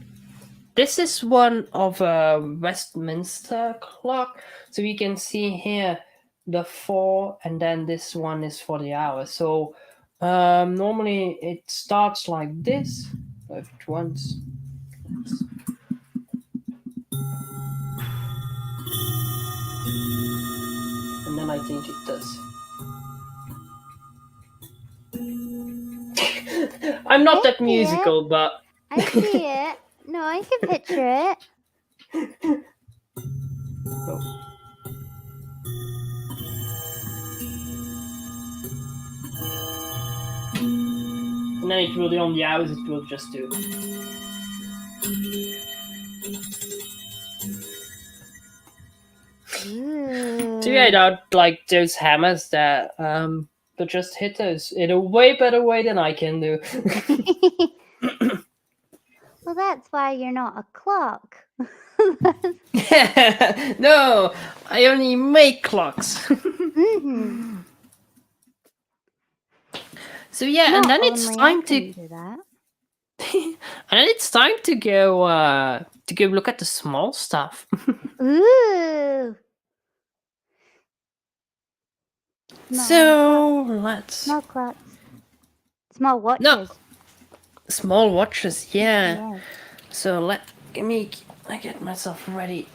this is one of a Westminster clock. So we can see here the 4, and then this one is for the hour. So normally it starts like this. If it once. And then I think it does. I'm not that musical, but I see it. No, I can picture it. Oh. And then it will do on the hours, it will just do. So yeah, not like those hammers that just hit those in a way better way than I can do. Well, that's why you're not a clock. No, I only make clocks. So yeah, not and then it's time to do that. and then it's time to go look at the small stuff. Ooh. So let's small clocks. Small watches. No. Small watches, yeah. So let me get myself ready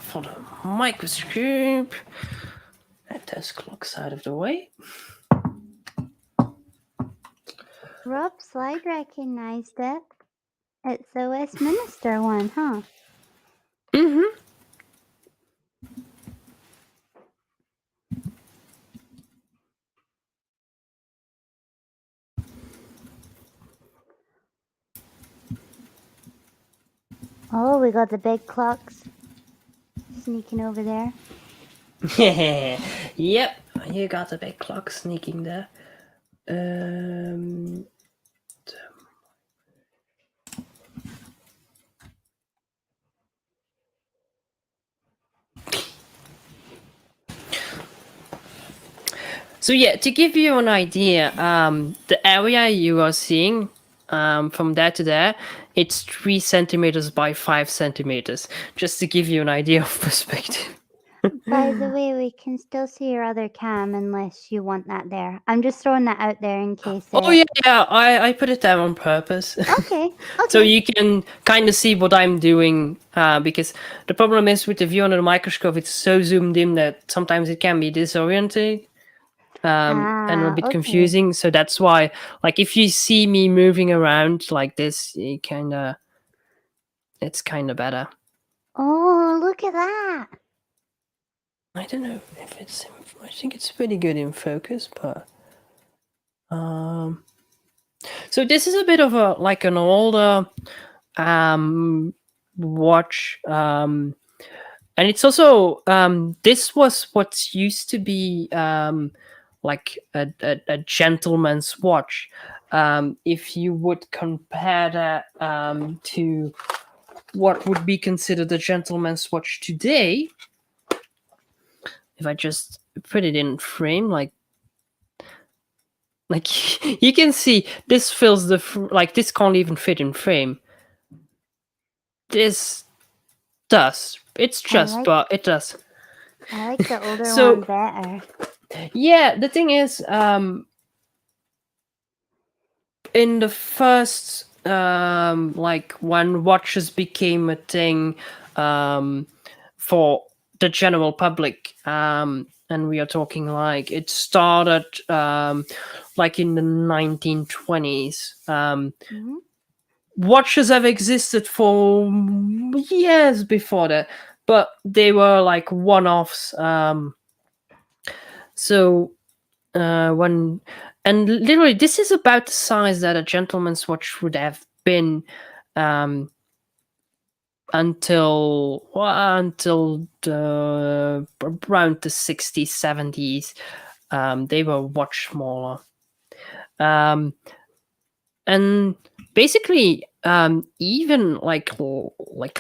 for the microscope. Get those clocks out of the way. Rob Slide recognized it. It's the Westminster one, huh? Mm-hmm. Oh, we got the big clocks sneaking over there. Yep, you got the big clock sneaking there. So yeah, to give you an idea, the area you are seeing from there to there, it's 3 centimeters by 5 centimeters, just to give you an idea of perspective. By the way, we can still see your other cam unless you want that there. I'm just throwing that out there in case. Oh yeah, I put it there on purpose. Okay. So you can kind of see what I'm doing, because the problem is with the view under the microscope, it's so zoomed in that sometimes it can be disorienting. And a bit confusing. So that's why, like, if you see me moving around like this, it's kind of better. Oh, look at that. I don't know if it's, I think it's pretty good in focus, but so this is a bit of an older watch. And it's also this was what used to be like a gentleman's watch. If you would compare that to what would be considered a gentleman's watch today, if I just put it in frame, like you can see this fills the like this can't even fit in frame. This does. It's just, but it does. I like the older So one better. yeah, the thing is, in the first like when watches became a thing for the general public, and we are talking like it started like in the 1920s. Hmm. Watches have existed for years before that, but they were like one-offs. So when and literally this is about the size that a gentleman's watch would have been um, until around the 60s 70s. They were much smaller, um, and basically even like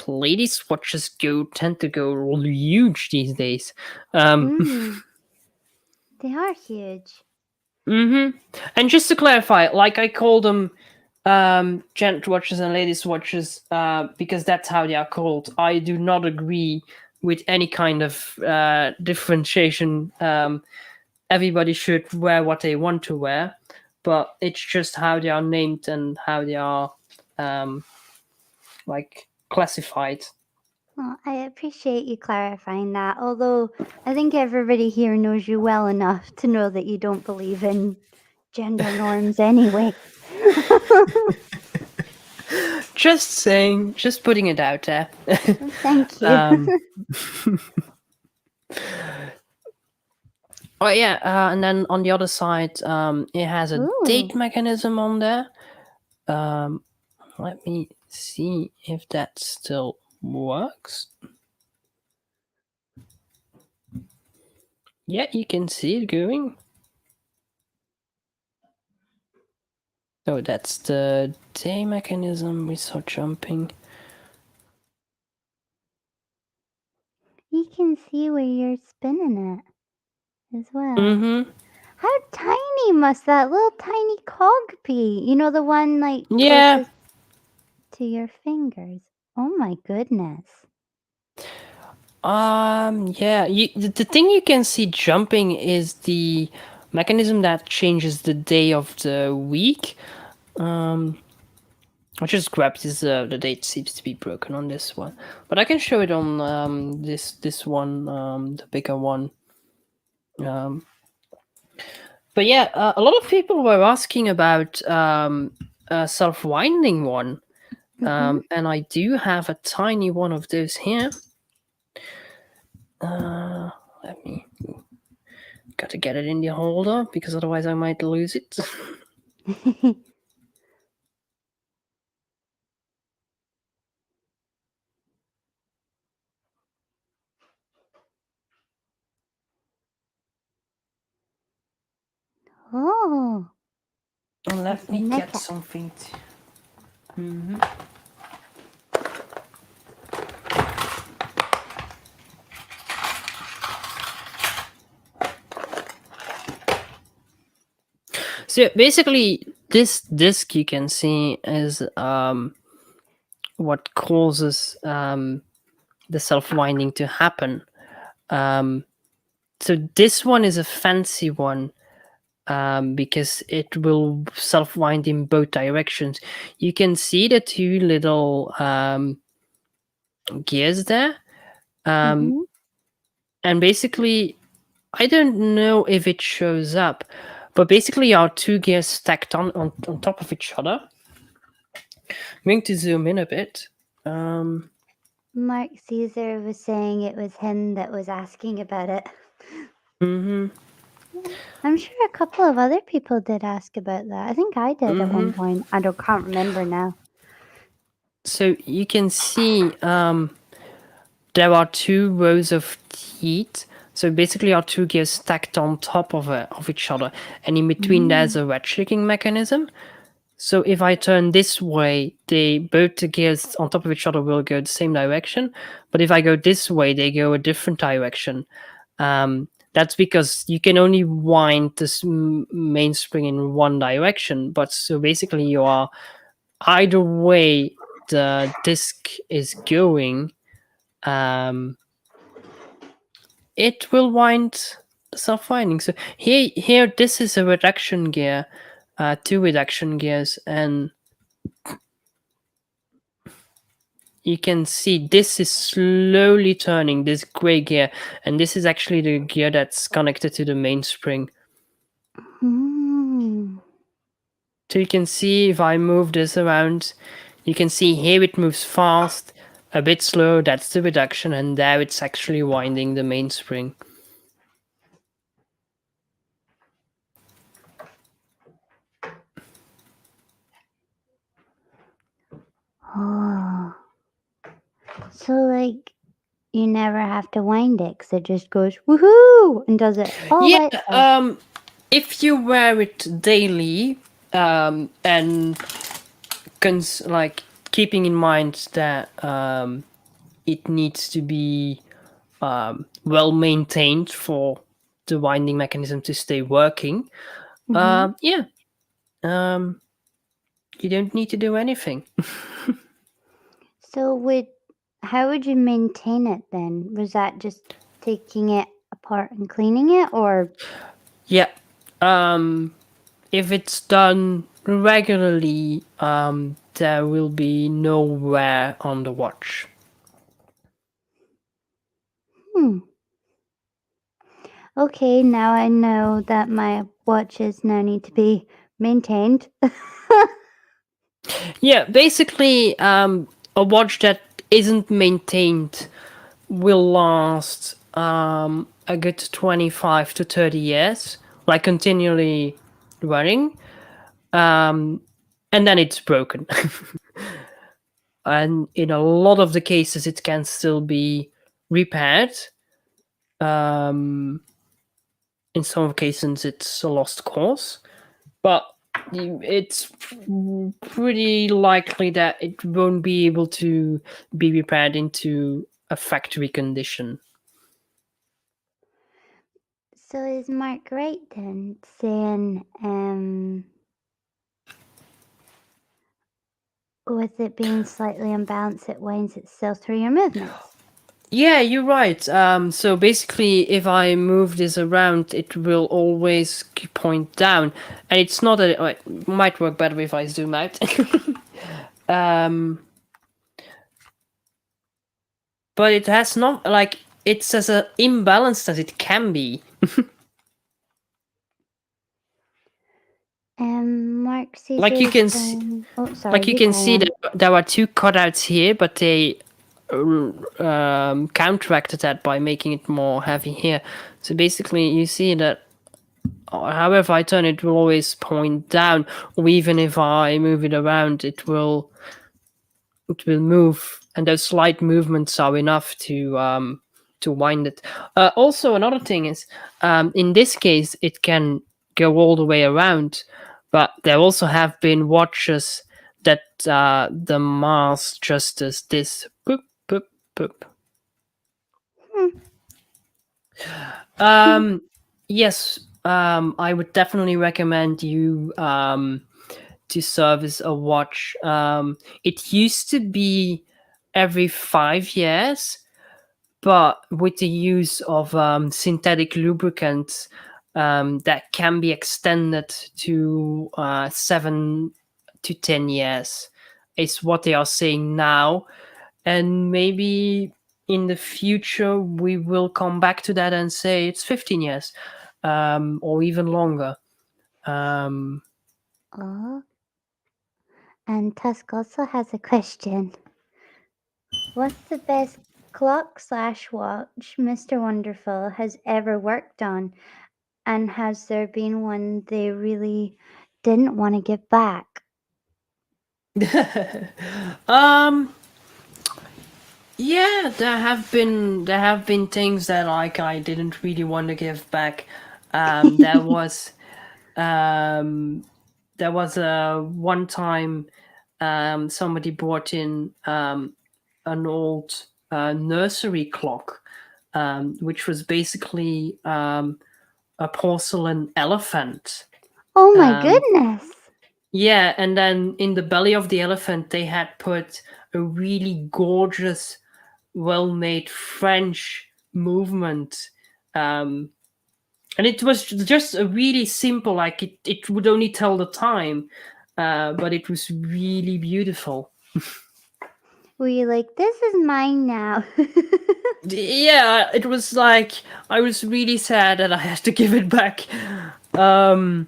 ladies watches tend to go huge these days. Mm, they are huge. Mm-hmm. And just to clarify, like I call them gent watches and ladies watches because that's how they are called. I do not agree with any kind of differentiation. Everybody should wear what they want to wear, but it's just how they are named and how they are like classified. Well, I appreciate you clarifying that, although I think everybody here knows you well enough to know that you don't believe in gender norms anyway. Just saying, just putting it out there. Thank you. Oh yeah, and then on the other side, it has a Ooh. date mechanism on there. Let me see if that still works. Yeah, you can see it going. Oh, that's the day mechanism. We saw jumping. You can see where you're spinning it as well. Mm-hmm. How tiny must that little tiny cog be? You know, the one like Yeah. closest to your fingers. Oh my goodness. Yeah. The thing you can see jumping is the mechanism that changes the day of the week. I just grabbed this. The date seems to be broken on this one, but I can show it on this one, the bigger one. But yeah, a lot of people were asking about a self-winding one, and I do have a tiny one of those here. Let me. Gotta get it in the holder because otherwise I might lose it. Oh. And let It's me neck. get something. So basically, this disc you can see is what causes the self-winding to happen. So this one is a fancy one because it will self-wind in both directions. You can see the two little gears there. And basically, I don't know if it shows up, but basically our two gears stacked on top of each other. I'm going to zoom in a bit. Mark Caesar was saying it was him that was asking about it. I'm sure a couple of other people did ask about that. I think I did at one point. Can't remember now. So you can see there are two rows of teeth. So basically, are two gears stacked on top of each other, and in between there's a ratcheting mechanism. So if I turn this way, both the gears on top of each other will go the same direction. But if I go this way, they go a different direction. That's because you can only wind this mainspring in one direction. But so basically, you are either way the disc is going, um, it will wind self-winding. So here, this is a reduction gear, two reduction gears, and you can see this is slowly turning this gray gear, and this is actually the gear that's connected to the mainspring. So you can see if I move this around, you can see here it moves fast, a bit slow, that's the reduction, and there it's actually winding the mainspring. Oh. So, like, you never have to wind it because it just goes woohoo and does it all by itself. If you wear it daily, and like keeping in mind that it needs to be well maintained for the winding mechanism to stay working, yeah, you don't need to do anything. So, how would you maintain it then? Was that just taking it apart and cleaning it, or? Yeah. If it's done regularly, there will be no wear on the watch. Okay, now I know that my watches now need to be maintained. Yeah, basically, a watch that isn't maintained will last a good 25 to 30 years, like continually running, and then it's broken. And in a lot of the cases, it can still be repaired. In some cases, it's a lost cause, but it's pretty likely that it won't be able to be repaired into a factory condition. So is Mark right then, saying with it being slightly unbalanced, it winds itself through your movements? Yeah, you're right. So basically, if I move this around, it will always point down, and it's not a. It might work better if I zoom out. But it has not, like, it's as imbalanced as it can be. Mark sees Like you can see, oh, sorry, like you you can carry see on. that there are two cutouts here, but they counteracted that by making it more heavy here. So basically, you see that however I turn it will always point down, or even if I move it around, it will move, and those slight movements are enough to wind it. Also, another thing is, in this case, it can go all the way around, but there also have been watches that the mass just does this boop boop boop. Yes, I would definitely recommend you to service a watch. It used to be every 5 years, but with the use of synthetic lubricants, that can be extended to 7 to 10 years, is what they are saying now. And maybe in the future, we will come back to that and say it's 15 years, or even longer. Oh. And Tusk also has a question. What's the best clock/watch Mr. Wonderful has ever worked on? And has there been one they really didn't want to give back? um, yeah, there have been things that like I didn't really want to give back. Um, there was um, there was a one time somebody brought in an old nursery clock, which was basically a porcelain elephant. Oh my Um, goodness. yeah, and then in the belly of the elephant, they had put a really gorgeous, well made French movement. Um, and it was just a really simple, like it would only tell the time, but it was really beautiful. Were you like, this is mine now? Yeah, it was like I was really sad that I had to give it back. Um,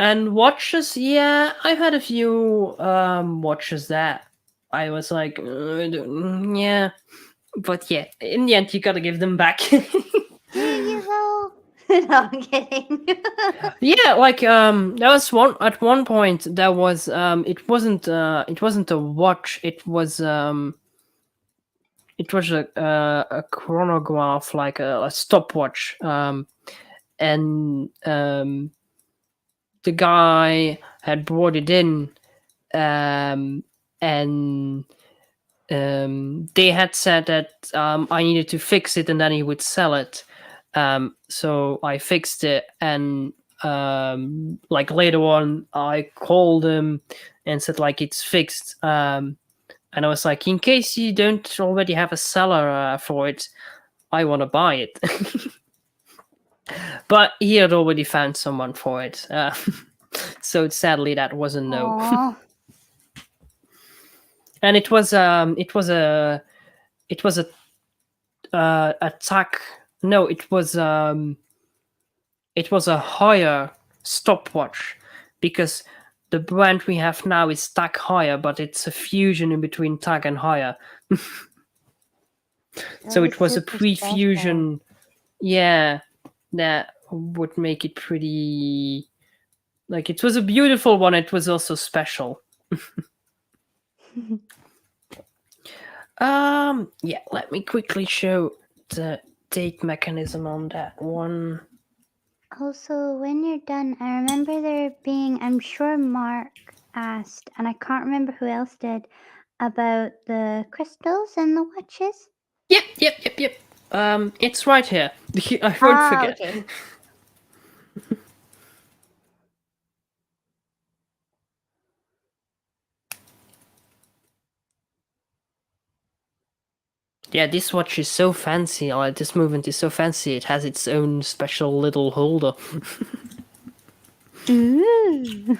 and watches, yeah, I've had a few watches that I was like, yeah, but yeah, in the end, you gotta give them back. Here you go. No, I'm kidding. Yeah, like there was one at one point there was it wasn't a watch, it was a chronograph, like a stopwatch, and the guy had brought it in, and they had said that I needed to fix it and then he would sell it. So I fixed it, and like later on, I called him and said like it's fixed. And I was like, in case you don't already have a seller for it, I want to buy it. But he had already found someone for it. So sadly, that was a no. Aw. And it was a attack. No, it was a higher stopwatch, because the brand we have now is Tag Heuer, but it's a fusion in between Tag and Heuer. That So is it was a super special. pre-fusion. Yeah, that would make it pretty. Like, it was a beautiful one. It was also special. Yeah, let me quickly show the date mechanism on that one. Also, when you're done, I remember there being, I'm sure Mark asked, and I can't remember who else did, about the crystals and the watches. Yep. It's right here. I won't Ah, forget. okay. Yeah, this watch is so fancy. This movement is so fancy. It has its own special little holder. Ooh.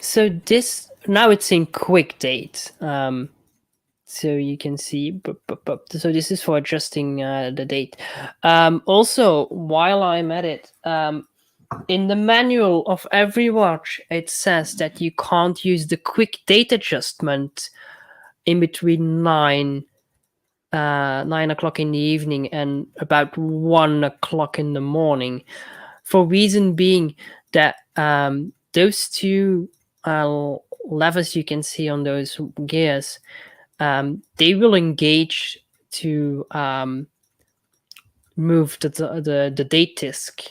So this now it's in quick date. So you can see. So this is for adjusting the date. Also, while I'm at it, in the manual of every watch, it says that you can't use the quick date adjustment in between 9 o'clock in the evening and about 1 o'clock in the morning, for reason being that those two levers you can see on those gears, they will engage to move the date disc,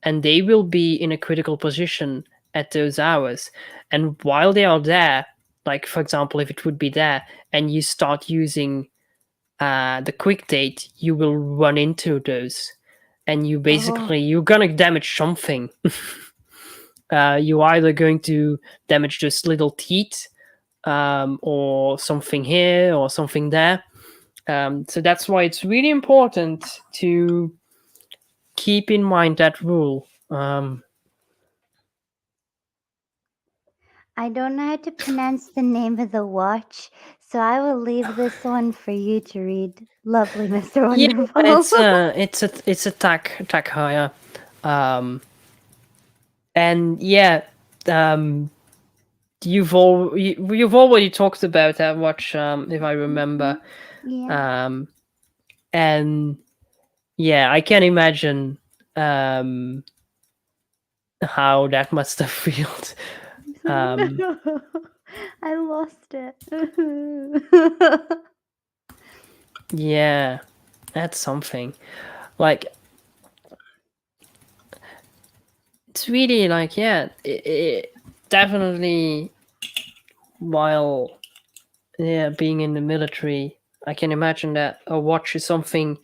and they will be in a critical position at those hours. And while they are there, like for example, if it would be there and you start using the quick date, you will run into those, and Oh, you're gonna damage something. You're either going to damage those little teeth, or something here or something there. So that's why it's really important to keep in mind that rule. I don't know how to pronounce the name of the watch, so I will leave this one for you to read. Lovely, Mr. Yeah, Wonderful. it's a tack higher, and yeah, um, you've already talked about that watch, if I remember, Mhm. Yeah. um, and yeah, I can imagine how that must have felt. I lost it. Yeah, that's something. Like, it's really like, yeah, definitely while, yeah, being in the military, I can imagine that a watch is something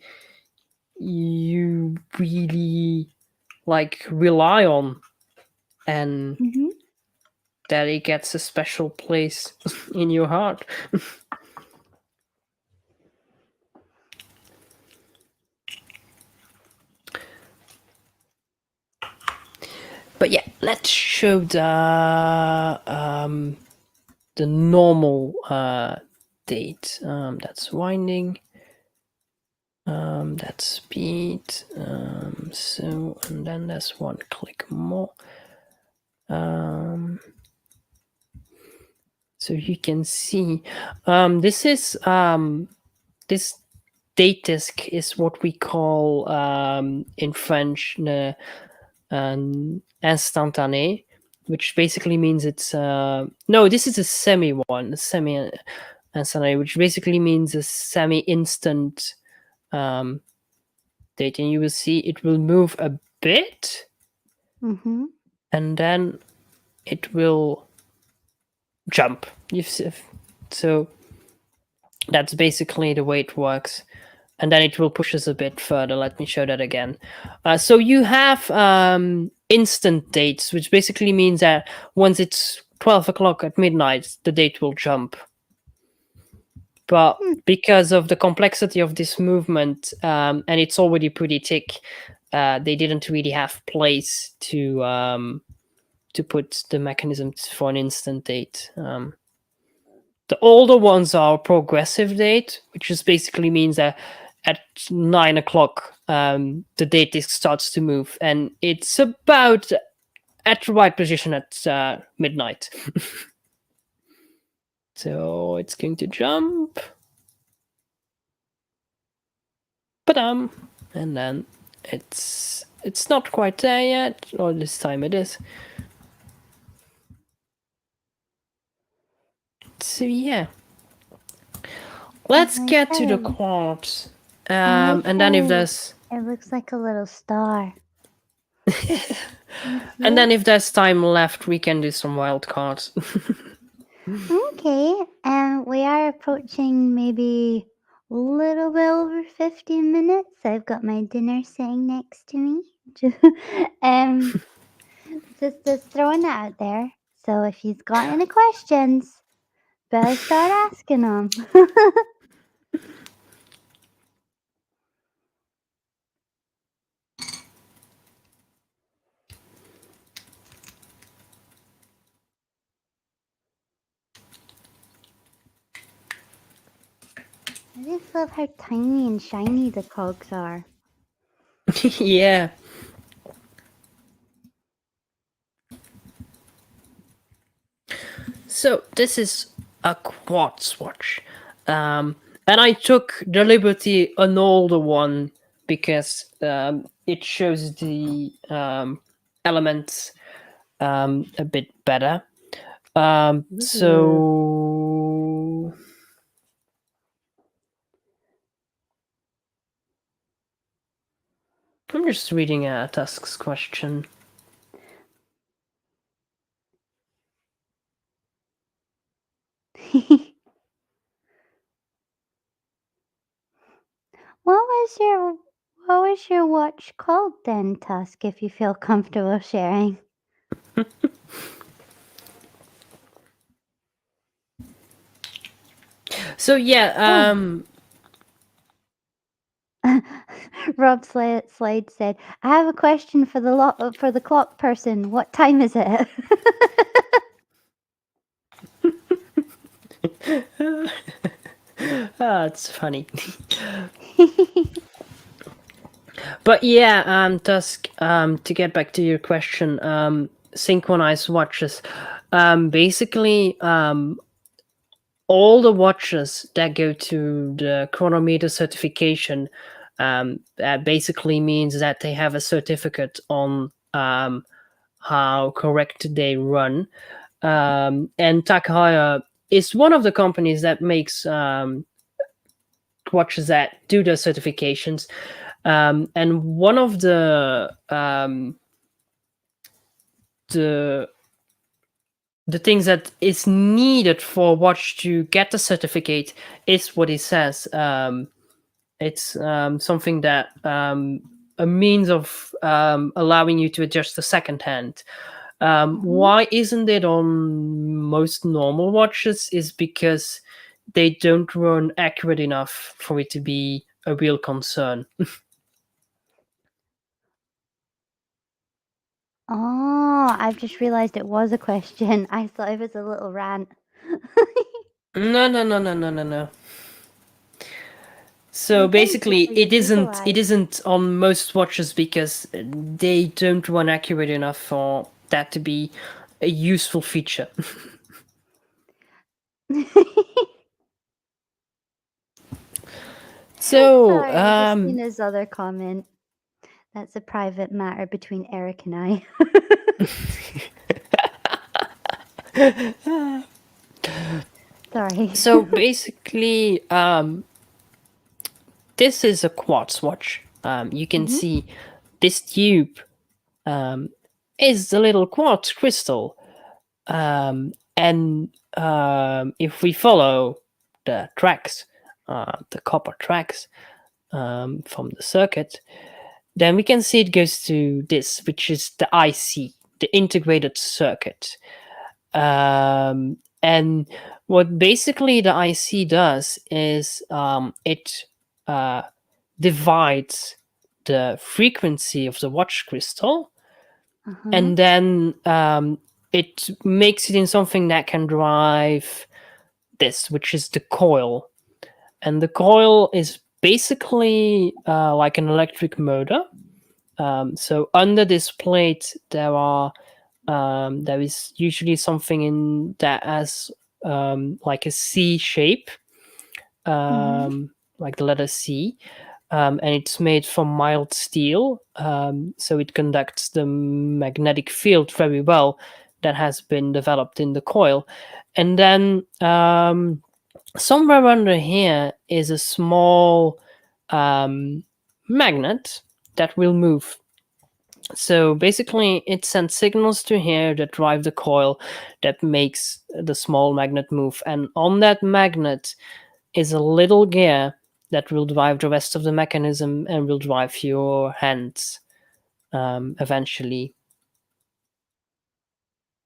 you really like rely on, and Mhm. that it gets a special place in your heart. But yeah, let's show the normal date. That's winding. That's speed. So, and then there's one click more. So you can see, this is this date disk is what we call in French instantané, which basically means it's no, this is a semi one, a semi instantané, which basically means a semi instant date, and you will see it will move a bit, Mhm. and then it will jump. So that's basically the way it works. And then it will push us a bit further. Let me show that again. So you have instant dates, which basically means that once it's 12 o'clock at midnight, the date will jump. But Hmm. because of the complexity of this movement, and it's already pretty thick, they didn't really have place to put the mechanisms for an instant date. The older ones are progressive date, which just basically means that at 9 o'clock, the date starts to move, and it's about at the right position at midnight. So it's going to jump, ba-dum, and then it's not quite there yet, or this time it is. So yeah, let's get to the Okay. quartz, I like and then if how there's it looks like a little star. Thank and you. then if there's time left, we can do some wild cards. Okay, and we are approaching maybe a little bit over 15 minutes. I've got my dinner sitting next to me. um, just throwing that out there. So if you've got any questions, better start asking them. I just love how tiny and shiny the cogs are. Yeah. So this is a quartz watch. And I took the liberty an older one because it shows the elements a bit better. So I'm just reading Tusk's question. What was your watch called then, Tusk, if you feel comfortable sharing? So yeah, Rob Slade said, "I have a question for the clock person. What time is it?" it's funny. But yeah, Tusk, to get back to your question, synchronized watches. Basically, all the watches that go to the chronometer certification basically means that they have a certificate on how correct they run. and Takahaya is one of the companies that makes watches that do the certifications. And one of the the things that is needed for a watch to get the certificate is what he says. It's something that a means of allowing you to adjust the second hand. Why isn't it on most normal watches? Is because they don't run accurate enough for it to be a real concern. Oh, I've just realized it was a question. I thought it was a little rant. No. So Well, thank you basically, for your Google it eyes. isn't on most watches because they don't run accurate enough for that to be a useful feature. So, Sorry, I just seen his other comment. That's a private matter between Eric and I. Sorry. so basically, this is a quartz watch. You can see this tube is the little quartz crystal. And if we follow the tracks, the copper tracks from the circuit, then we can see it goes to this, which is the IC, the integrated circuit. And what basically the IC does is it divides the frequency of the watch crystal, and then it makes it in something that can drive this, which is the coil. And the coil is basically like an electric motor. So under this plate, there is usually something in that has like a C shape, like the letter C, and it's made from mild steel, so it conducts the magnetic field very well that has been developed in the coil. And then somewhere under here is a small magnet that will move. So basically, it sends signals to here that drive the coil that makes the small magnet move. And on that magnet is a little gear that will drive the rest of the mechanism and will drive your hands eventually.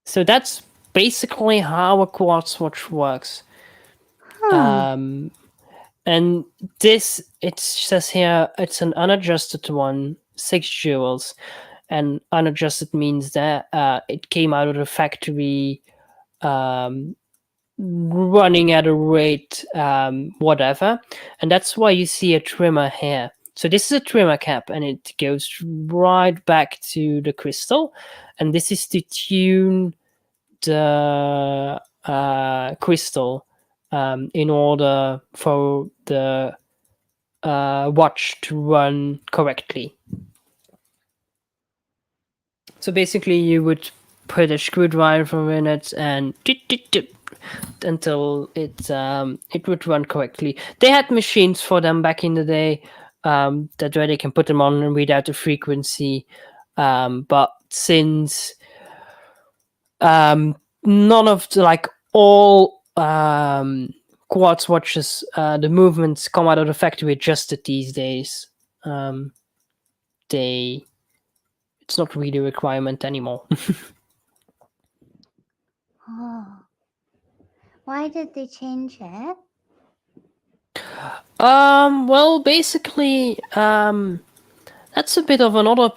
So that's basically how a quartz watch works. And this, it says here, it's an unadjusted one, 6 joules. And unadjusted means that it came out of the factory running at a rate whatever. And that's why you see a trimmer here. So this is a trimmer cap, and it goes right back to the crystal. And this is to tune the crystal in order for the watch to run correctly. So basically, you would put a screwdriver in it and until it would run correctly. They had machines for them back in the day that way they can put them on and read out the frequency. But since none of the, like, all quartz watches, the movements come out of the factory adjusted these days. It's not really a requirement anymore. Oh. Why did they change it? Well, basically, that's a bit of another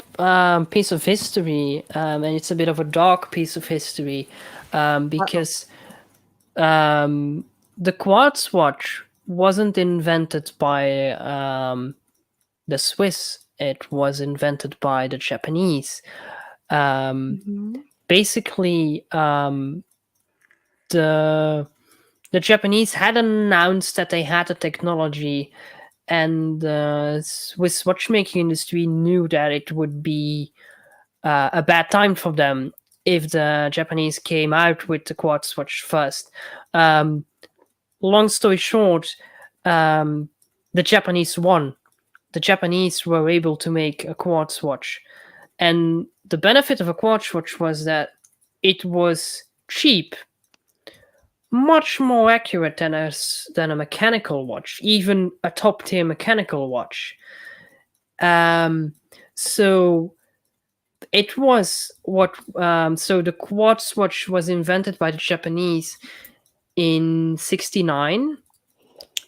piece of history, and it's a bit of a dark piece of history, because the quartz watch wasn't invented by the Swiss. It was invented by the Japanese. Basically, the Japanese had announced that they had the technology, and the Swiss watchmaking industry knew that it would be a bad time for them if the Japanese came out with the quartz watch first. Long story short, the Japanese won. The Japanese were able to make a quartz watch. And the benefit of a quartz watch was that it was cheap, much more accurate than a mechanical watch, even a top tier mechanical watch. So it was what so the quartz watch was invented by the Japanese in 69,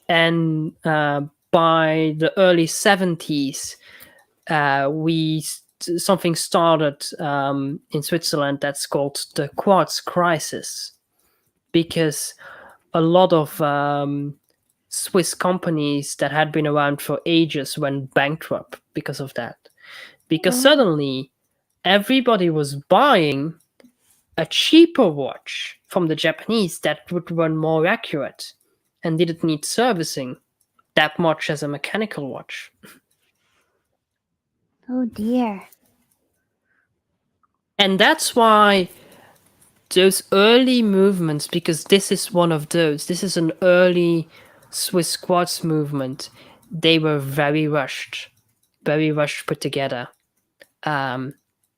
and by the early 70s something started in Switzerland that's called the quartz crisis, because a lot of Swiss companies that had been around for ages went bankrupt because of that. Because Oh, suddenly everybody was buying a cheaper watch from the Japanese that would run more accurate and didn't need servicing that much as a mechanical watch. oh dear. And that's why those early movements, because this is one of those, this is an early Swiss quartz movement, they were very rushed put together.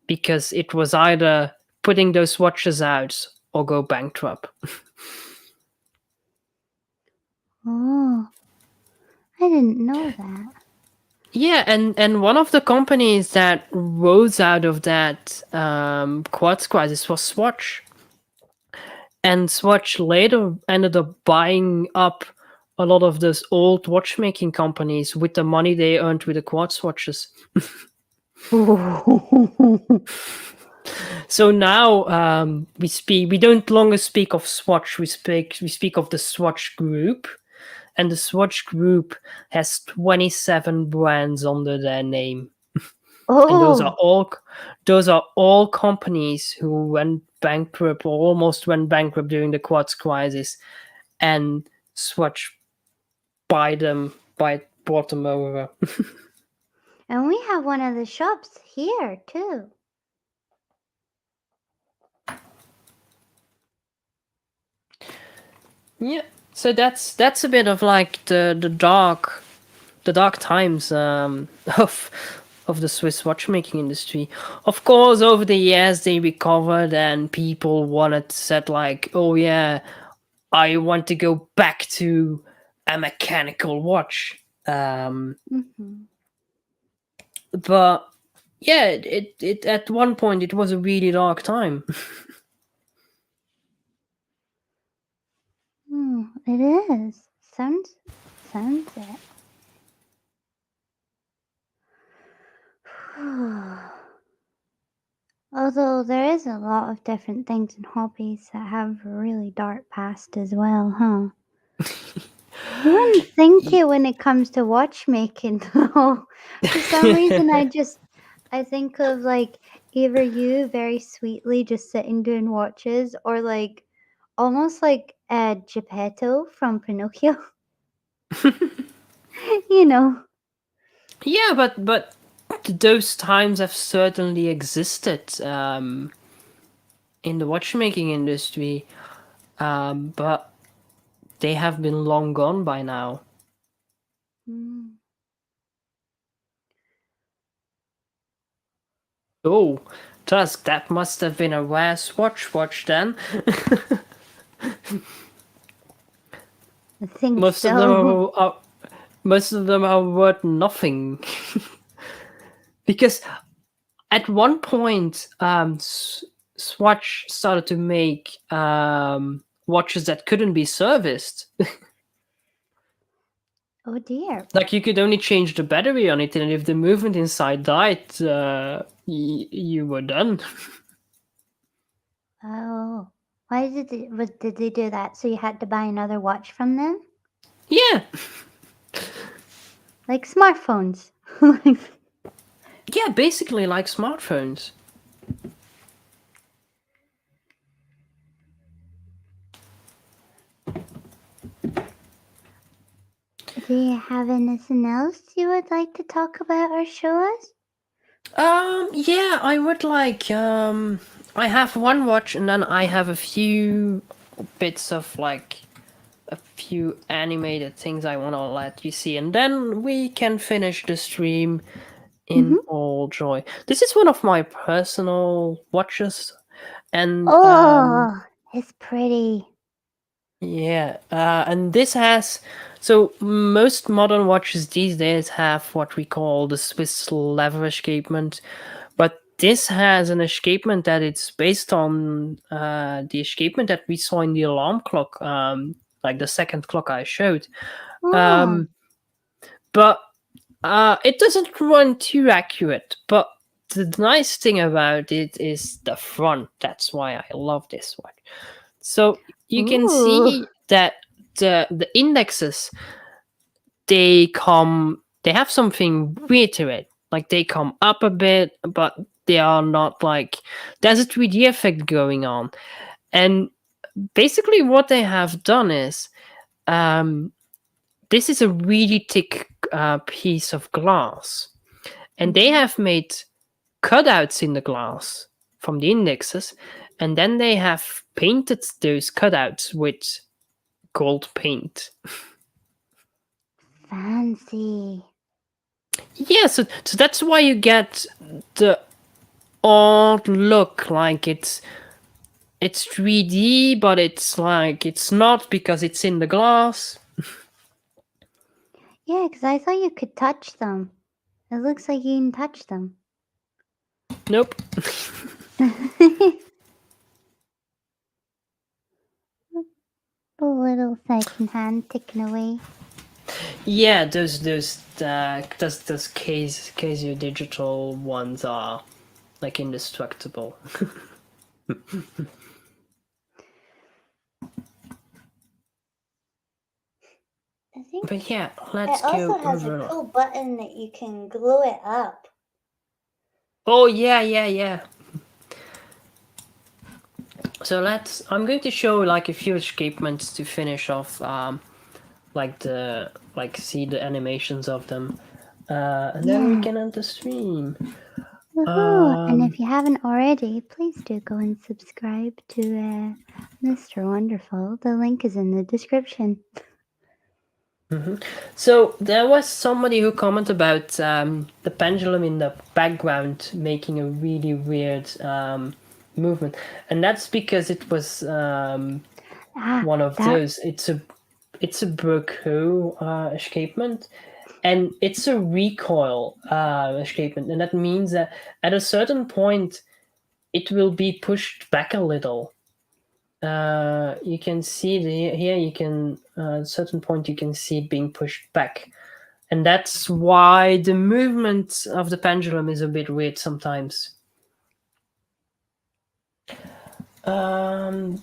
Because it was either putting those watches out or go bankrupt. Oh, I didn't know that. Yeah, and one of the companies that rose out of that quartz crisis was Swatch. And Swatch later ended up buying up a lot of those old watchmaking companies with the money they earned with the quartz watches. So now we don't longer speak of Swatch, we speak of the Swatch Group, and the Swatch Group has 27 brands under their name. And Oh, those are all companies who went bankrupt or almost went bankrupt during the quartz crisis, and Swatch bought them over. and we have one of the shops here too. Yeah, so that's a bit of like the dark times of the Swiss watchmaking industry. Of course, over the years they recovered, and people said like, oh yeah, I want to go back to a mechanical watch. Mm-hmm. But yeah, it at one point it was a really dark time. It is. Sounds it. Although there is a lot of different things and hobbies that have a really dark past as well, huh? You wouldn't think it when it comes to watchmaking, though. For some reason, I think of like either you very sweetly just sitting doing watches, or like almost like Geppetto from Pinocchio. You know. Yeah, but those times have certainly existed in the watchmaking industry, but they have been long gone by now. Mm. Oh, Tusk, that must have been a rare watch then. I think most of them so. most of them are worth nothing. Because at one point, Swatch started to make watches that couldn't be serviced. Oh dear. Like you could only change the battery on it, and if the movement inside died, you were done. Oh, why did they do that? So you had to buy another watch from them, Yeah, like smartphones. yeah, basically like smartphones. Do you have anything else you would like to talk about or show us? Yeah, I would like. I have one watch, and then I have a few bits of like a few animated things I want to let you see, and then we can finish the stream in Mm-hmm. all joy. This is one of my personal watches, and Oh, it's pretty. yeah, and this has so most modern watches these days have what we call the Swiss leather escapement, but this has an escapement that it's based on the escapement that we saw in the alarm clock, like the second clock I showed. Oh, Um, but it doesn't run too accurate. But the nice thing about it is the front. That's why I love this one. So you can ooh, see that the indexes they have something weird to it. Like they come up a bit, but they are not like there's a 3D effect going on. And basically what they have done is um this is a really thick piece of glass, and they mhm. have made cutouts in the glass from the indexes, and then they have painted those cutouts with gold paint. Fancy. Yeah, so that's why you get the odd look, like it's 3D, but it's like it's not because it's in the glass. Yeah, because I thought you could touch them. It looks like you can touch them. Nope. A little secondhand ticking away. Yeah, those Casio digital ones are like indestructible. I think But yeah, it let's also go has a over. cool button that you can glue it up. Oh yeah. So I'm going to show like a few escapements to finish off, like see the animations of them, and then we Yeah. can end the stream. Woohoo! And if you haven't already, please do go and subscribe to Mr. Wonderful. The link is in the description. So there was somebody who commented about the pendulum in the background making a really weird movement, and that's because it was Ah, one of that. those. It's a Broco escapement, and it's a recoil escapement, and that means that at a certain point it will be pushed back a little. You can see here. You can at a certain point you can see it being pushed back, and that's why the movement of the pendulum is a bit weird sometimes.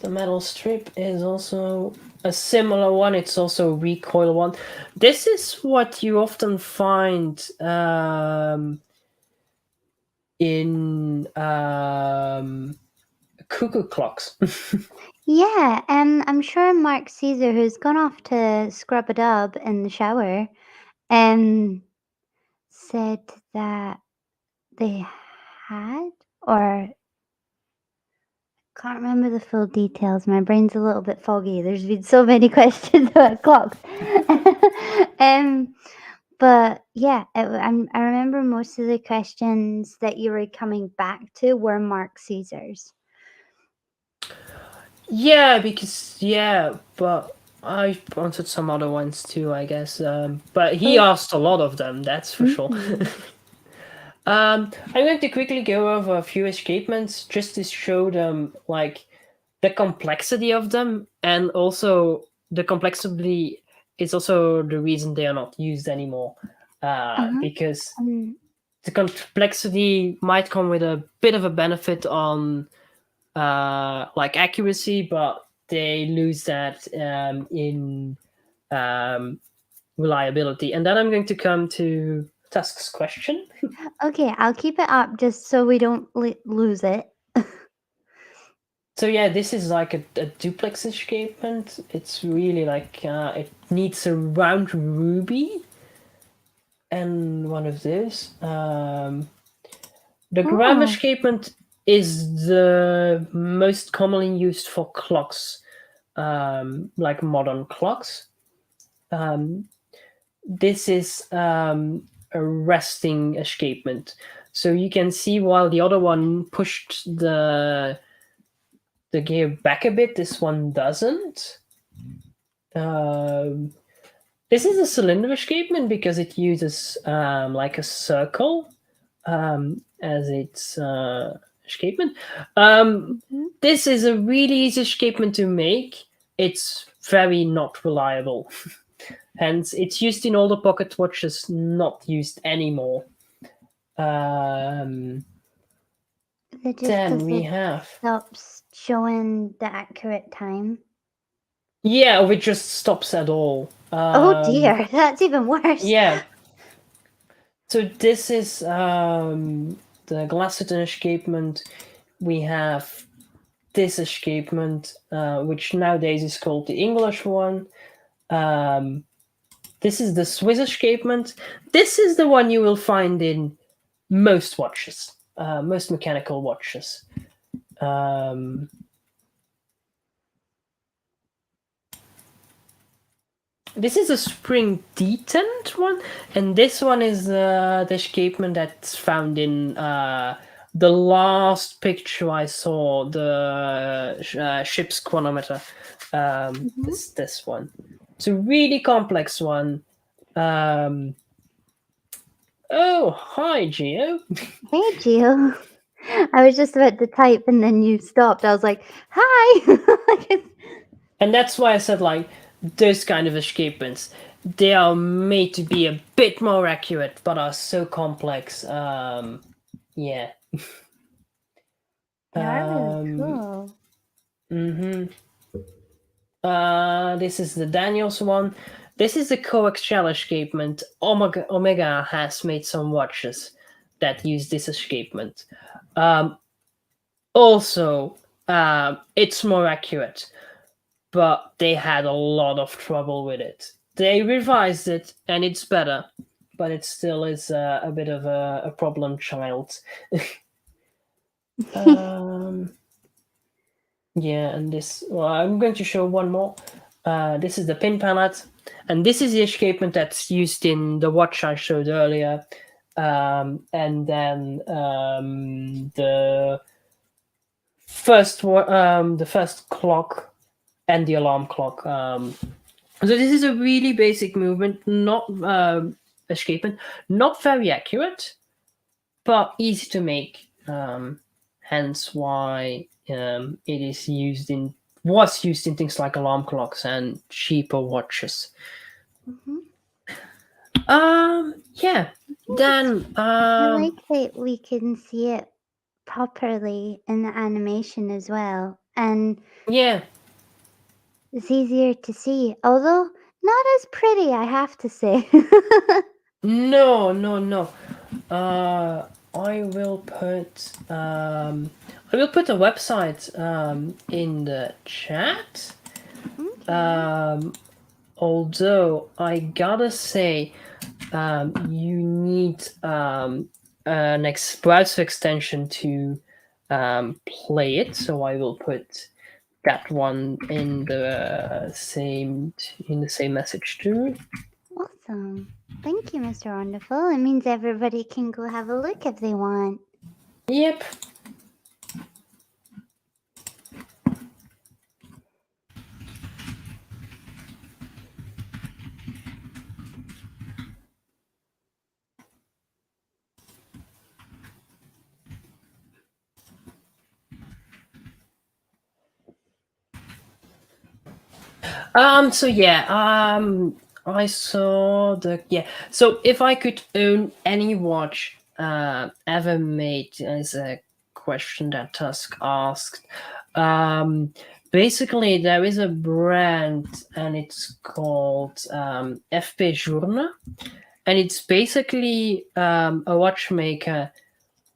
The metal strip is also a similar one. It's also a recoil one. This is what you often find in cuckoo clocks. Yeah, and I'm sure Mark Caesar, who's gone off to scrub a dub in the shower, said that they had, or can't remember the full details. My brain's a little bit foggy. There's been so many questions about clocks. But yeah, I remember most of the questions that you were coming back to were Mark Caesar's. Yeah, but I answered some other ones too, I guess. But he Oh, asked a lot of them, that's for sure. mhm. I'm going to quickly go over a few escapements just to show them like the complexity of them, and also the complexity is also the reason they are not used anymore. Uh-huh. Because Um, the complexity might come with a bit of a benefit on like accuracy, but they lose that in um, reliability. And then I'm going to come to Tusk's question. okay, I'll keep it up just so we don't lose it. So yeah, this is like a duplex escapement. It's really like it needs a round ruby and one of those. The gram Oh. escapement is the most commonly used for clocks, like modern clocks. Um, this is a resting escapement. So you can see while the other one pushed the gear back a bit, this one doesn't. Um, this is a cylinder escapement because it uses like a circle as its escapement. Mhm. This is a really easy escapement to make. It's very not reliable. Hence, it's used in older pocket watches, not used anymore. Is it just Then because we it have. stops showing the accurate time? Yeah, or it just stops at all. Oh dear, that's even worse. Yeah. So this is the Glasseton escapement. We have this escapement, which nowadays is called the English one. Um, this is the Swiss escapement. This is the one you will find in most watches, most mechanical watches. This is a spring detent one, and this one is the escapement that's found in the last picture I saw, the ship's chronometer. Mhm. This one. It's a really complex one. Oh, hi, Geo. Hey, Gio. I was just about to type and then you stopped. I was like, hi. And that's why I said, like, those kind of escapements, they are made to be a bit more accurate, but are so complex. Yeah. They are really Um, cool. mhm. This is the Daniels one. This is the coaxial escapement. Omega has made some watches that use this escapement. Um, also, it's more accurate, but they had a lot of trouble with it. They revised it, and it's better, but it still is a bit of a problem child. um, Yeah, and this, well, I'm going to show one more. This is the pin palette, and this is the escapement that's used in the watch I showed earlier. And then the first clock and the alarm clock. So this is a really basic movement, not escapement, not very accurate, but easy to make. Hence why it is used in was used in things like alarm clocks and cheaper watches. Mhm. Yeah. Then I like that we can see it properly in the animation as well. And yeah. it's easier to see, although not as pretty, I have to say. No, no, no. I will put a website in the chat. Okay. Although I gotta say, you need an browser extension to play it. So I will put that one in the same message too. Awesome. Thank you, Mr. Wonderful. It means everybody can go have a look if they want. Yep. So yeah. I saw the yeah. So if I could own any watch ever made, is a question that Tusk asked. Basically, there is a brand and it's called FP Journe, and it's basically a watchmaker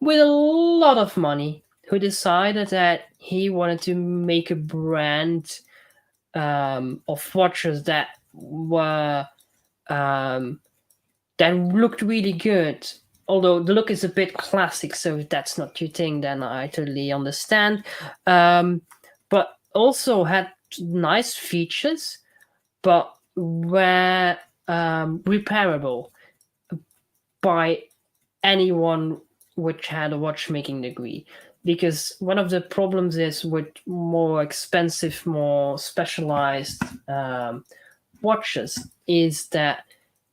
with a lot of money who decided that he wanted to make a brand of watches that were that looked really good although the look is a bit classic, so if that's not your thing, then I totally understand. But also had nice features, but were repairable by anyone which had a watchmaking degree. Because one of the problems is with more expensive, more specialized watches is that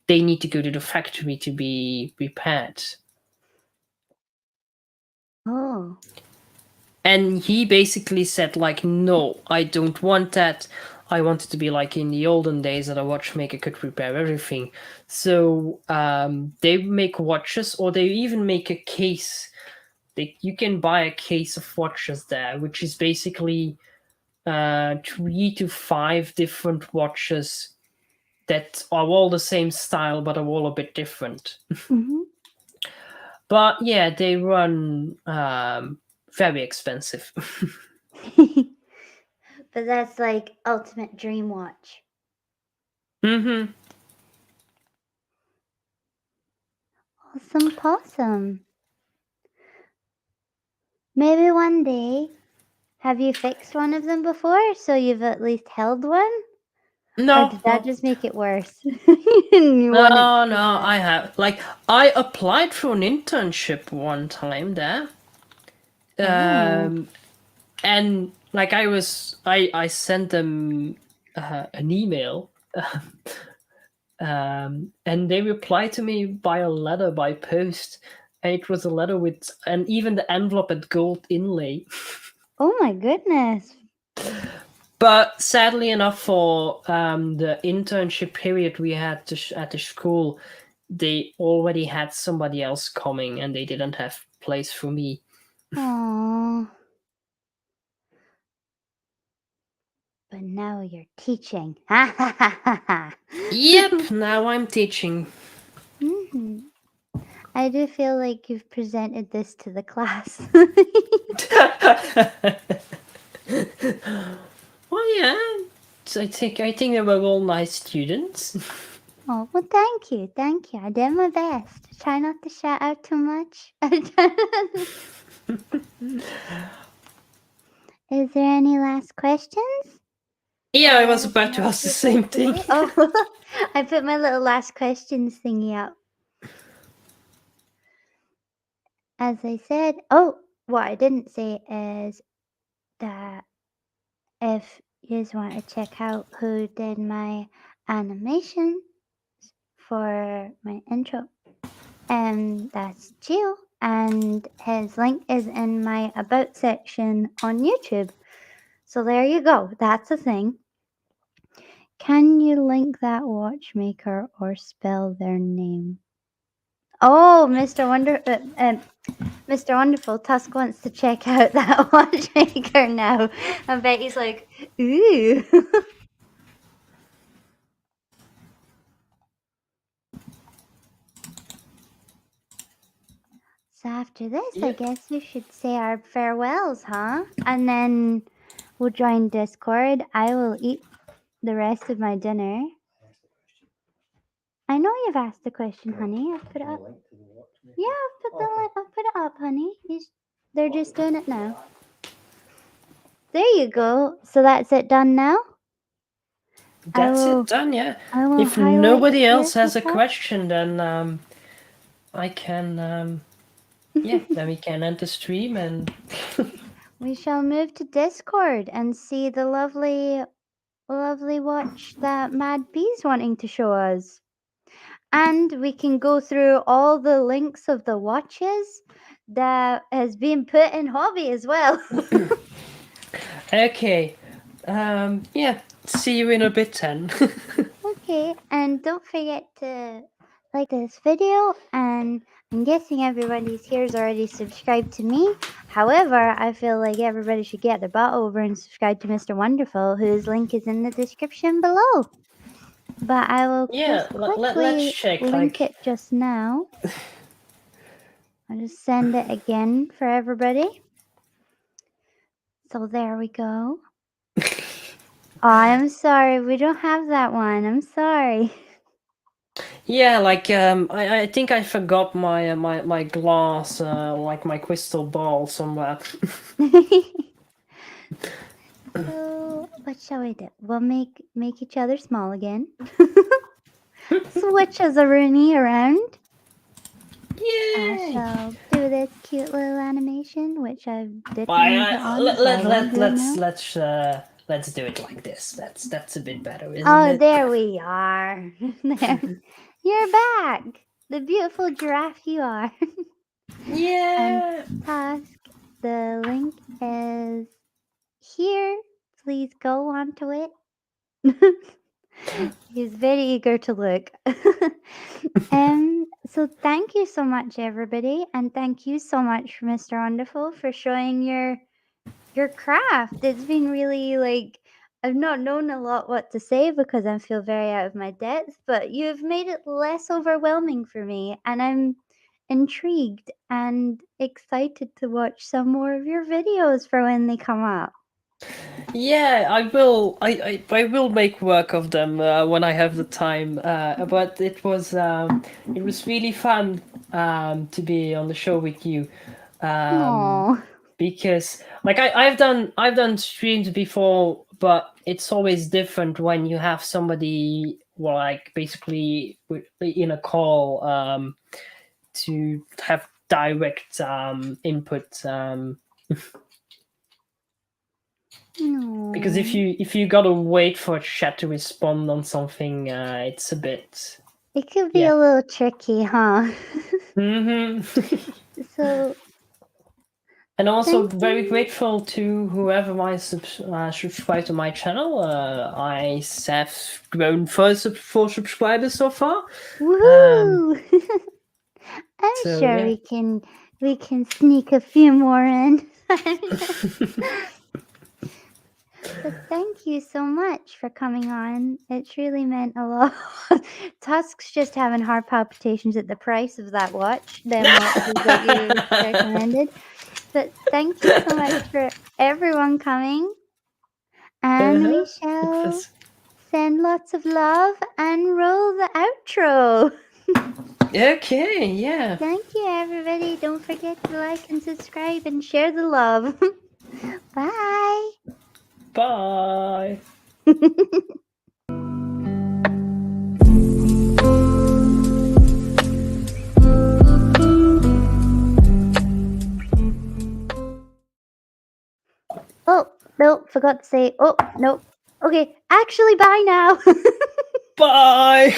they need to go to the factory to be repaired. Oh. And he basically said, like, no, I don't want that. I want it to be like in the olden days that a watchmaker could repair everything. So they make watches, or they even make a case. You can buy a case of watches there, which is basically 3 to 5 different watches that are all the same style but are all a bit different. Mm-hmm. But yeah, they run very expensive. But that's like ultimate dream watch. Mm-hmm. Awesome possum. Maybe one day, have you fixed one of them before, so you've at least held one? Or No, did that no. just make it worse? You want it No, to be no, bad. I have. Like, I applied for an internship one time there. Oh. And like I sent them an email. And they replied to me by a letter by post. And it was a letter with, and even the envelope had gold inlay. Oh my goodness. But sadly enough, for the internship period we had at the school, they already had somebody else coming, and they didn't have place for me. Aww. But now you're teaching. Ha ha ha ha ha. Yep, now I'm teaching. Mhm. I do feel like you've presented this to the class. Well, yeah. I think they were all nice students. Oh, well, thank you. Thank you. I did my best. Try not to shout out too much. Is there any last questions? Yeah, I was about to ask the same thing. Oh, I put my little last questions thingy up. As I said, oh, what I didn't say is that if you just want to check out who did my animation for my intro, that's Gio, and his link is in my about section on YouTube. So there you go. That's a thing. Can you link that watchmaker or spell their name? Oh, Mr. Wonderful Tusk wants to check out that watchmaker now. I bet he's like, ooh. So after this, I Yep. guess we should say our farewells, huh? And then we'll join Discord. I will eat the rest of my dinner. I know you've asked the question, honey. I've put it up. Yeah, I've put it up, honey. They're just doing it now. There you go. So that's it done now? That's it done, yeah. I will If highlight nobody here else has a at the top. question, then I can, yeah, then we can end the stream and. We shall move to Discord and see the lovely watch that Mad B's wanting to show us. And we can go through all the links of the watches that has been put in hobby as well. Okay. Yeah, see you in a bit then. Okay, and don't forget to like this video, and I'm guessing everybody's here's already subscribed to me. However, I feel like everybody should get their butt over and subscribe to Mr. Wonderful, whose link is in the description below. But I will Yeah, just let's quickly check, link like. it just now. I'll just send it again for everybody. So there we go. Oh, I'm sorry, we don't have that one. I'm sorry. Yeah, like I think I forgot my glass, like my crystal ball somewhere. So what shall we do? We'll make each other small again. Switch as a Rooney around. I Yay! shall do this cute little animation, which I didn't Why, mean to on, so I won't do it now. let's do it like this. That's a bit better, isn't Oh, it? there we are. There. You're back. The beautiful giraffe you are. And Yeah. Tusk, the link is here. Please go onto it. He's very eager to look. So thank you so much, everybody, and thank you so much, Mr. Wonderful, for showing your craft. It's been really like I've not known a lot what to say because I feel very out of my depth, but you've made it less overwhelming for me, and I'm intrigued and excited to watch some more of your videos for when they come up. Yeah, I will. I will make work of them when I have the time. But it was really fun to be on the show with you. No. Because like I've done streams before, but it's always different when you have somebody like basically in a call to have direct input. Because No. if you gotta wait for chat to respond on something, it's a bit It could be yeah. a little tricky, huh? Hmm. So And also thank very you. grateful to whoever might subscribe to my channel. I have grown four subscribers so far. Woohoo! I'm So sure yeah. we can sneak a few more in. But thank you so much for coming on. It's really meant a lot. Tusk's just having heart palpitations at the price of that watch, them watches that you recommended. But thank you so much for everyone coming. And we It shall was send lots of love and roll the outro. okay. Yeah. Thank you, everybody. Don't forget to like and subscribe and share the love. Bye. Bye. Oh, no, forgot to say. Oh, no. Okay, actually, bye now. Bye.